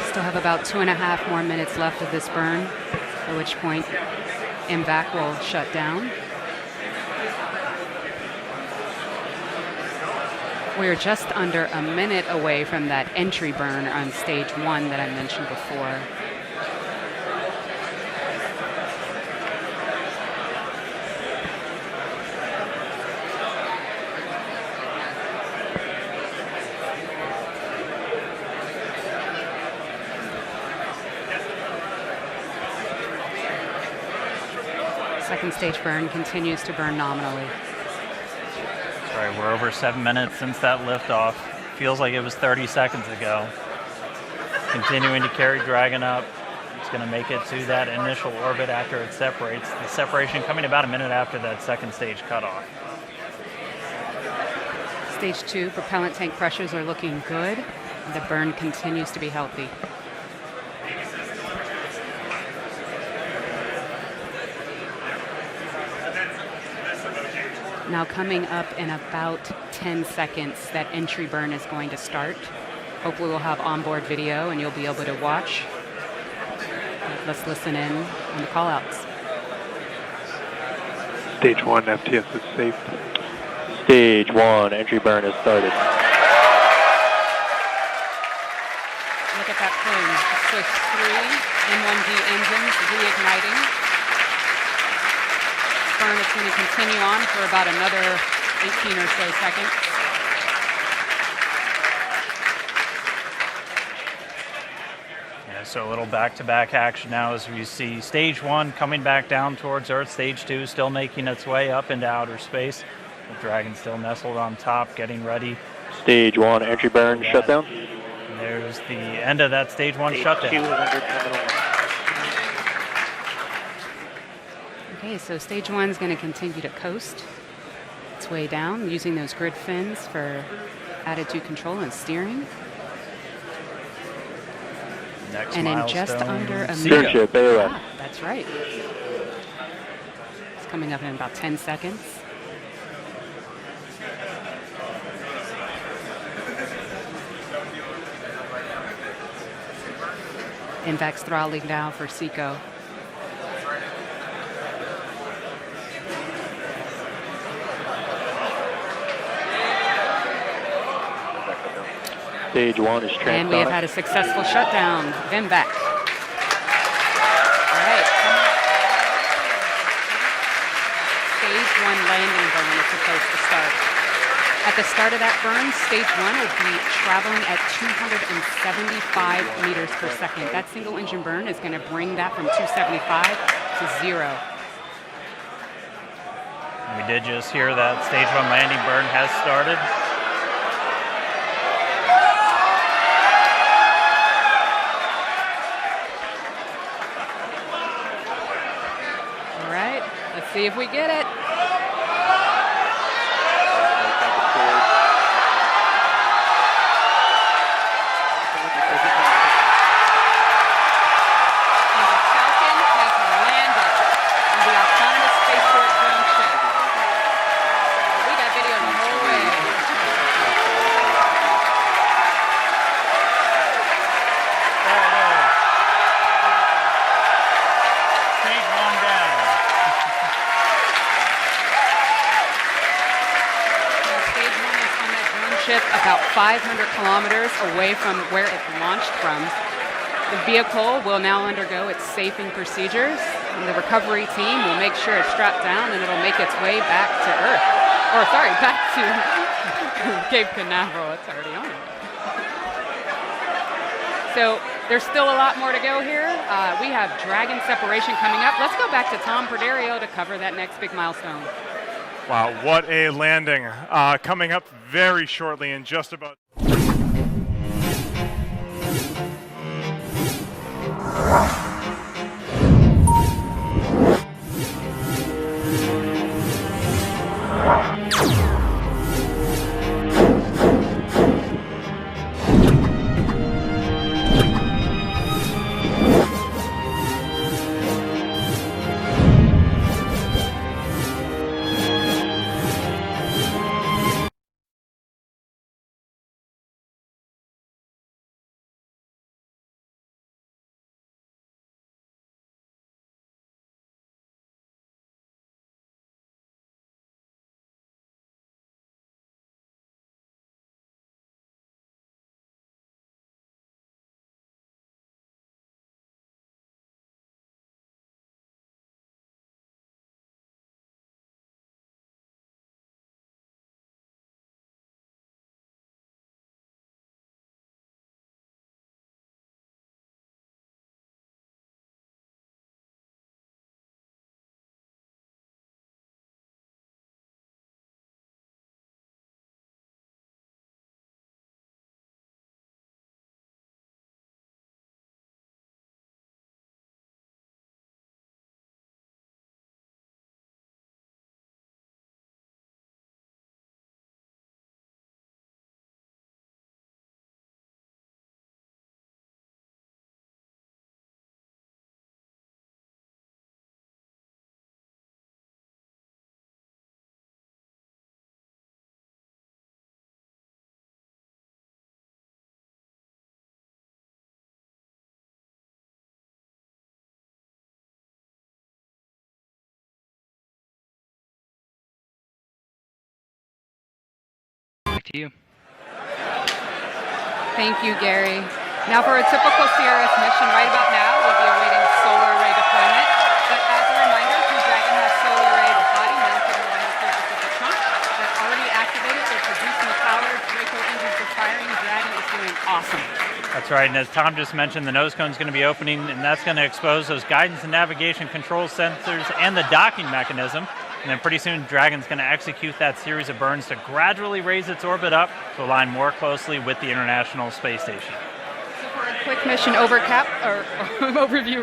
[SPEAKER 24] Still have about 2.5 more minutes left of this burn, at which point MVAC will shut down. We're just under a minute away from that entry burn on stage 1 that I mentioned before. Second stage burn continues to burn nominally.
[SPEAKER 8] That's right, we're over 7 minutes since that liftoff. Feels like it was 30 seconds ago. Continuing to carry Dragon up. It's going to make it to that initial orbit after it separates. The separation coming about a minute after that second stage cutoff.
[SPEAKER 24] Stage 2 propellant tank pressures are looking good. The burn continues to be healthy. Now coming up in about 10 seconds, that entry burn is going to start. Hopefully we'll have onboard video and you'll be able to watch. Let's listen in on the callouts.
[SPEAKER 11] Stage 1, FTS is safe.
[SPEAKER 16] Stage 1, entry burn has started.
[SPEAKER 24] Look at that plume. Swift 3 N1D engines reigniting. Burn is going to continue on for about another 18 or so seconds.
[SPEAKER 8] Yeah, so a little back-to-back action now as we see stage 1 coming back down towards Earth, stage 2 still making its way up into outer space. The Dragon still nestled on top, getting ready.
[SPEAKER 16] Stage 1, entry burn, shutdown.
[SPEAKER 8] And there's the end of that stage 1 shutdown.
[SPEAKER 16] Stage 2 is under terminal.
[SPEAKER 24] Okay, so stage 1 is going to continue to coast its way down using those grid fins for attitude control and steering.
[SPEAKER 8] Next
[SPEAKER 24] and in
[SPEAKER 8] milestone,
[SPEAKER 24] just under a
[SPEAKER 8] Seco.
[SPEAKER 24] minute. Ah, that's right. It's coming up in about 10 seconds. Invax throttling now for Seco.
[SPEAKER 16] Stage 1 is transonic.
[SPEAKER 24] And we have had a successful shutdown. Invax. All right. Stage 1 landing burn is supposed to start. At the start of that burn, stage 1 will be traveling at 275 meters per second. That single engine burn is going to bring that from 275 to 0.
[SPEAKER 8] We did just hear that stage 1 landing burn has started.
[SPEAKER 24] All right, let's see if we get it. About 500 kilometers away from where it launched from. The vehicle will now undergo its safing procedures, and the recovery team will make sure it's strapped down and it'll make its way back to Earth. Or sorry, back to Cape Canaveral. It's already on. So there's still a lot more to go here. We have Dragon separation coming up. Let's go back to Tom Perderio to cover that next big milestone.
[SPEAKER 7] Wow, what a landing. Coming up very shortly in just about...
[SPEAKER 12] to you.
[SPEAKER 24] Thank you, Gary. Now for a typical CRS mission right about now, we'll be awaiting solar array deployment. But as a reminder, Crew Dragon has solar array body mounted along the surface of the trunk. That's already activated. They're producing the power. Draco engines are firing. Dragon is doing awesome.
[SPEAKER 8] That's right, and as Tom just mentioned, the nose cone is going to be opening, and that's going to expose those guidance and navigation control sensors and the docking mechanism. And then pretty soon, Dragon's going to execute that series of burns to gradually raise its orbit up to align more closely with the International Space Station.
[SPEAKER 24] So for a quick mission overview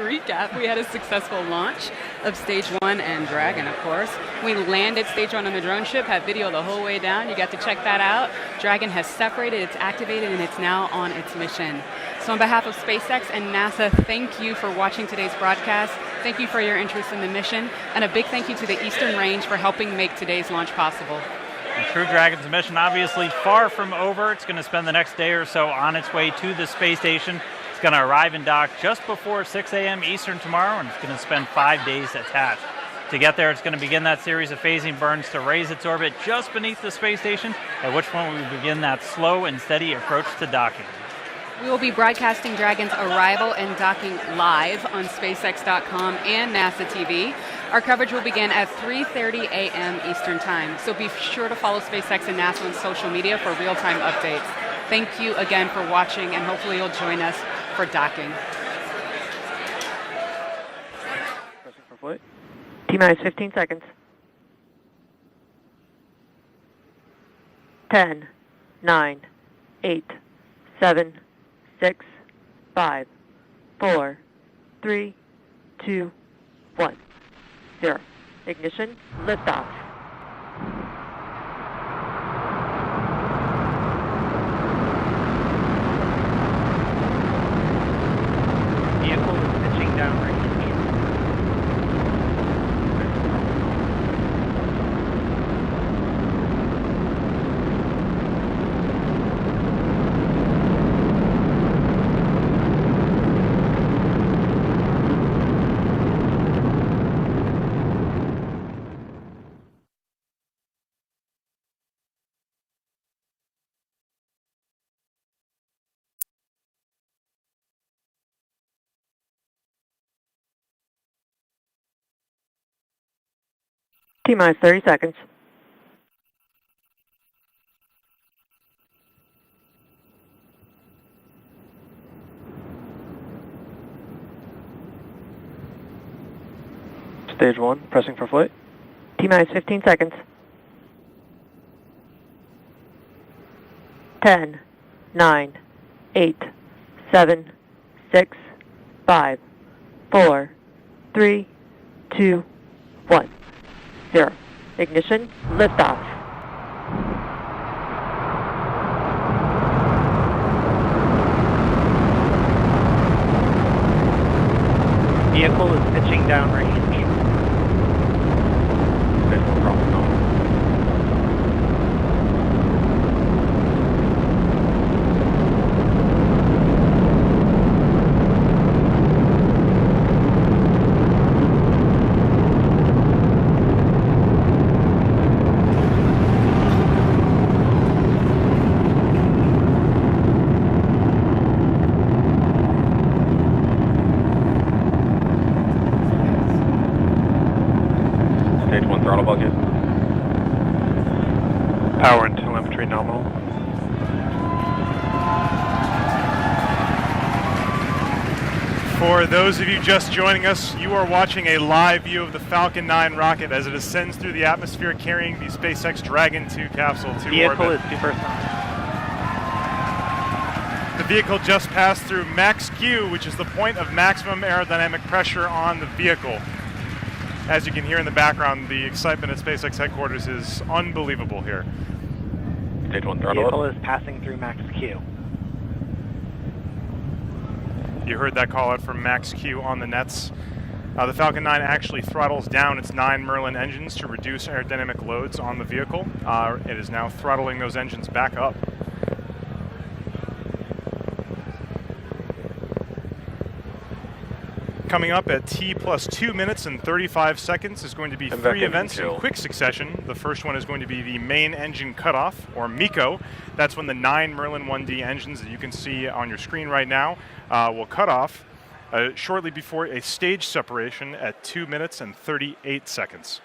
[SPEAKER 24] recap, we had a successful launch of Stage 1 and Dragon, of course. We landed Stage 1 on the drone ship, had video the whole way down. You got to check that out. Dragon has separated, it's activated, and it's now on its mission. So on behalf of SpaceX and NASA, thank you for watching today's broadcast. Thank you for your interest in the mission, and a big thank you to the Eastern Range for helping make today's launch possible.
[SPEAKER 8] And Crew Dragon's mission obviously far from over. It's going to spend the next day or so on its way to the space station. It's going to arrive and dock just before 6 a.m. Eastern tomorrow, and it's going to spend 5 days attached. To get there, it's going to begin that series of phasing burns to raise its orbit just beneath the space station, at which point we begin that slow and steady approach to docking.
[SPEAKER 24] We will be broadcasting Dragon's arrival and docking live on SpaceX.com and NASA TV. Our coverage will begin at 3:30 a.m. Eastern Time, so be sure to follow SpaceX and NASA on social media for real-time updates. Thank you again for watching, and hopefully you'll join us for docking.
[SPEAKER 17] Pressing for flight. T-minus 15 seconds. 10, 9, 8, 7, 6, 5, 4, 3, 2, 1, 0. Ignition, liftoff.
[SPEAKER 16] Vehicle is pitching downrange.
[SPEAKER 17] T-minus 30 seconds.
[SPEAKER 16] Stage 1, pressing for flight.
[SPEAKER 17] T-minus 15 seconds. 10, 9, 8, 7, 6, 5, 4, 3, 2, 1. 0. Ignition, liftoff.
[SPEAKER 16] Vehicle is pitching downrange. Visual crossing off.
[SPEAKER 11] Power and telemetry nominal.
[SPEAKER 7] For those of you just joining us, you are watching a live view of the Falcon 9 rocket as it ascends through the atmosphere carrying the SpaceX Dragon 2 capsule to
[SPEAKER 16] Vehicle
[SPEAKER 7] orbit.
[SPEAKER 16] is supersonic.
[SPEAKER 7] The vehicle just passed through max Q, which is the point of maximum aerodynamic pressure on the vehicle. As you can hear in the background, the excitement at SpaceX headquarters is unbelievable here.
[SPEAKER 16] Stage 1 throttle. Vehicle is passing through max Q.
[SPEAKER 7] You heard that call out from max Q on the nets. The Falcon 9 actually throttles down its 9 Merlin engines to reduce aerodynamic loads on the vehicle. It is now throttling those engines back up. Coming up at T plus 2 minutes and 35 seconds is going to be three events in quick succession. The first one is going to be the main engine cutoff, or MECO. That's when the 9 Merlin 1D engines that you can see on your screen right now will cut off shortly before a stage separation at 2 minutes and 38 seconds.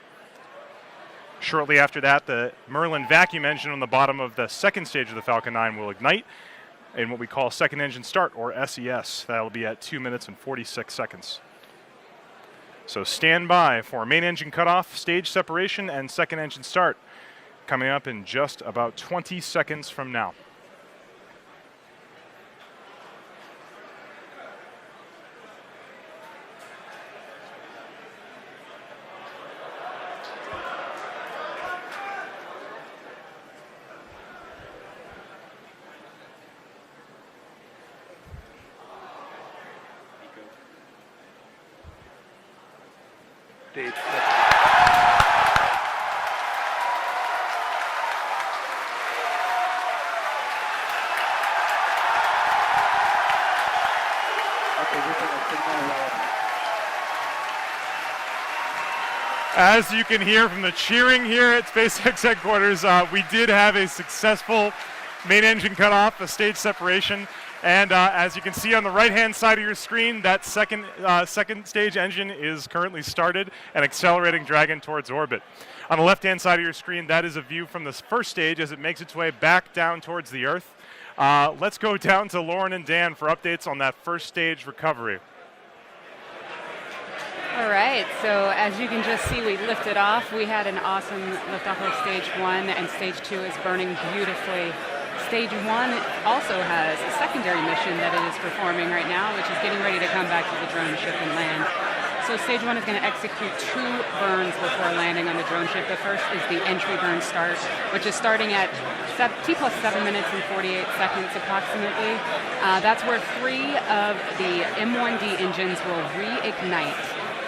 [SPEAKER 7] Shortly after that, the Merlin vacuum engine on the bottom of the second stage of the Falcon 9 will ignite in what we call second engine start, or SES. That'll be at 2 minutes and 46 seconds. So stand by for main engine cutoff, stage separation, and second engine start coming up in just about 20 seconds from now.
[SPEAKER 11] Stage
[SPEAKER 7] As you can hear from the cheering here at SpaceX headquarters, we did have a successful main engine cutoff, a stage separation. And as you can see on the right-hand side of your screen, that second stage engine is currently started and accelerating Dragon towards orbit. On the left-hand side of your screen, that is a view from the first stage as it makes its way back down towards the Earth. Let's go down to Lauren and Dan for updates on that first stage recovery.
[SPEAKER 24] All right, so as you can just see, we lifted off. We had an awesome liftoff of stage 1, and stage 2 is burning beautifully. Stage 1 also has a secondary mission that it is performing right now, which is getting ready to come back to the drone ship and land. So stage 1 is going to execute 2 burns before landing on the drone ship. The first is the entry burn start, which is starting at T plus 7 minutes and 48 seconds approximately. That's where 3 of the M1D engines will reignite.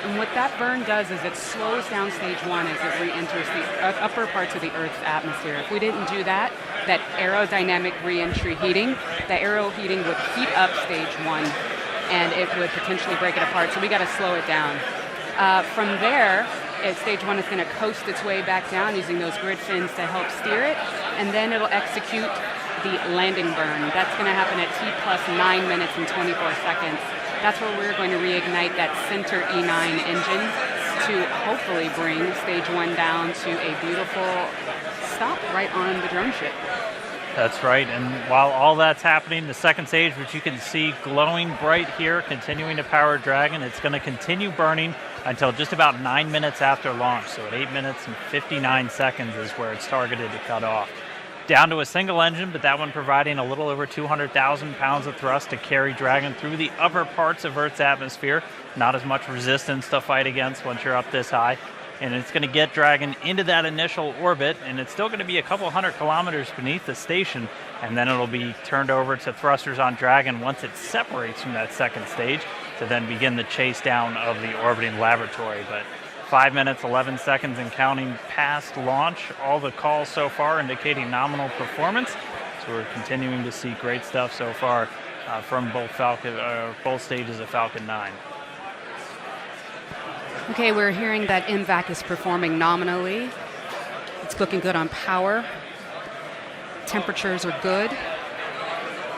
[SPEAKER 24] And what that burn does is it slows down stage 1 as it re-enters the upper parts of the Earth's atmosphere. If we didn't do that, that aerodynamic re-entry heating, the aero heating would heat up stage 1 and it would potentially break it apart. So we got to slow it down. From there, stage 1 is going to coast its way back down using those grid fins to help steer it, and then it'll execute the landing burn. That's going to happen at T plus 9 minutes and 24 seconds. That's where we're going to reignite that center E9 engine to hopefully bring stage 1 down to a beautiful stop right on the drone ship.
[SPEAKER 8] That's right, and while all that's happening, the second stage, which you can see glowing bright here, continuing to power Dragon, it's going to continue burning until just about 9 minutes after launch. So at 8 minutes and 59 seconds is where it's targeted to cut off. Down to a single engine, but that one providing a little over 200,000 pounds of thrust to carry Dragon through the upper parts of Earth's atmosphere. Not as much resistance to fight against once you're up this high. And it's going to get Dragon into that initial orbit, and it's still going to be a couple hundred kilometers beneath the station, and then it'll be turned over to thrusters on Dragon once it separates from that second stage to then begin the chase down of the orbiting laboratory. But 5 minutes, 11 seconds and counting past launch. All the calls so far indicating nominal performance. So we're continuing to see great stuff so far from both stages of Falcon 9.
[SPEAKER 24] Okay, we're hearing that MVAC is performing nominally. It's looking good on power. Temperatures are good.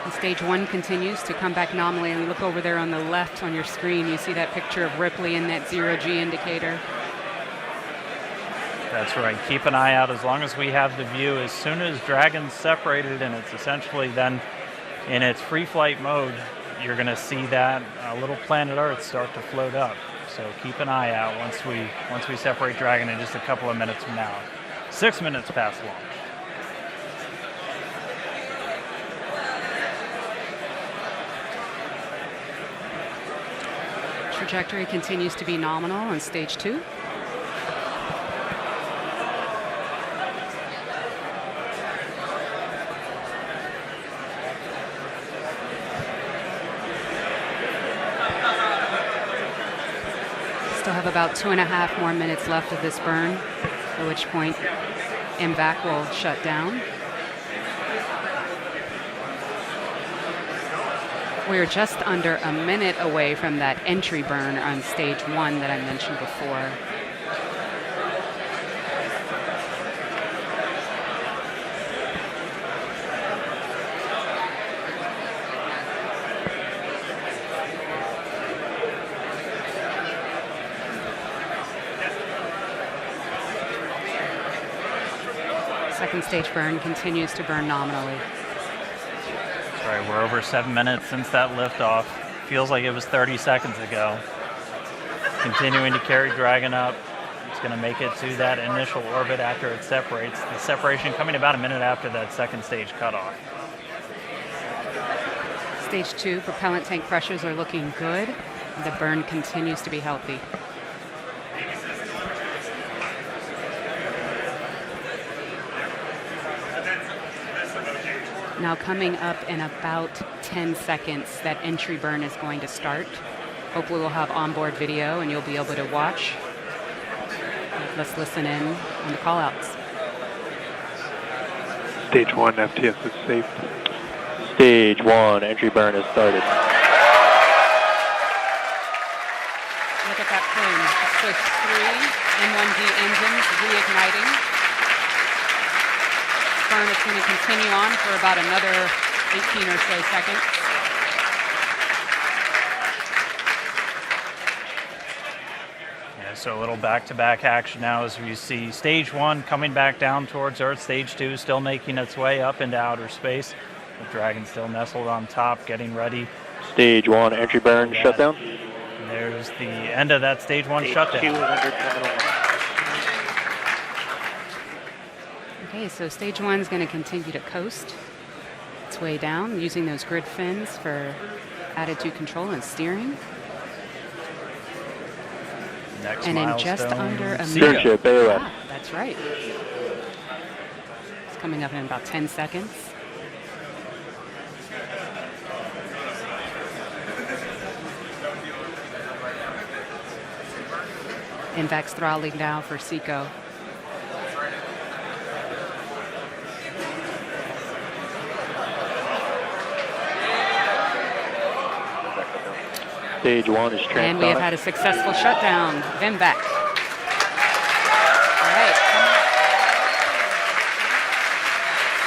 [SPEAKER 24] And stage 1 continues to come back nominally. And look over there on the left on your screen, you see that picture of Ripley in that 0G indicator.
[SPEAKER 8] That's right. Keep an eye out as long as we have the view. As soon as Dragon's separated and it's essentially then in its free flight mode, you're going to see that little planet Earth start to float up. So keep an eye out once we separate Dragon in just a couple of minutes from now. 6 minutes past launch.
[SPEAKER 24] Trajectory continues to be nominal on stage 2. Still have about 2.5 more minutes left of this burn, at which point MVAC will shut down. We're just under a minute away from that entry burn on stage 1 that I mentioned before. Second stage burn continues to burn nominally.
[SPEAKER 8] That's right, we're over 7 minutes since that liftoff. Feels like it was 30 seconds ago. Continuing to carry Dragon up. It's going to make it to that initial orbit after it separates. The separation coming about a minute after that second stage cutoff.
[SPEAKER 24] Stage 2 propellant tank pressures are looking good. The burn continues to be healthy. Now coming up in about 10 seconds, that entry burn is going to start. Hopefully we'll have onboard video and you'll be able to watch. Let's listen in on the callouts.
[SPEAKER 11] Stage 1, FTS is safe.
[SPEAKER 16] Stage 1, entry burn has started.
[SPEAKER 24] Look at that plume. Push 3 M1D engines reigniting. Burn is going to continue on for about another 18 or so seconds.
[SPEAKER 8] Yeah, so a little back-to-back action now as we see stage 1 coming back down towards Earth, stage 2 still making its way up into outer space. The Dragon still nestled on top, getting ready.
[SPEAKER 16] Stage 1, entry burn, shutdown.
[SPEAKER 8] And there's the end of that stage 1 shutdown.
[SPEAKER 24] Okay, so stage 1 is going to continue to coast its way down using those grid fins for attitude control and steering.
[SPEAKER 8] Next
[SPEAKER 24] and in
[SPEAKER 8] milestone,
[SPEAKER 24] just under a
[SPEAKER 8] Seco.
[SPEAKER 24] minute. Ah, that's right. It's coming up in about 10 seconds. Invex throttling now for Seco.
[SPEAKER 16] Stage 1 is transonic.
[SPEAKER 24] And we have had a successful shutdown. Vimvac. All right.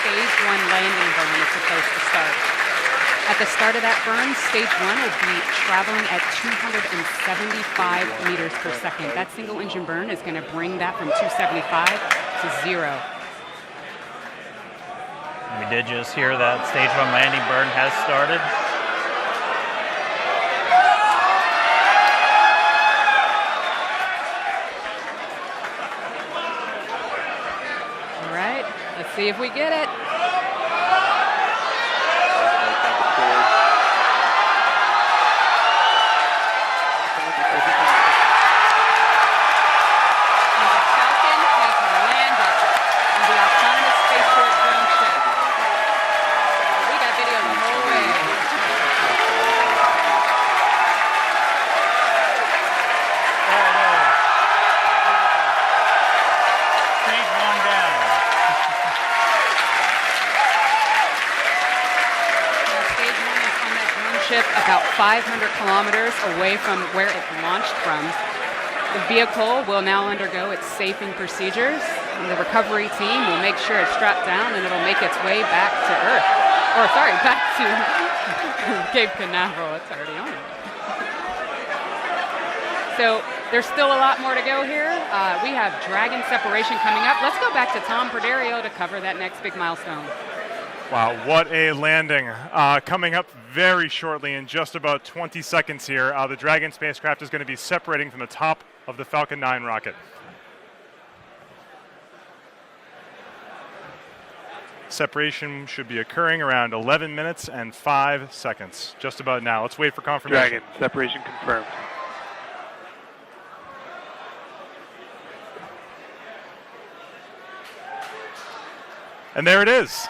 [SPEAKER 24] Stage 1 landing burn is supposed to start. At the start of that burn, stage 1 will be traveling at 275 meters per second. That single engine burn is going to bring that from 275 to 0.
[SPEAKER 8] We did just hear that stage 1 landing burn has started.
[SPEAKER 24] Let's see if we get it. About 500 kilometers away from where it launched from. The vehicle will now undergo its safing procedures, and the recovery team will make sure it's strapped down and it'll make its way back to Earth. Or sorry, back to Cape Canaveral. It's already on it. So there's still a lot more to go here. We have Dragon separation coming up. Let's go back to Tom Perderio to cover that next big milestone.
[SPEAKER 7] Wow, what a landing. Coming up very shortly in just about 20 seconds here, the Dragon spacecraft is going to be separating from the top of the Falcon 9 rocket. Separation should be occurring around 11 minutes and 5 seconds, just about now. Let's wait for confirmation.
[SPEAKER 11] Dragon, separation confirmed.
[SPEAKER 7] And there it is.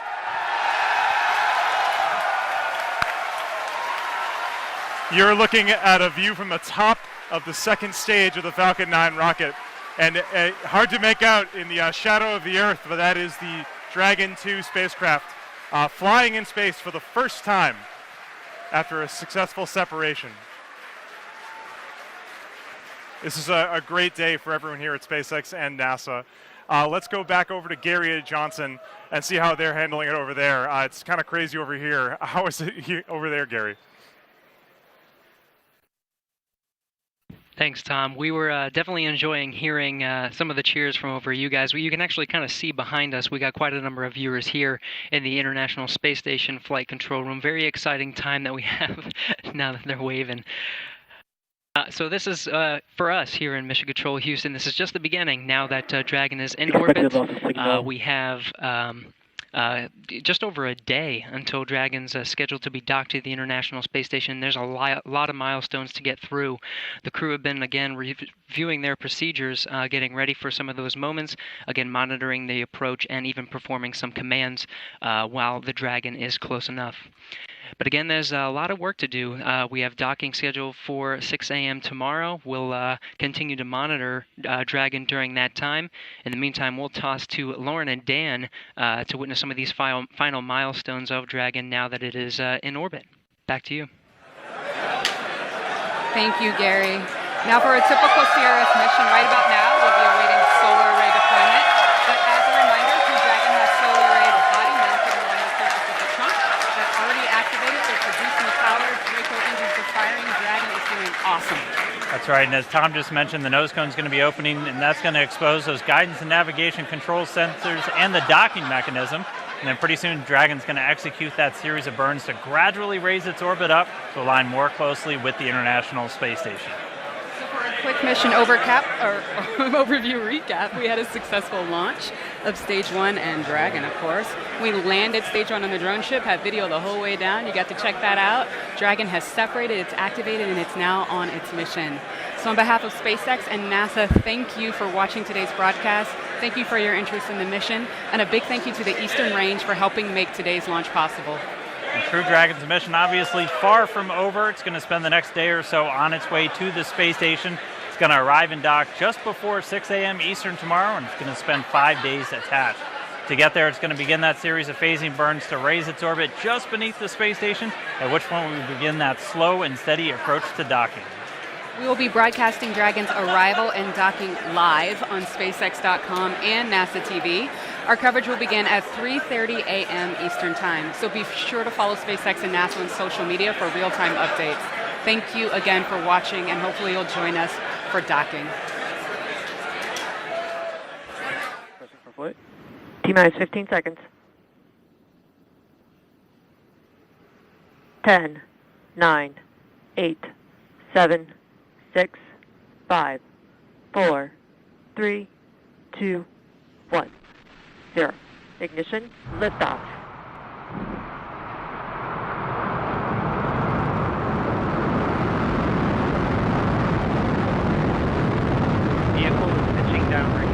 [SPEAKER 7] You're looking at a view from the top of the second stage of the Falcon 9 rocket. And hard to make out in the shadow of the Earth, but that is the Dragon 2 spacecraft flying in space for the first time. after a successful separation. This is a great day for everyone here at SpaceX and NASA. Let's go back over to Gary Johnson and see how they're handling it over there. It's kind of crazy over here. How is it over there, Gary?
[SPEAKER 12] Thanks, Tom. We were definitely enjoying hearing some of the cheers from over you guys. You can actually kind of see behind us. We got quite a number of viewers here in the International Space Station Flight Control Room. Very exciting time that we have now that they're waving. So this is, for us here in Mission Control Houston, this is just the beginning. Now that Dragon is in orbit, we have just over a day until Dragon's scheduled to be docked to the International Space Station. There's a lot of milestones to get through. The crew have been, again, reviewing their procedures, getting ready for some of those moments, again, monitoring the approach and even performing some commands while the Dragon is close enough. But again, there's a lot of work to do. We have docking scheduled for 6 a.m. tomorrow. We'll continue to monitor Dragon during that time. In the meantime, we'll toss to Lauren and Dan to witness some of these final milestones of Dragon now that it is in orbit. Back to you.
[SPEAKER 24] Thank you, Gary. Now for a typical CRS mission, right about now, we'll be awaiting solar array deployment. But as a reminder, Crew Dragon has solar arrays body mounted along the surface of the trunk that already activated. They're producing power, Draco engines are firing. Dragon is doing awesome.
[SPEAKER 8] That's right, and as Tom just mentioned, the nose cone is going to be opening, and that's going to expose those guidance and navigation control sensors and the docking mechanism. And then pretty soon, Dragon's going to execute that series of burns to gradually raise its orbit up to align more closely with the International Space Station.
[SPEAKER 24] So for a quick mission overview recap, we had a successful launch of Stage 1 and Dragon, of course. We landed Stage 1 on the drone ship, had video the whole way down. You got to check that out. Dragon has separated, it's activated, and it's now on its mission. So on behalf of SpaceX and NASA, thank you for watching today's broadcast. Thank you for your interest in the mission, and a big thank you to the Eastern Range for helping make today's launch possible.
[SPEAKER 8] And Crew Dragon's mission obviously far from over. It's going to spend the next day or so on its way to the space station. It's going to arrive and dock just before 6 a.m. Eastern tomorrow, and it's going to spend 5 days attached. To get there, it's going to begin that series of phasing burns to raise its orbit just beneath the space station, at which point we will begin that slow and steady approach to docking.
[SPEAKER 24] We will be broadcasting Dragon's arrival and docking live on SpaceX.com and NASA TV. Our coverage will begin at 3:30 a.m. Eastern Time, so be sure to follow SpaceX and NASA on social media for real-time updates. Thank you again for watching, and hopefully you'll join us for docking.
[SPEAKER 17] Pressing for flight. T-minus 15 seconds. 10, 9, 8, 7, 6, 5, 4, 3, 2, 1, 0. Ignition, liftoff.
[SPEAKER 9] Vehicle is pitching downrange.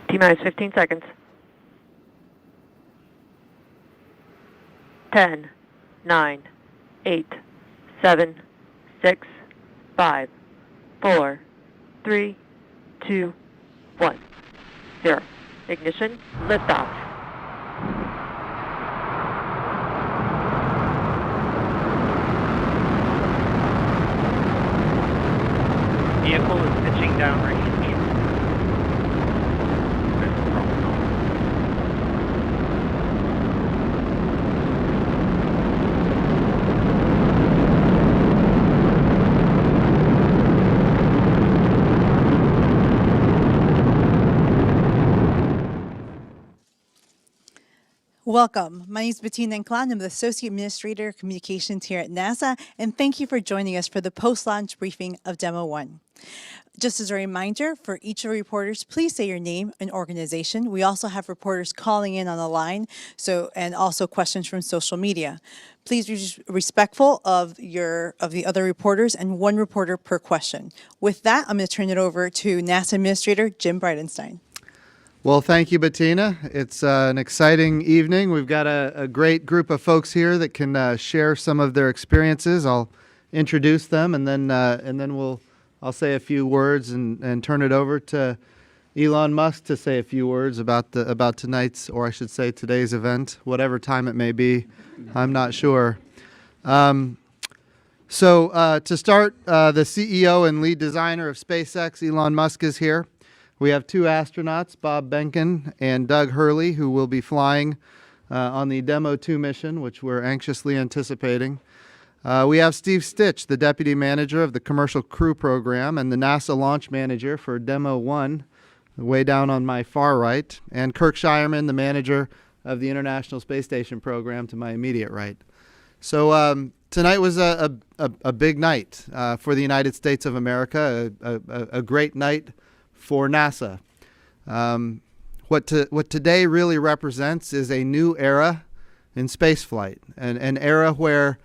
[SPEAKER 17] T-minus 15 seconds. 10, 9, 8, 7, 6, 5, 4, 3, 2, 1, 0. Ignition, liftoff.
[SPEAKER 9] Vehicle is pitching downrange.
[SPEAKER 18] Welcome. My name is Bettina Enclon. I'm the Associate Administrator of Communications here at NASA, and thank you for joining us for the post-launch briefing of Demo 1. Just as a reminder, for each of the reporters, please say your name and organization. We also have reporters calling in on the line, and also questions from social media. Please be respectful of the other reporters, and one reporter per question. With that, I'm going to turn it over to NASA Administrator Jim Bridenstine.
[SPEAKER 19] Well, thank you, Bettina. It's an exciting evening. We've got a great group of folks here that can share some of their experiences. I'll introduce them, and then I'll say a few words and turn it over to Elon Musk to say a few words about tonight's, or I should say today's event, whatever time it may be. I'm not sure. To start, the CEO and lead designer of SpaceX, Elon Musk, is here. We have two astronauts, Bob Behnken and Doug Hurley, who will be flying on the Demo 2 mission, which we're anxiously anticipating. We have Steve Stitch, the Deputy Manager of the Commercial Crew Program and the NASA Launch Manager for Demo 1, way down on my far right, and Kirk Shireman, the Manager of the International Space Station Program, to my immediate right. So tonight was a big night for the United States of America, a great night for NASA. What today really represents is a new era in spaceflight, an era where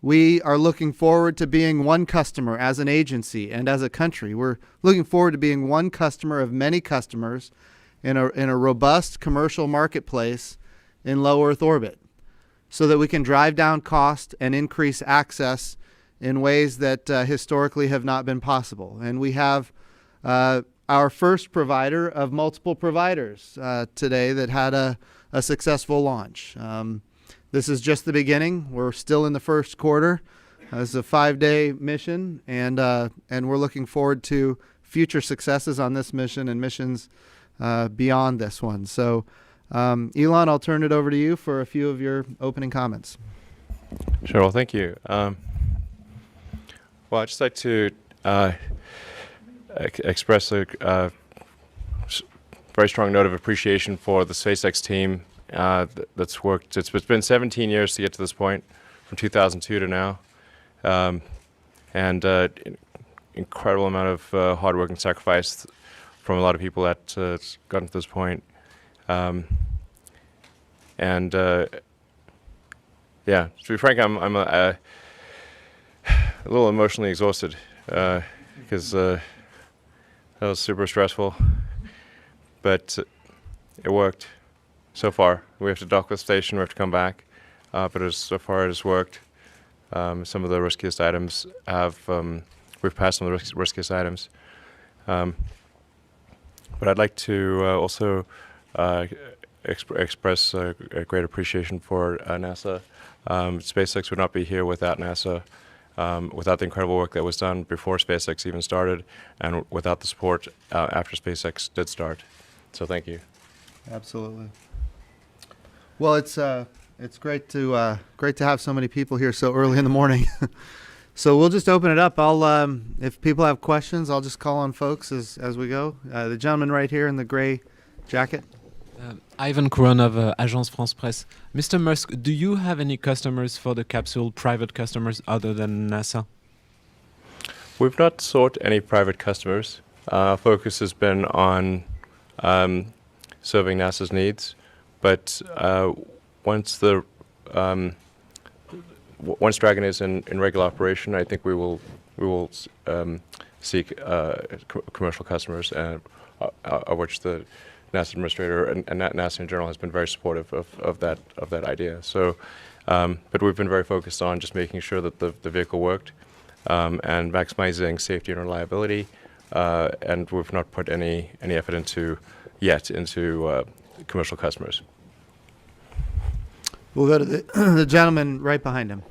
[SPEAKER 19] we are looking forward to being one customer as an agency and as a country. We're looking forward to being one customer of many customers in a robust commercial marketplace in low Earth orbit, so that we can drive down cost and increase access in ways that historically have not been possible. And we have our first provider of multiple providers today that had a successful launch. This is just the beginning. We're still in the first quarter. It's a 5-day mission, and we're looking forward to future successes on this mission and missions beyond this one. So, Elon, I'll turn it over to you for a few of your opening comments.
[SPEAKER 20] Sure. Well, thank you. Well, I'd just like to express a very strong note of appreciation for the SpaceX team that's worked. It's been 17 years to get to this point, from 2002 to now, and incredible amount of hard work and sacrifice from a lot of people that gotten to this point. Yeah, to be frank, I'm a little emotionally exhausted because that was super stressful, but it worked so far. We have to dock the station, we have to come back, but so far it has worked. Some of the riskiest items we've passed some of the riskiest items. But I'd like to also express a great appreciation for NASA. SpaceX would not be here without NASA, without the incredible work that was done before SpaceX even started, and without the support after SpaceX did start. So thank you.
[SPEAKER 19] Absolutely. Well, it's great to have so many people here so early in the morning. So we'll just open it up. If people have questions, I'll just call on folks as we go. The gentleman right here in the gray jacket.
[SPEAKER 21] Ivan Couron of Agence France Presse. Mr. Musk, do you have any customers for the capsule, private customers other than NASA?
[SPEAKER 20] We've not sought any private customers. Our focus has been on serving NASA's needs, but once Dragon is in regular operation, I think we will seek commercial customers, of which the NASA administrator and NASA in general has been very supportive of that idea. So, but we've been very focused on just making sure that the vehicle worked and maximizing safety and reliability. And we've not put any effort into commercial customers.
[SPEAKER 19] We'll go to the gentleman right behind him.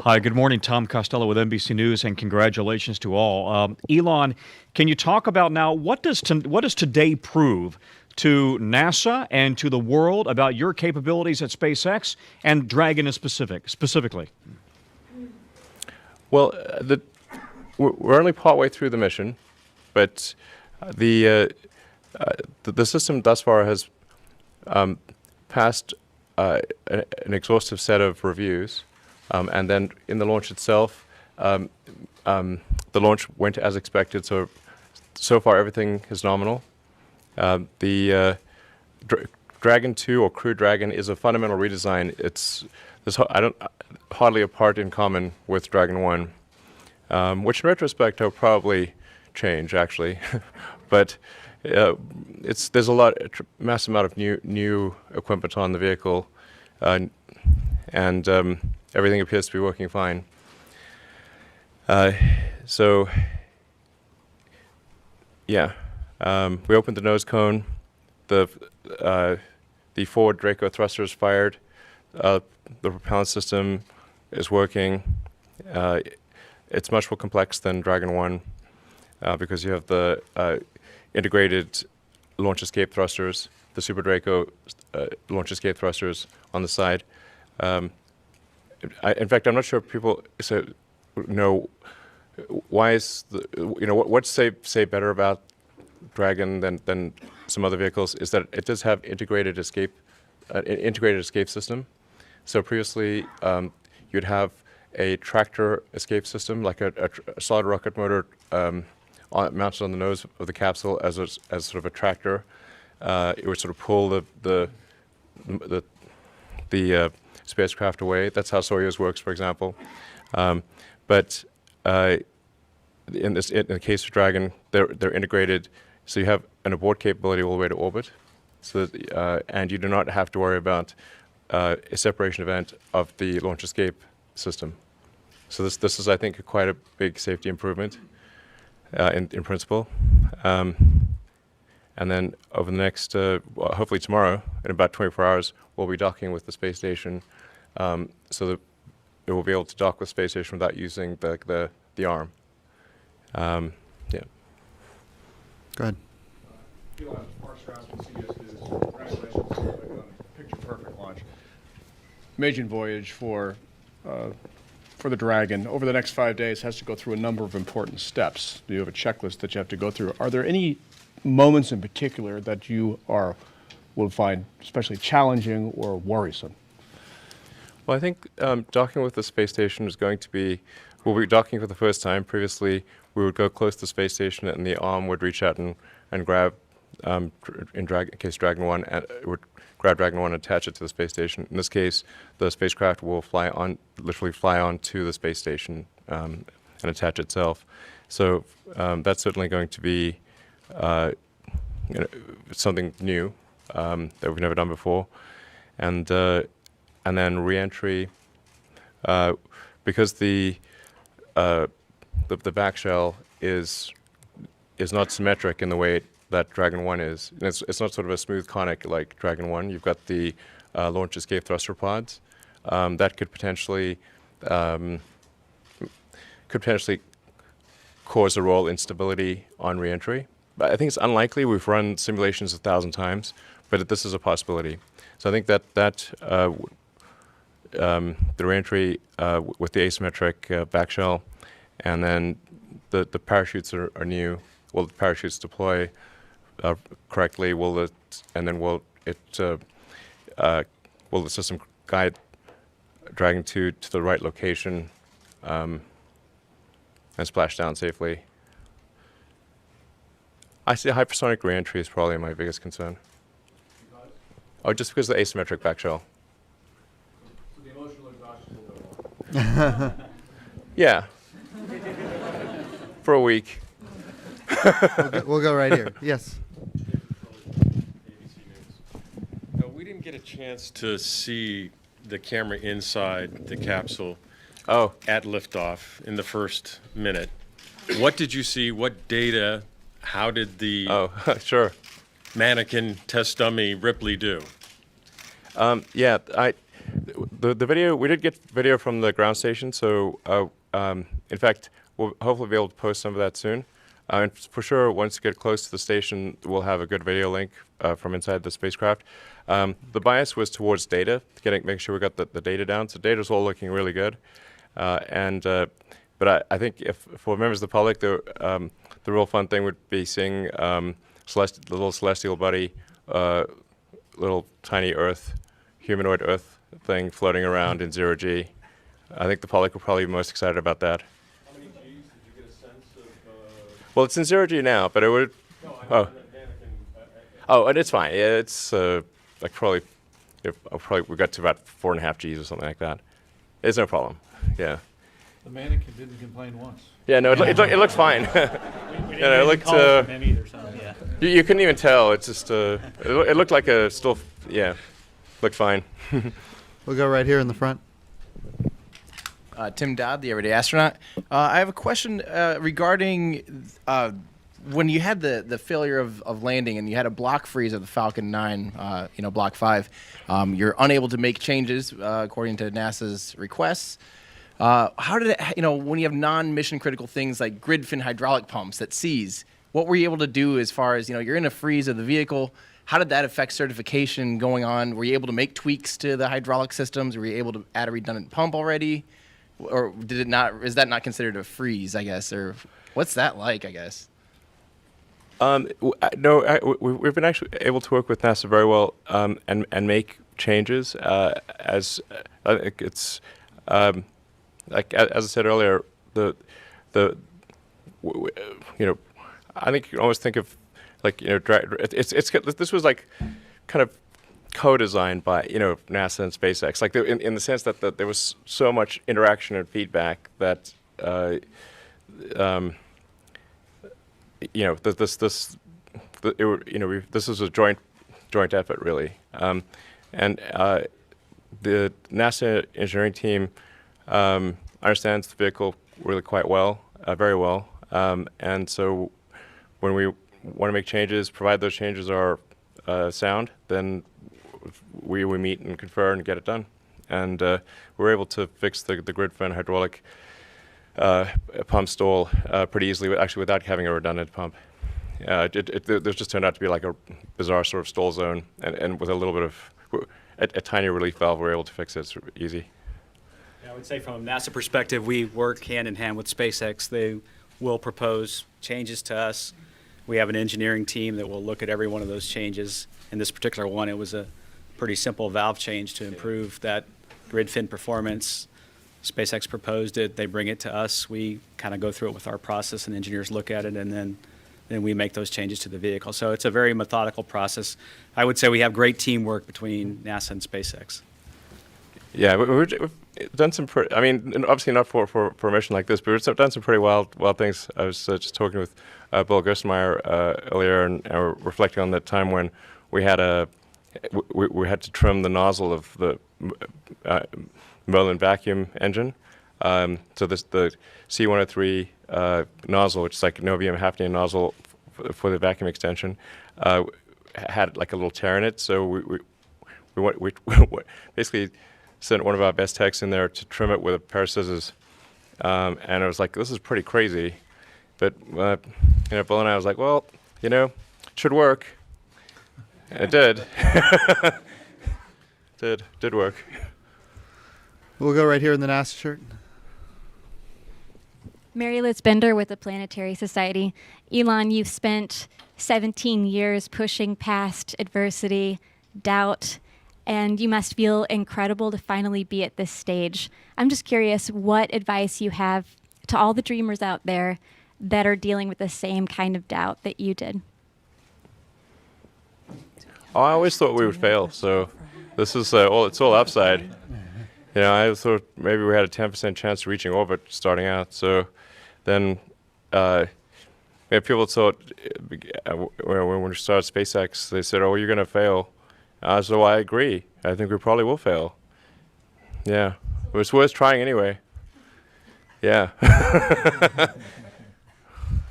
[SPEAKER 1] Hi, good morning. Tom Costello with NBC News, and congratulations to all. Elon, can you talk about now what does today prove to NASA and to the world about your capabilities at SpaceX and Dragon specifically?
[SPEAKER 20] Well, we're only partway through the mission, but the system thus far has passed an exhaustive set of reviews, and then in the launch itself, the launch went as expected. So far everything is nominal. The Dragon 2 or Crew Dragon is a fundamental redesign. There's hardly a part in common with Dragon 1, which in retrospect I'll probably change actually, but there's a massive amount of new equipment on the vehicle, and everything appears to be working fine. So yeah, we opened the nose cone. The forward Draco thrusters fired. The propellant system is working. It's much more complex than Dragon 1 because you have the integrated launch escape thrusters, the Super Draco launch escape thrusters on the side. In fact, I'm not sure if people know why is what's say better about Dragon than some other vehicles is that it does have integrated escape system. So previously, you'd have a tractor escape system, like a solid rocket motor mounted on the nose of the capsule as sort of a tractor. It would sort of pull the spacecraft away. That's how Soyuz works, for example. But in the case of Dragon, they're integrated. So you have an abort capability all the way to orbit. So and you do not have to worry about a separation event of the launch escape system. So this is, I think, quite a big safety improvement in principle. And then over the next, hopefully tomorrow, in about 24 hours, we'll be docking with the space station, so that it will be able to dock with the space station without using the arm. Yeah.
[SPEAKER 19] Go ahead.
[SPEAKER 4] Picture perfect launch. Maiden voyage for the Dragon. Over the next 5 days, has to go through a number of important steps. You have a checklist that you have to go through. Are there any moments in particular that you will find especially challenging or worrisome?
[SPEAKER 20] Well, I think docking with the space station is going to be, we'll be docking for the first time. Previously, we would go close to the space station and the arm would reach out and grab, in case Dragon 1, it would grab Dragon 1 and attach it to the space station. In this case, the spacecraft will literally fly onto the space station and attach itself. So that's certainly going to be something new that we've never done before. And then re-entry, because the back shell is not symmetric in the way that Dragon 1 is. And it's not sort of a smooth conic like Dragon 1. You've got the launch escape thruster pods that could potentially cause a roll instability on re-entry. But I think it's unlikely. We've run simulations 1,000 times, but this is a possibility. So I think that the re-entry with the asymmetric back shell, and then the parachutes are new. Will the parachutes deploy correctly? Will the system guide Dragon 2 to the right location and splash down safely? I see hypersonic re-entry is probably my biggest concern. Oh, just because of the asymmetric back shell.
[SPEAKER 4] So the emotional exhaustion will go on.
[SPEAKER 20] Yeah. For a week.
[SPEAKER 19] We'll go right here. Yes.
[SPEAKER 5] chance to see the camera inside the capsule
[SPEAKER 20] at
[SPEAKER 5] liftoff in the first minute. What did you see? What data? How did the
[SPEAKER 20] sure
[SPEAKER 5] mannequin test dummy Ripley do?
[SPEAKER 20] Yeah, the video, we did get video from the ground station, so in fact, we'll hopefully be able to post some of that soon. And for sure, once you get close to the station, we'll have a good video link from inside the spacecraft. The bias was towards data, making sure we got the data down. So data's all looking really good. But I think if for members of the public, the real fun thing would be seeing the little celestial buddy, little tiny Earth, humanoid Earth thing floating around in 0G. I think the public will probably be most excited about that.
[SPEAKER 5] How many Gs did you get a sense of?
[SPEAKER 20] Well, it's in 0G now, but it would. And it's fine. Yeah, it's like probably we got to about 4.5 Gs or something like that. It's no problem. Yeah.
[SPEAKER 13] The mannequin didn't complain once.
[SPEAKER 20] Yeah, no, it looked fine.
[SPEAKER 13] We didn't even call it from him either, so yeah.
[SPEAKER 20] You couldn't even tell. It's just it looked like a still. Yeah, looked fine.
[SPEAKER 19] We'll go right here in the front.
[SPEAKER 14] Tim Dodd, the Everyday Astronaut. I have a question regarding when you had the failure of landing and you had a block freeze of the Falcon 9, Block 5. You're unable to make changes according to NASA's requests. How did it, when you have non-mission critical things like grid fin hydraulic pumps that seize, what were you able to do as far as, you're in a freeze of the vehicle? How did that affect certification going on? Were you able to make tweaks to the hydraulic systems? Were you able to add a redundant pump already? Or did it not, is that not considered a freeze, I guess? Or what's that like, I guess?
[SPEAKER 20] No, we've been actually able to work with NASA very well and make changes as it's like as I said earlier, I think you can always think of like this was like kind of co-designed by NASA and SpaceX, like in the sense that there was so much interaction and feedback that this is a joint effort really, and the NASA engineering team understands the vehicle really quite well, very well, and so when we want to make changes, provide those changes are sound, then we meet and confer and get it done, and we're able to fix the grid fin hydraulic pump stall pretty easily, actually without having a redundant pump. There's just turned out to be like a bizarre sort of stall zone, and with a little bit of a tiny relief valve, we're able to fix it. It's easy.
[SPEAKER 15] I would say from a NASA perspective, we work hand in hand with SpaceX. They will propose changes to us. We have an engineering team that will look at every one of those changes. In this particular one, it was a pretty simple valve change to improve that grid fin performance. SpaceX proposed it. They bring it to us. We kind of go through it with our process, and engineers look at it, and then we make those changes to the vehicle. So it's a very methodical process. I would say we have great teamwork between NASA and SpaceX.
[SPEAKER 20] Yeah, we've done some obviously not for a mission like this, but we've done some pretty wild things. I was just talking with Bill Gerstenmaier earlier, and we're reflecting on that time when we had we had to trim the nozzle of the Merlin vacuum engine. So the C103 nozzle, which is like an OVM Hafnium nozzle for the vacuum extension, had like a little tear in it. So we basically sent one of our best techs in there to trim it with a pair of scissors, and it was like, this is pretty crazy, but Bill and I was like, well, it should work. And it did. did work.
[SPEAKER 19] We'll go right here in the NASA shirt.
[SPEAKER 23] Mary Liz Bender with the Planetary Society. Elon, you've spent 17 years pushing past adversity, doubt, and you must feel incredible to finally be at this stage. I'm just curious what advice you have to all the dreamers out there that are dealing with the same kind of doubt that you did.
[SPEAKER 20] Oh, I always thought we would fail, so this is it's all upside. I thought maybe we had a 10% chance of reaching orbit starting out. So then people thought when we started SpaceX, they said, oh, you're going to fail. So I agree. I think we probably will fail. Yeah. It's worth trying anyway. Yeah.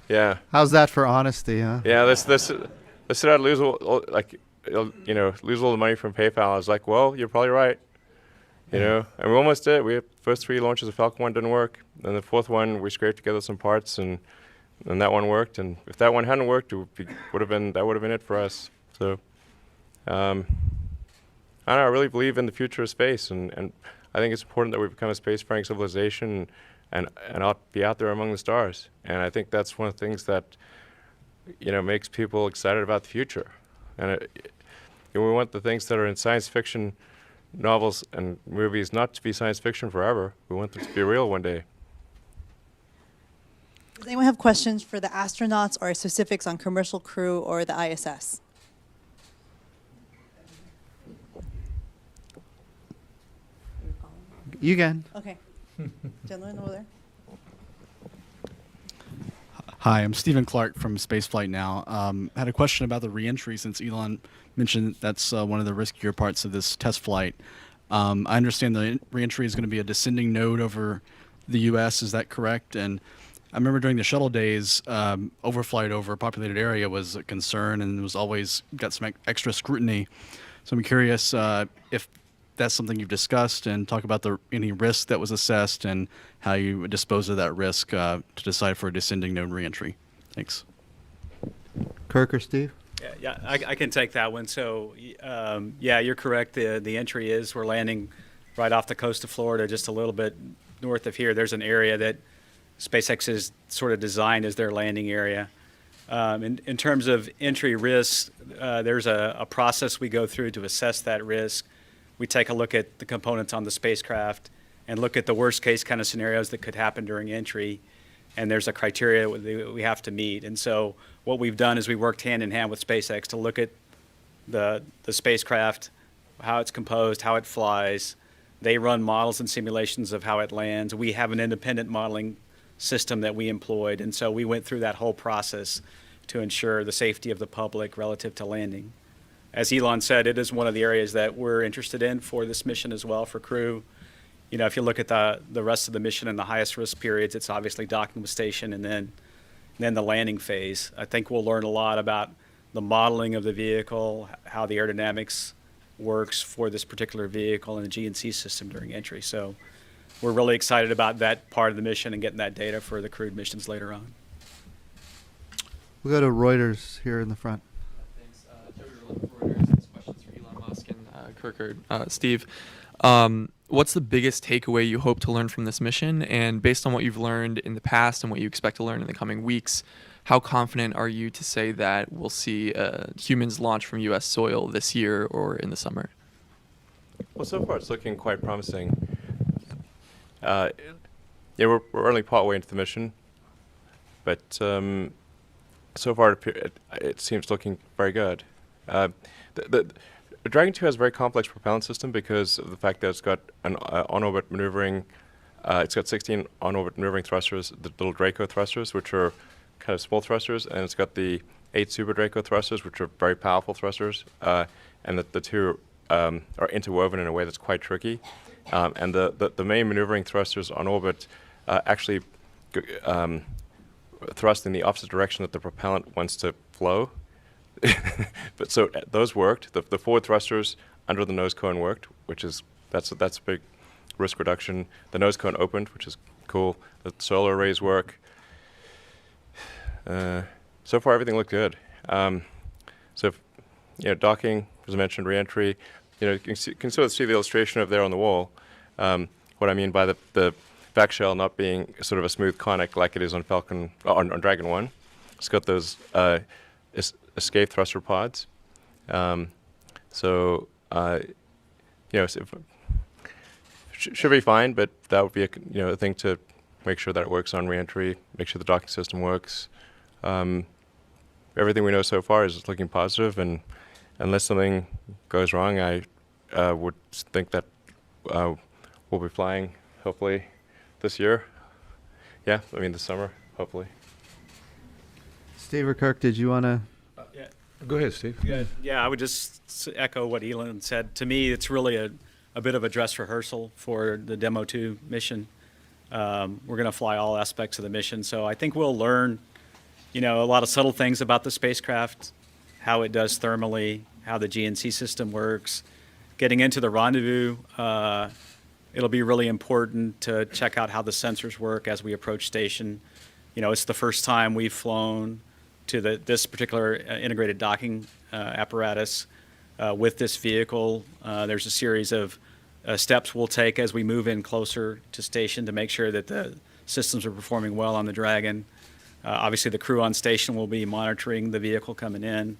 [SPEAKER 20] Yeah.
[SPEAKER 19] How's that for honesty, huh?
[SPEAKER 20] Yeah, let's not lose lose all the money from PayPal. I was like, well, you're probably right. And we almost did. We had first 3 launches of Falcon 1 didn't work. Then the 4th one, we scraped together some parts, and that one worked. And if that one hadn't worked, that would have been it for us. So, I don't know. I really believe in the future of space, and I think it's important that we become a spacefaring civilization, and be out there among the stars. And I think that's one of the things that makes people excited about the future. And we want the things that are in science fiction novels and movies not to be science fiction forever. We want them to be real one day.
[SPEAKER 18] Does anyone have questions for the astronauts or specifics on commercial crew or the ISS?
[SPEAKER 19] You can.
[SPEAKER 18] Okay. Gentleman over there.
[SPEAKER 2] Hi, I'm Stephen Clark from Spaceflight Now. Had a question about the reentry, since Elon mentioned that's one of the riskier parts of this test flight. I understand the reentry is going to be a descending node over the U.S. Is that correct? And I remember during the shuttle days, overflight over a populated area was a concern, and was always got some extra scrutiny. So I'm curious if that's something you've discussed, and talk about any risk that was assessed and how you would dispose of that risk to decide for a descending node reentry. Thanks.
[SPEAKER 19] Kirk or Steve?
[SPEAKER 15] Yeah, I can take that one. So, yeah, you're correct. The entry is we're landing right off the coast of Florida, just a little bit north of here. There's an area that SpaceX is sort of designed as their landing area. In terms of entry risk, there's a process we go through to assess that risk. We take a look at the components on the spacecraft and look at the worst case kind of scenarios that could happen during entry. And there's a criteria we have to meet. And so what we've done is we worked hand in hand with SpaceX to look at the spacecraft, how it's composed, how it flies. They run models and simulations of how it lands. We have an independent modeling system that we employed. And so we went through that whole process to ensure the safety of the public relative to landing. As Elon said, it is one of the areas that we're interested in for this mission as well, for crew. If you look at the rest of the mission and the highest risk periods, it's obviously docking with station and then the landing phase. I think we'll learn a lot about the modeling of the vehicle, how the aerodynamics works for this particular vehicle and the GNC system during entry. So we're really excited about that part of the mission and getting that data for the crewed missions later on.
[SPEAKER 19] We'll go to Reuters here in the front.
[SPEAKER 3] Reuters. This question's for Elon Musk and Kirk or Steve. What's the biggest takeaway you hope to learn from this mission? And based on what you've learned in the past and what you expect to learn in the coming weeks, how confident are you to say that we'll see humans launch from U.S. soil this year or in the summer?
[SPEAKER 20] Well, so far it's looking quite promising. We're only part way into the mission, but so far it seems looking very good. The Dragon 2 has a very complex propellant system because of the fact that it's got an on-orbit maneuvering, it's got 16 on-orbit maneuvering thrusters, the little Draco thrusters, which are kind of small thrusters, and it's got the 8 Super Draco thrusters, which are very powerful thrusters, and the two are interwoven in a way that's quite tricky. And the main maneuvering thrusters on orbit actually thrust in the opposite direction that the propellant wants to flow. But so those worked. The forward thrusters under the nose cone worked, that's a big risk reduction. The nose cone opened, which is cool. The solar arrays work. So far everything looked good. Docking, as I mentioned, reentry. You can sort of see the illustration of there on the wall. What I mean by the back shell not being sort of a smooth conic like it is on Falcon on Dragon 1. It's got those escape thruster pods. Should be fine, but that would be a thing to make sure that it works on reentry, make sure the docking system works. Everything we know so far is looking positive, and unless something goes wrong, I would think that we'll be flying hopefully this year. Yeah, this summer, hopefully.
[SPEAKER 19] Steve or Kirk, did you want to?
[SPEAKER 13] Go ahead, Steve.
[SPEAKER 15] Yeah, I would just echo what Elon said. To me, it's really a bit of a dress rehearsal for the Demo 2 mission. We're going to fly all aspects of the mission, so I think we'll learn, a lot of subtle things about the spacecraft, how it does thermally, how the GNC system works. Getting into the rendezvous, it'll be really important to check out how the sensors work as we approach station. It's the first time we've flown to this particular integrated docking apparatus with this vehicle. There's a series of steps we'll take as we move in closer to station to make sure that the systems are performing well on the Dragon. Obviously, the crew on station will be monitoring the vehicle coming in.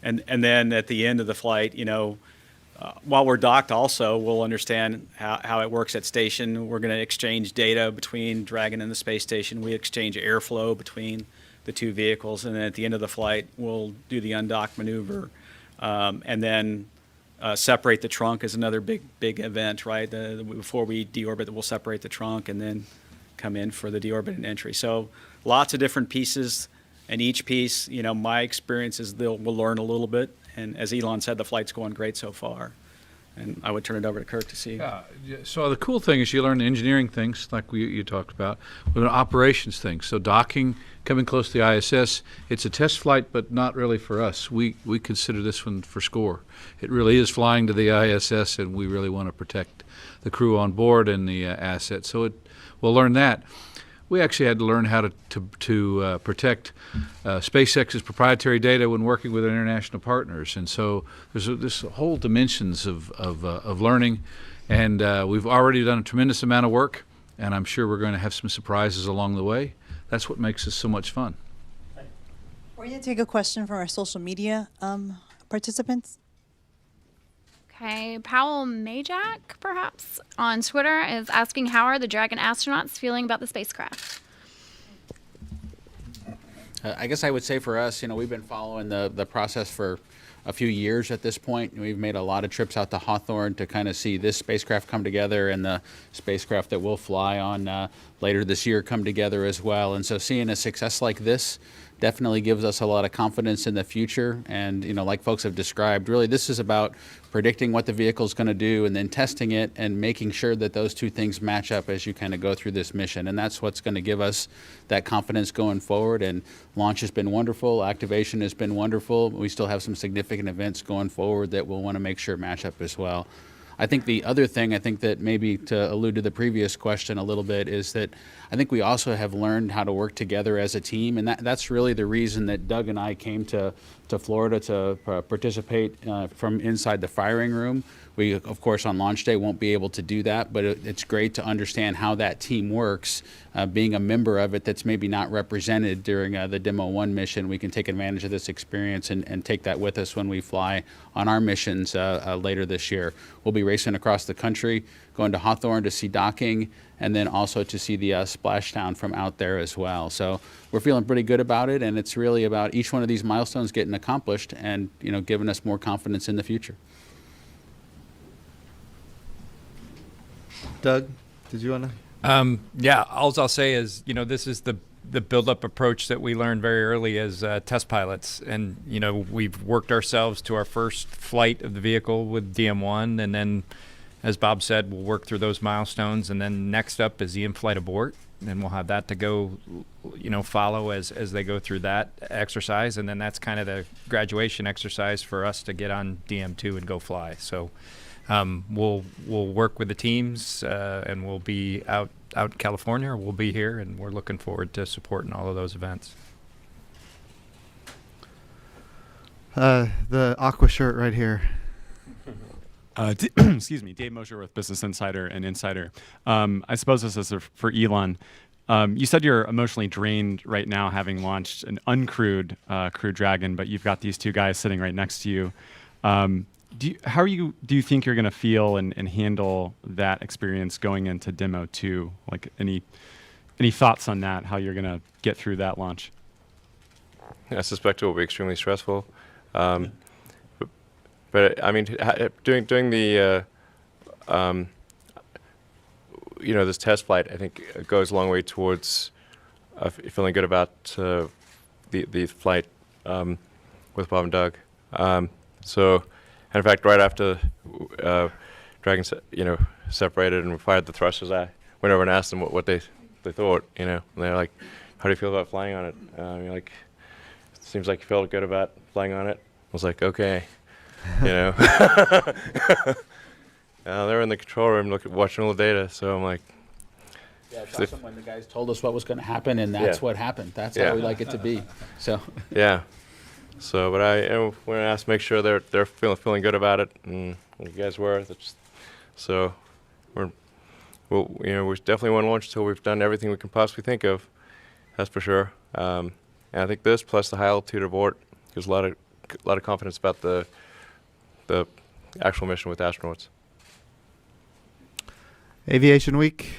[SPEAKER 15] And then at the end of the flight, while we're docked also, we'll understand how it works at station. We're going to exchange data between Dragon and the space station. We exchange airflow between the two vehicles, and then at the end of the flight, we'll do the undock maneuver, and then separate the trunk is another big event, right? Before we deorbit, we'll separate the trunk and then come in for the deorbit and entry. So lots of different pieces, and each piece, my experience is we'll learn a little bit, and as Elon said, the flight's going great so far. And I would turn it over to Kirk to see.
[SPEAKER 13] Yeah. So the cool thing is you learn engineering things like you talked about, but operations things. So docking, coming close to the ISS, it's a test flight, but not really for us. We consider this one for score. It really is flying to the ISS, and we really want to protect the crew on board and the assets. So we'll learn that. We actually had to learn how to protect SpaceX's proprietary data when working with international partners, and so there's this whole dimensions of learning, and we've already done a tremendous amount of work, and I'm sure we're going to have some surprises along the way. That's what makes this so much fun.
[SPEAKER 18] We're going to take a question from our social media participants.
[SPEAKER 6] Okay, Powell Majak, perhaps, on Twitter is asking, how are the Dragon astronauts feeling about the spacecraft?
[SPEAKER 10] I guess I would say for us, we've been following the process for a few years at this point. We've made a lot of trips out to Hawthorne to kind of see this spacecraft come together and the spacecraft that we'll fly on later this year come together as well. And so seeing a success like this definitely gives us a lot of confidence in the future. And, like folks have described, really this is about predicting what the vehicle is going to do and then testing it and making sure that those two things match up as you kind of go through this mission. And that's what's going to give us that confidence going forward. And launch has been wonderful. Activation has been wonderful. We still have some significant events going forward that we'll want to make sure match up as well. I think the other thing, that maybe to allude to the previous question a little bit, is that I think we also have learned how to work together as a team, and that's really the reason that Doug and I came to Florida to participate from inside the firing room. We, of course, on launch day won't be able to do that, but it's great to understand how that team works. Being a member of it that's maybe not represented during the Demo 1 mission, we can take advantage of this experience and take that with us when we fly on our missions later this year. We'll be racing across the country, going to Hawthorne to see docking, and then also to see the splashdown from out there as well. So we're feeling pretty good about it, and it's really about each one of these milestones getting accomplished and giving us more confidence in the future.
[SPEAKER 19] Doug, did you want to?
[SPEAKER 16] Yeah, all I'll say is, this is the build-up approach that we learned very early as test pilots. And, we've worked ourselves to our first flight of the vehicle with DM1. And then, as Bob said, we'll work through those milestones. And then next up is the in-flight abort. And we'll have that to go, follow as they go through that exercise. And then that's kind of the graduation exercise for us to get on DM2 and go fly. So we'll work with the teams, and we'll be out in California, or we'll be here, and we're looking forward to supporting all of those events.
[SPEAKER 19] The aqua shirt right here.
[SPEAKER 22] Excuse me, Dave Mosher with Business Insider and Insider. I suppose this is for Elon. You said you're emotionally drained right now, having launched an uncrewed Crew Dragon, but you've got these two guys sitting right next to you. Do you think you're going to feel and handle that experience going into Demo 2? Like any thoughts on that? How you're going to get through that launch?
[SPEAKER 20] I suspect it will be extremely stressful. But I mean, doing the this test flight, I think goes a long way towards feeling good about the flight. Bob and Doug. So, and in fact, right after Dragon, separated and we fired the thrusters, I went over and asked them what they thought. And they're like, "How do you feel about flying on it?" It seems like you felt good about flying on it. I was like, "Okay," They were in the control room watching all the data, so I'm like.
[SPEAKER 10] Yeah, it's awesome when the guys told us what was going to happen, and that's what happened. That's how we like it to be. So.
[SPEAKER 20] Yeah. So, but we're asked to make sure they're feeling good about it, and you guys were. So, we definitely want to launch until we've done everything we can possibly think of. That's for sure. And I think this plus the high altitude abort gives a lot of confidence about the actual mission with astronauts.
[SPEAKER 19] Aviation Week.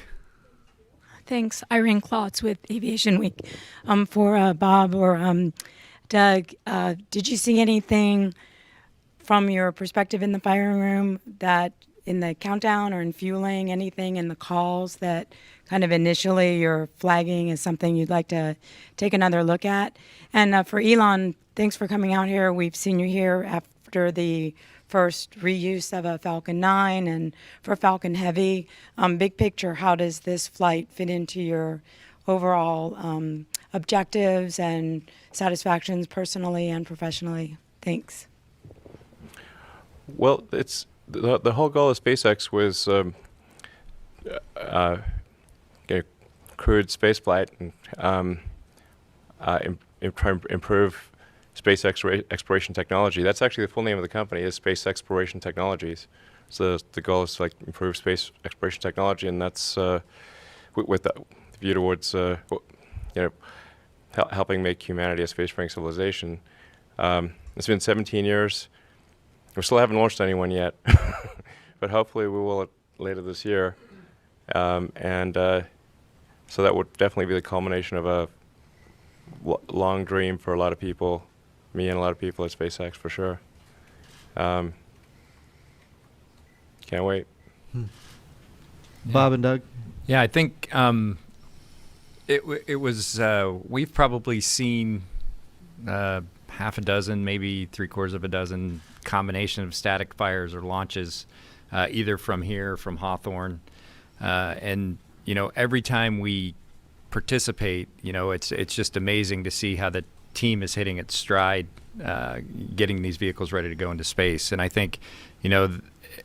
[SPEAKER 7] Thanks. Irene Klotz with Aviation Week. For Bob or Doug, did you see anything from your perspective in the firing room that in the countdown or in fueling, anything in the calls that kind of initially you're flagging as something you'd like to take another look at? And for Elon, thanks for coming out here. We've seen you here after the first reuse of a Falcon 9 and for Falcon Heavy. Big picture, how does this flight fit into your overall objectives and satisfactions personally and professionally? Thanks.
[SPEAKER 20] Well, it's the whole goal of SpaceX was crewed spaceflight and try and improve space exploration technology. That's actually the full name of the company, is Space Exploration Technologies. So the goal is to improve space exploration technology, and that's with the view towards helping make humanity a spacefaring civilization. It's been 17 years. We still haven't launched anyone yet, but hopefully we will later this year. So that would definitely be the culmination of a long dream for a lot of people, me and a lot of people at SpaceX for sure. Can't wait.
[SPEAKER 19] Bob and Doug?
[SPEAKER 16] Yeah, I think it was, we've probably seen half a dozen, maybe 3/4 of a dozen combination of static fires or launches, either from here or from Hawthorne. And, every time we participate, it's just amazing to see how the team is hitting its stride, getting these vehicles ready to go into space. And I think,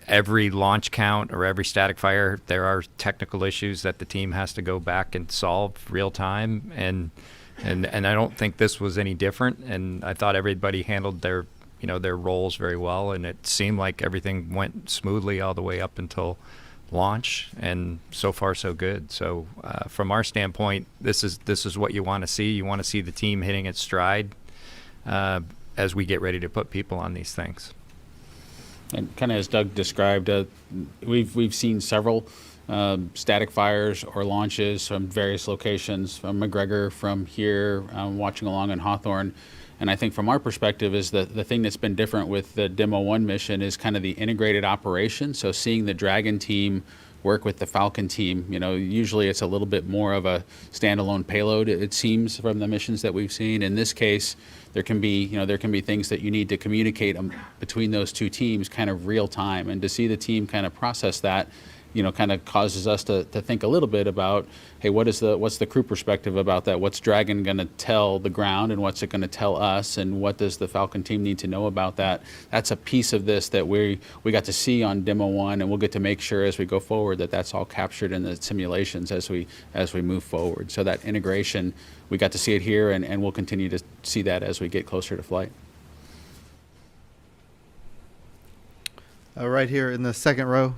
[SPEAKER 16] every launch count or every static fire, there are technical issues that the team has to go back and solve real time. And I don't think this was any different. And I thought everybody handled their roles very well. And it seemed like everything went smoothly all the way up until launch, and so far so good. So from our standpoint, this is what you want to see. You want to see the team hitting its stride as we get ready to put people on these things.
[SPEAKER 10] And kind of as Doug described, we've seen several static fires or launches from various locations, from McGregor, from here, watching along in Hawthorne. And I think from our perspective is the thing that's been different with the Demo 1 mission is kind of the integrated operation. So seeing the Dragon team work with the Falcon team, usually it's a little bit more of a standalone payload, it seems, from the missions that we've seen. In this case, there can be things that you need to communicate between those two teams kind of real time. And to see the team kind of process that, kind of causes us to think a little bit about, hey, what's the crew perspective about that? What's Dragon going to tell the ground, and what's it going to tell us, and what does the Falcon team need to know about that? That's a piece of this that we got to see on Demo 1, and we'll get to make sure as we go forward that that's all captured in the simulations as we move forward. So that integration, we got to see it here, and we'll continue to see that as we get closer to flight.
[SPEAKER 19] Right here in the second row.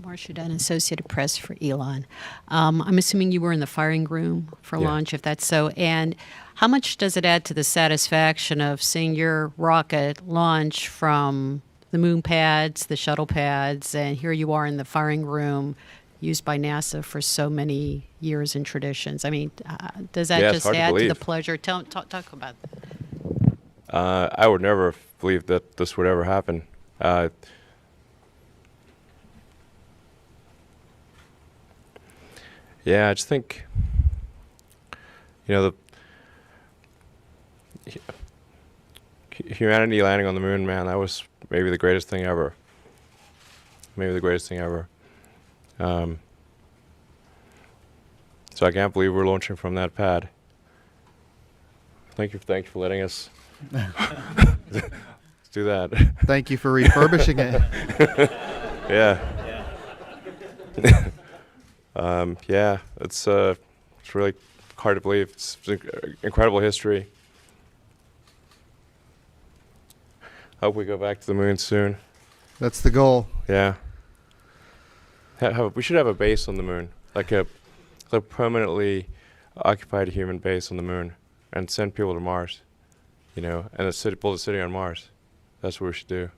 [SPEAKER 8] Marcia Dunn, Associated Press for Elon. I'm assuming you were in the firing room for launch, if that's so. And how much does it add to the satisfaction of seeing your rocket launch from the moon pads, the shuttle pads, and here you are in the firing room used by NASA for so many years and traditions? I mean, does that just add to the pleasure? Talk about that.
[SPEAKER 20] I would never have believed that this would ever happen. Yeah, I just think, humanity landing on the moon, man, that was maybe the greatest thing ever. Maybe the greatest thing ever. So I can't believe we're launching from that pad. Thank you for letting us do that.
[SPEAKER 19] Thank you for refurbishing it.
[SPEAKER 20] Yeah. Yeah, it's really hard to believe. It's incredible history. Hope we go back to the moon soon.
[SPEAKER 19] That's the goal.
[SPEAKER 20] Yeah. We should have a base on the moon, like a permanently occupied human base on the moon, and send people to Mars, you know, and build a city on Mars. That's what we should do.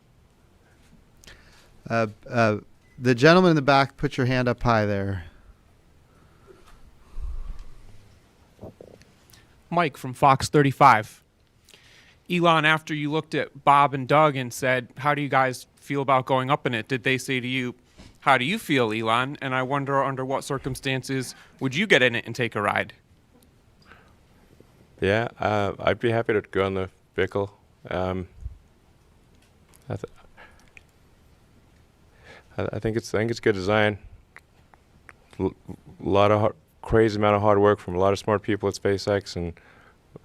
[SPEAKER 19] The gentleman in the back, put your hand up high there.
[SPEAKER 11] Mike from Fox 35. Elon, after you looked at Bob and Doug and said, how do you guys feel about going up in it? Did they say to you, how do you feel, Elon? And I wonder under what circumstances would you get in it and take a ride?
[SPEAKER 20] Yeah, I'd be happy to go on the vehicle. I think it's good design. Lot of crazy amount of hard work from a lot of smart people at SpaceX, and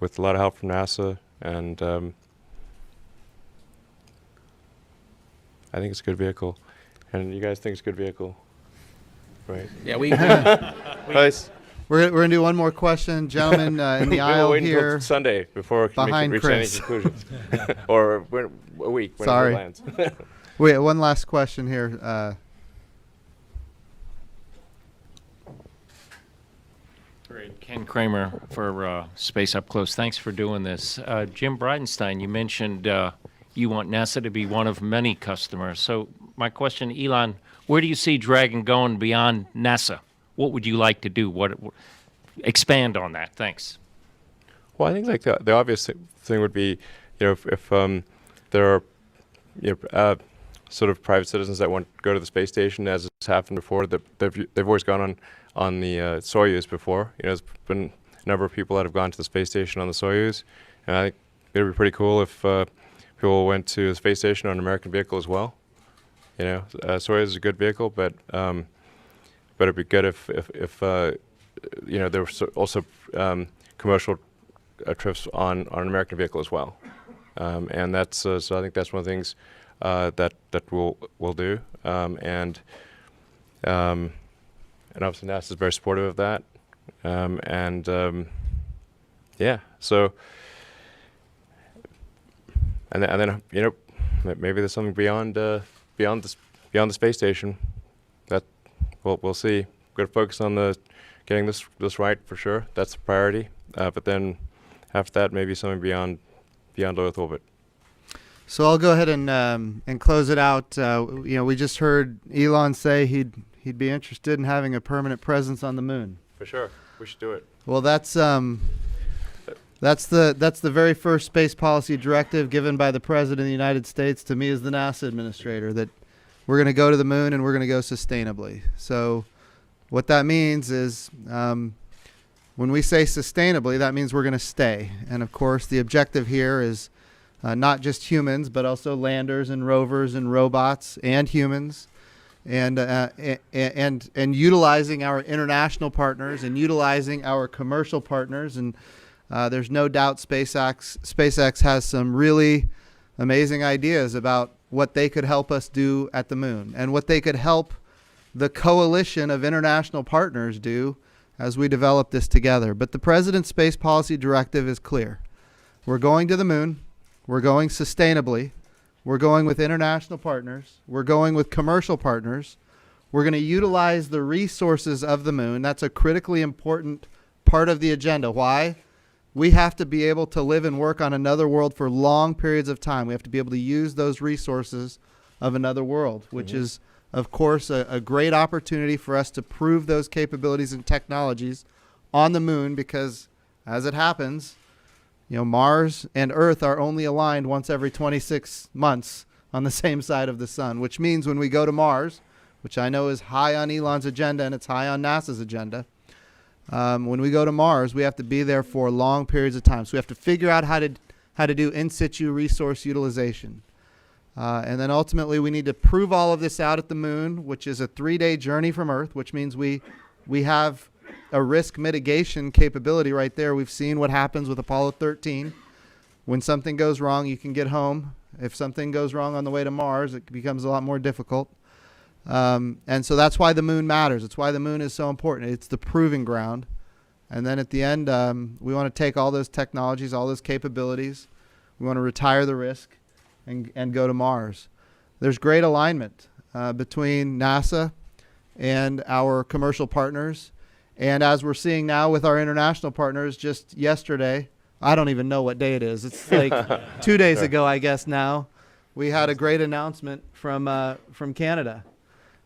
[SPEAKER 20] with a lot of help from NASA. And I think it's a good vehicle. And you guys think it's a good vehicle, right?
[SPEAKER 14] Yeah, we.
[SPEAKER 20] Nice.
[SPEAKER 19] We're gonna do one more question, gentlemen, in the aisle
[SPEAKER 20] wait until
[SPEAKER 19] here.
[SPEAKER 20] Sunday before we
[SPEAKER 19] behind
[SPEAKER 20] reach any
[SPEAKER 19] Chris.
[SPEAKER 20] conclusions, or a week when
[SPEAKER 19] Sorry.
[SPEAKER 20] it lands.
[SPEAKER 19] Wait, one last question here.
[SPEAKER 12] Great. Ken Kramer for Space Up Close. Thanks for doing this. Jim Bridenstine, you mentioned you want NASA to be one of many customers. So my question, Elon, where do you see Dragon going beyond NASA? What would you like to do? Expand on that. Thanks.
[SPEAKER 20] Well, I think like the obvious thing would be, you know, if there are, you know, sort of private citizens that want to go to the space station, as has happened before, they've always gone on the Soyuz before. You know, there's been a number of people that have gone to the space station on the Soyuz, and I think it'd be pretty cool if people went to the space station on an American vehicle as well. You know, Soyuz is a good vehicle, but it'd be good if you know, there were also commercial trips on an American vehicle as well, and that's so I think that's one of the things that we'll do, and obviously NASA is very supportive of that, yeah. So and then you know, maybe there's something beyond the space station that we'll see. We're gonna focus on getting this right for sure. That's the priority. But then after that, maybe something beyond Earth orbit.
[SPEAKER 19] So I'll go ahead and close it out. You know, we just heard Elon say he'd be interested in having a permanent presence on the moon.
[SPEAKER 20] For sure, we should do it.
[SPEAKER 19] Well, that's the very first space policy directive given by the President of the United States to me as the NASA administrator, that we're going to go to the moon and we're going to go sustainably. So what that means is when we say sustainably, that means we're going to stay. And of course, the objective here is not just humans, but also landers and rovers and robots and humans, and utilizing our international partners and utilizing our commercial partners. And there's no doubt SpaceX has some really amazing ideas about what they could help us do at the moon and what they could help the coalition of international partners do as we develop this together. But the President's Space Policy Directive is clear. We're going to the moon. We're going sustainably. We're going with international partners. We're going with commercial partners. We're going to utilize the resources of the moon. That's a critically important part of the agenda. Why? We have to be able to live and work on another world for long periods of time. We have to be able to use those resources of another world, which is, of course, a great opportunity for us to prove those capabilities and technologies on the moon, because as it happens, you know, Mars and Earth are only aligned once every 26 months on the same side of the sun, which means when we go to Mars, which I know is high on Elon's agenda and it's high on NASA's agenda, when we go to Mars, we have to be there for long periods of time. So we have to figure out how how to do in situ resource utilization. And then ultimately we need to prove all of this out at the moon, which is a 3-day journey from Earth, which means we have a risk mitigation capability right there. We've seen what happens with Apollo 13. When something goes wrong, you can get home. If something goes wrong on the way to Mars, it becomes a lot more difficult. And so that's why the moon matters. It's why the moon is so important. It's the proving ground. And then at the end, we want to take all those technologies, all those capabilities. We want to retire the risk and go to Mars. There's great alignment between NASA and our commercial partners. And as we're seeing now with our international partners, just yesterday, I don't even know what day it is. It's like 2 days ago, I guess now, we had a great announcement from Canada.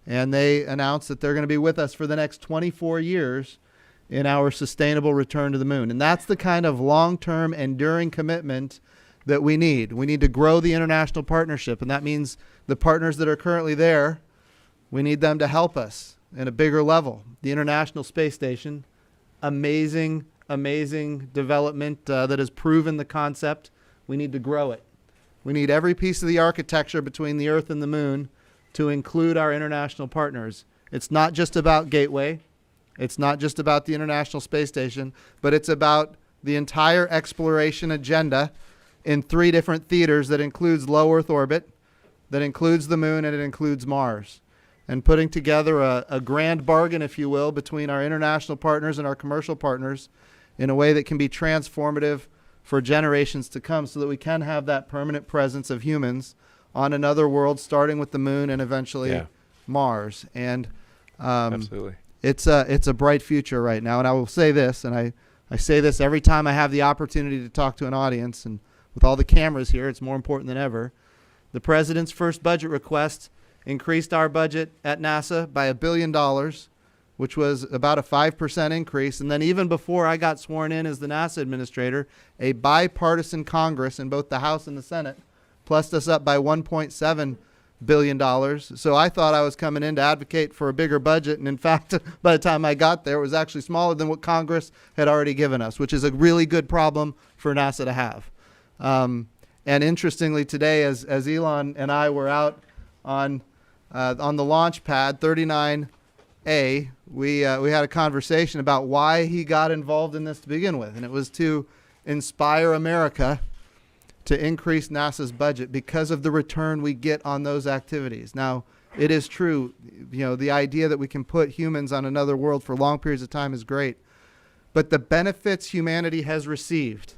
[SPEAKER 19] And they announced that they're going to be with us for the next 24 years in our sustainable return to the moon. And that's the kind of long-term, enduring commitment that we need. We need to grow the international partnership, and that means the partners that are currently there, we need them to help us in a bigger level. The International Space Station, amazing development that has proven the concept. We need to grow it. We need every piece of the architecture between the Earth and the moon to include our international partners. It's not just about Gateway. It's not just about the International Space Station, but it's about the entire exploration agenda in 3 different theaters that includes low Earth orbit, that includes the moon, and it includes Mars. And putting together a grand bargain, if you will, between our international partners and our commercial partners in a way that can be transformative for generations to come, so that we can have that permanent presence of humans on another world, starting with the moon and eventually Mars. And
[SPEAKER 20] absolutely,
[SPEAKER 19] it's a bright future right now. And I will say this, and I say this every time I have the opportunity to talk to an audience, and with all the cameras here, it's more important than ever. The president's first budget request increased our budget at NASA by $1 billion, which was about a 5% increase. And then even before I got sworn in as the NASA administrator, a bipartisan Congress in both the House and the Senate plussed us up by $1.7 billion. So I thought I was coming in to advocate for a bigger budget. And in fact, by the time I got there, it was actually smaller than what Congress had already given us, which is a really good problem for NASA to have. And interestingly, today, as Elon and I were out on the launch pad 39A, we had a conversation about why he got involved in this to begin with, and it was to inspire America to increase NASA's budget because of the return we get on those activities. Now, it is true, the idea that we can put humans on another world for long periods of time is great, but the benefits humanity has received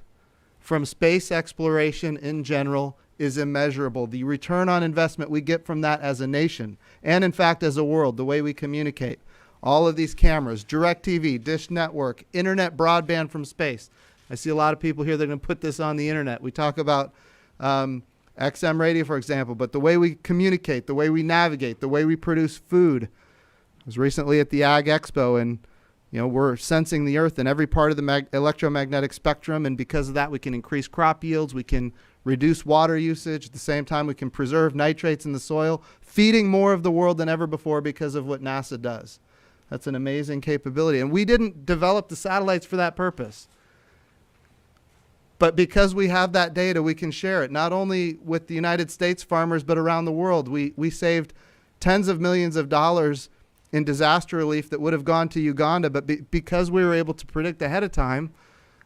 [SPEAKER 19] from space exploration in general is immeasurable. The return on investment we get from that as a nation, and in fact as a world, the way we communicate, all of these cameras, DirecTV, Dish Network, internet broadband from space. I see a lot of people here that are going to put this on the internet. We talk about XM radio, for example, but the way we communicate, the way we navigate, the way we produce food. I was recently at the Ag Expo, and we're sensing the Earth in every part of the electromagnetic spectrum, and because of that, we can increase crop yields, we can reduce water usage. At the same time, we can preserve nitrates in the soil, feeding more of the world than ever before because of what NASA does. That's an amazing capability, and we didn't develop the satellites for that purpose. But because we have that data, we can share it, not only with the United States farmers, but around the world. We saved tens of millions of dollars in disaster relief that would have gone to Uganda, but because we were able to predict ahead of time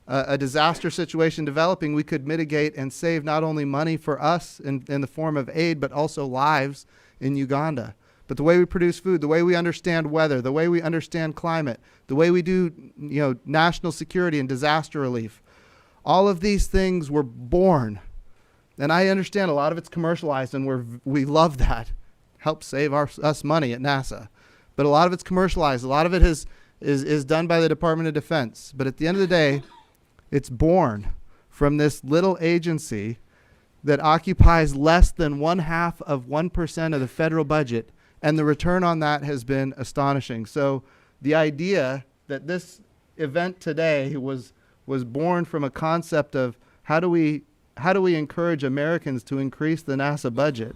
[SPEAKER 19] a disaster situation developing, we could mitigate and save not only money for us in the form of aid, but also lives in Uganda. But the way we produce food, the way we understand weather, the way we understand climate, the way we do national security and disaster relief, all of these things were born. And I understand a lot of it's commercialized, and we love that. Helps save us money at NASA. But a lot of it's commercialized. A lot of it is done by the Department of Defense. But at the end of the day, it's born from this little agency that occupies less than 0.5% of the federal budget, and the return on that has been astonishing. So the idea that this event today was born from a concept of how do we encourage Americans to increase the NASA budget.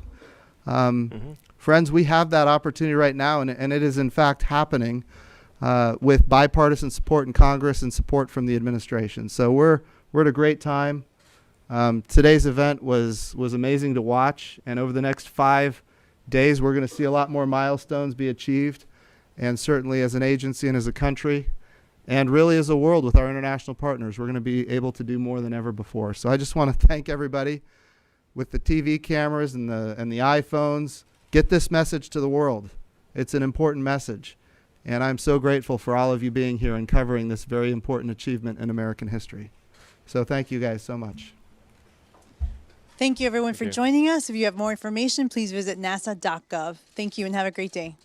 [SPEAKER 19] Friends, we have that opportunity right now, and it is in fact happening with bipartisan support in Congress and support from the administration. So we're at a great time. Today's event was amazing to watch, and over the next 5 days, we're going to see a lot more milestones be achieved, and certainly as an agency and as a country, and really as a world with our international partners, we're going to be able to do more than ever before. So I just want to thank everybody with the TV cameras and the iPhones. Get this message to the world. It's an important message, and I'm so grateful for all of you being here and covering this very important achievement in American history. So thank you guys so much.
[SPEAKER 18] Thank you, everyone, for joining us. If you have more information, please visit nasa.gov. Thank you and have a great day.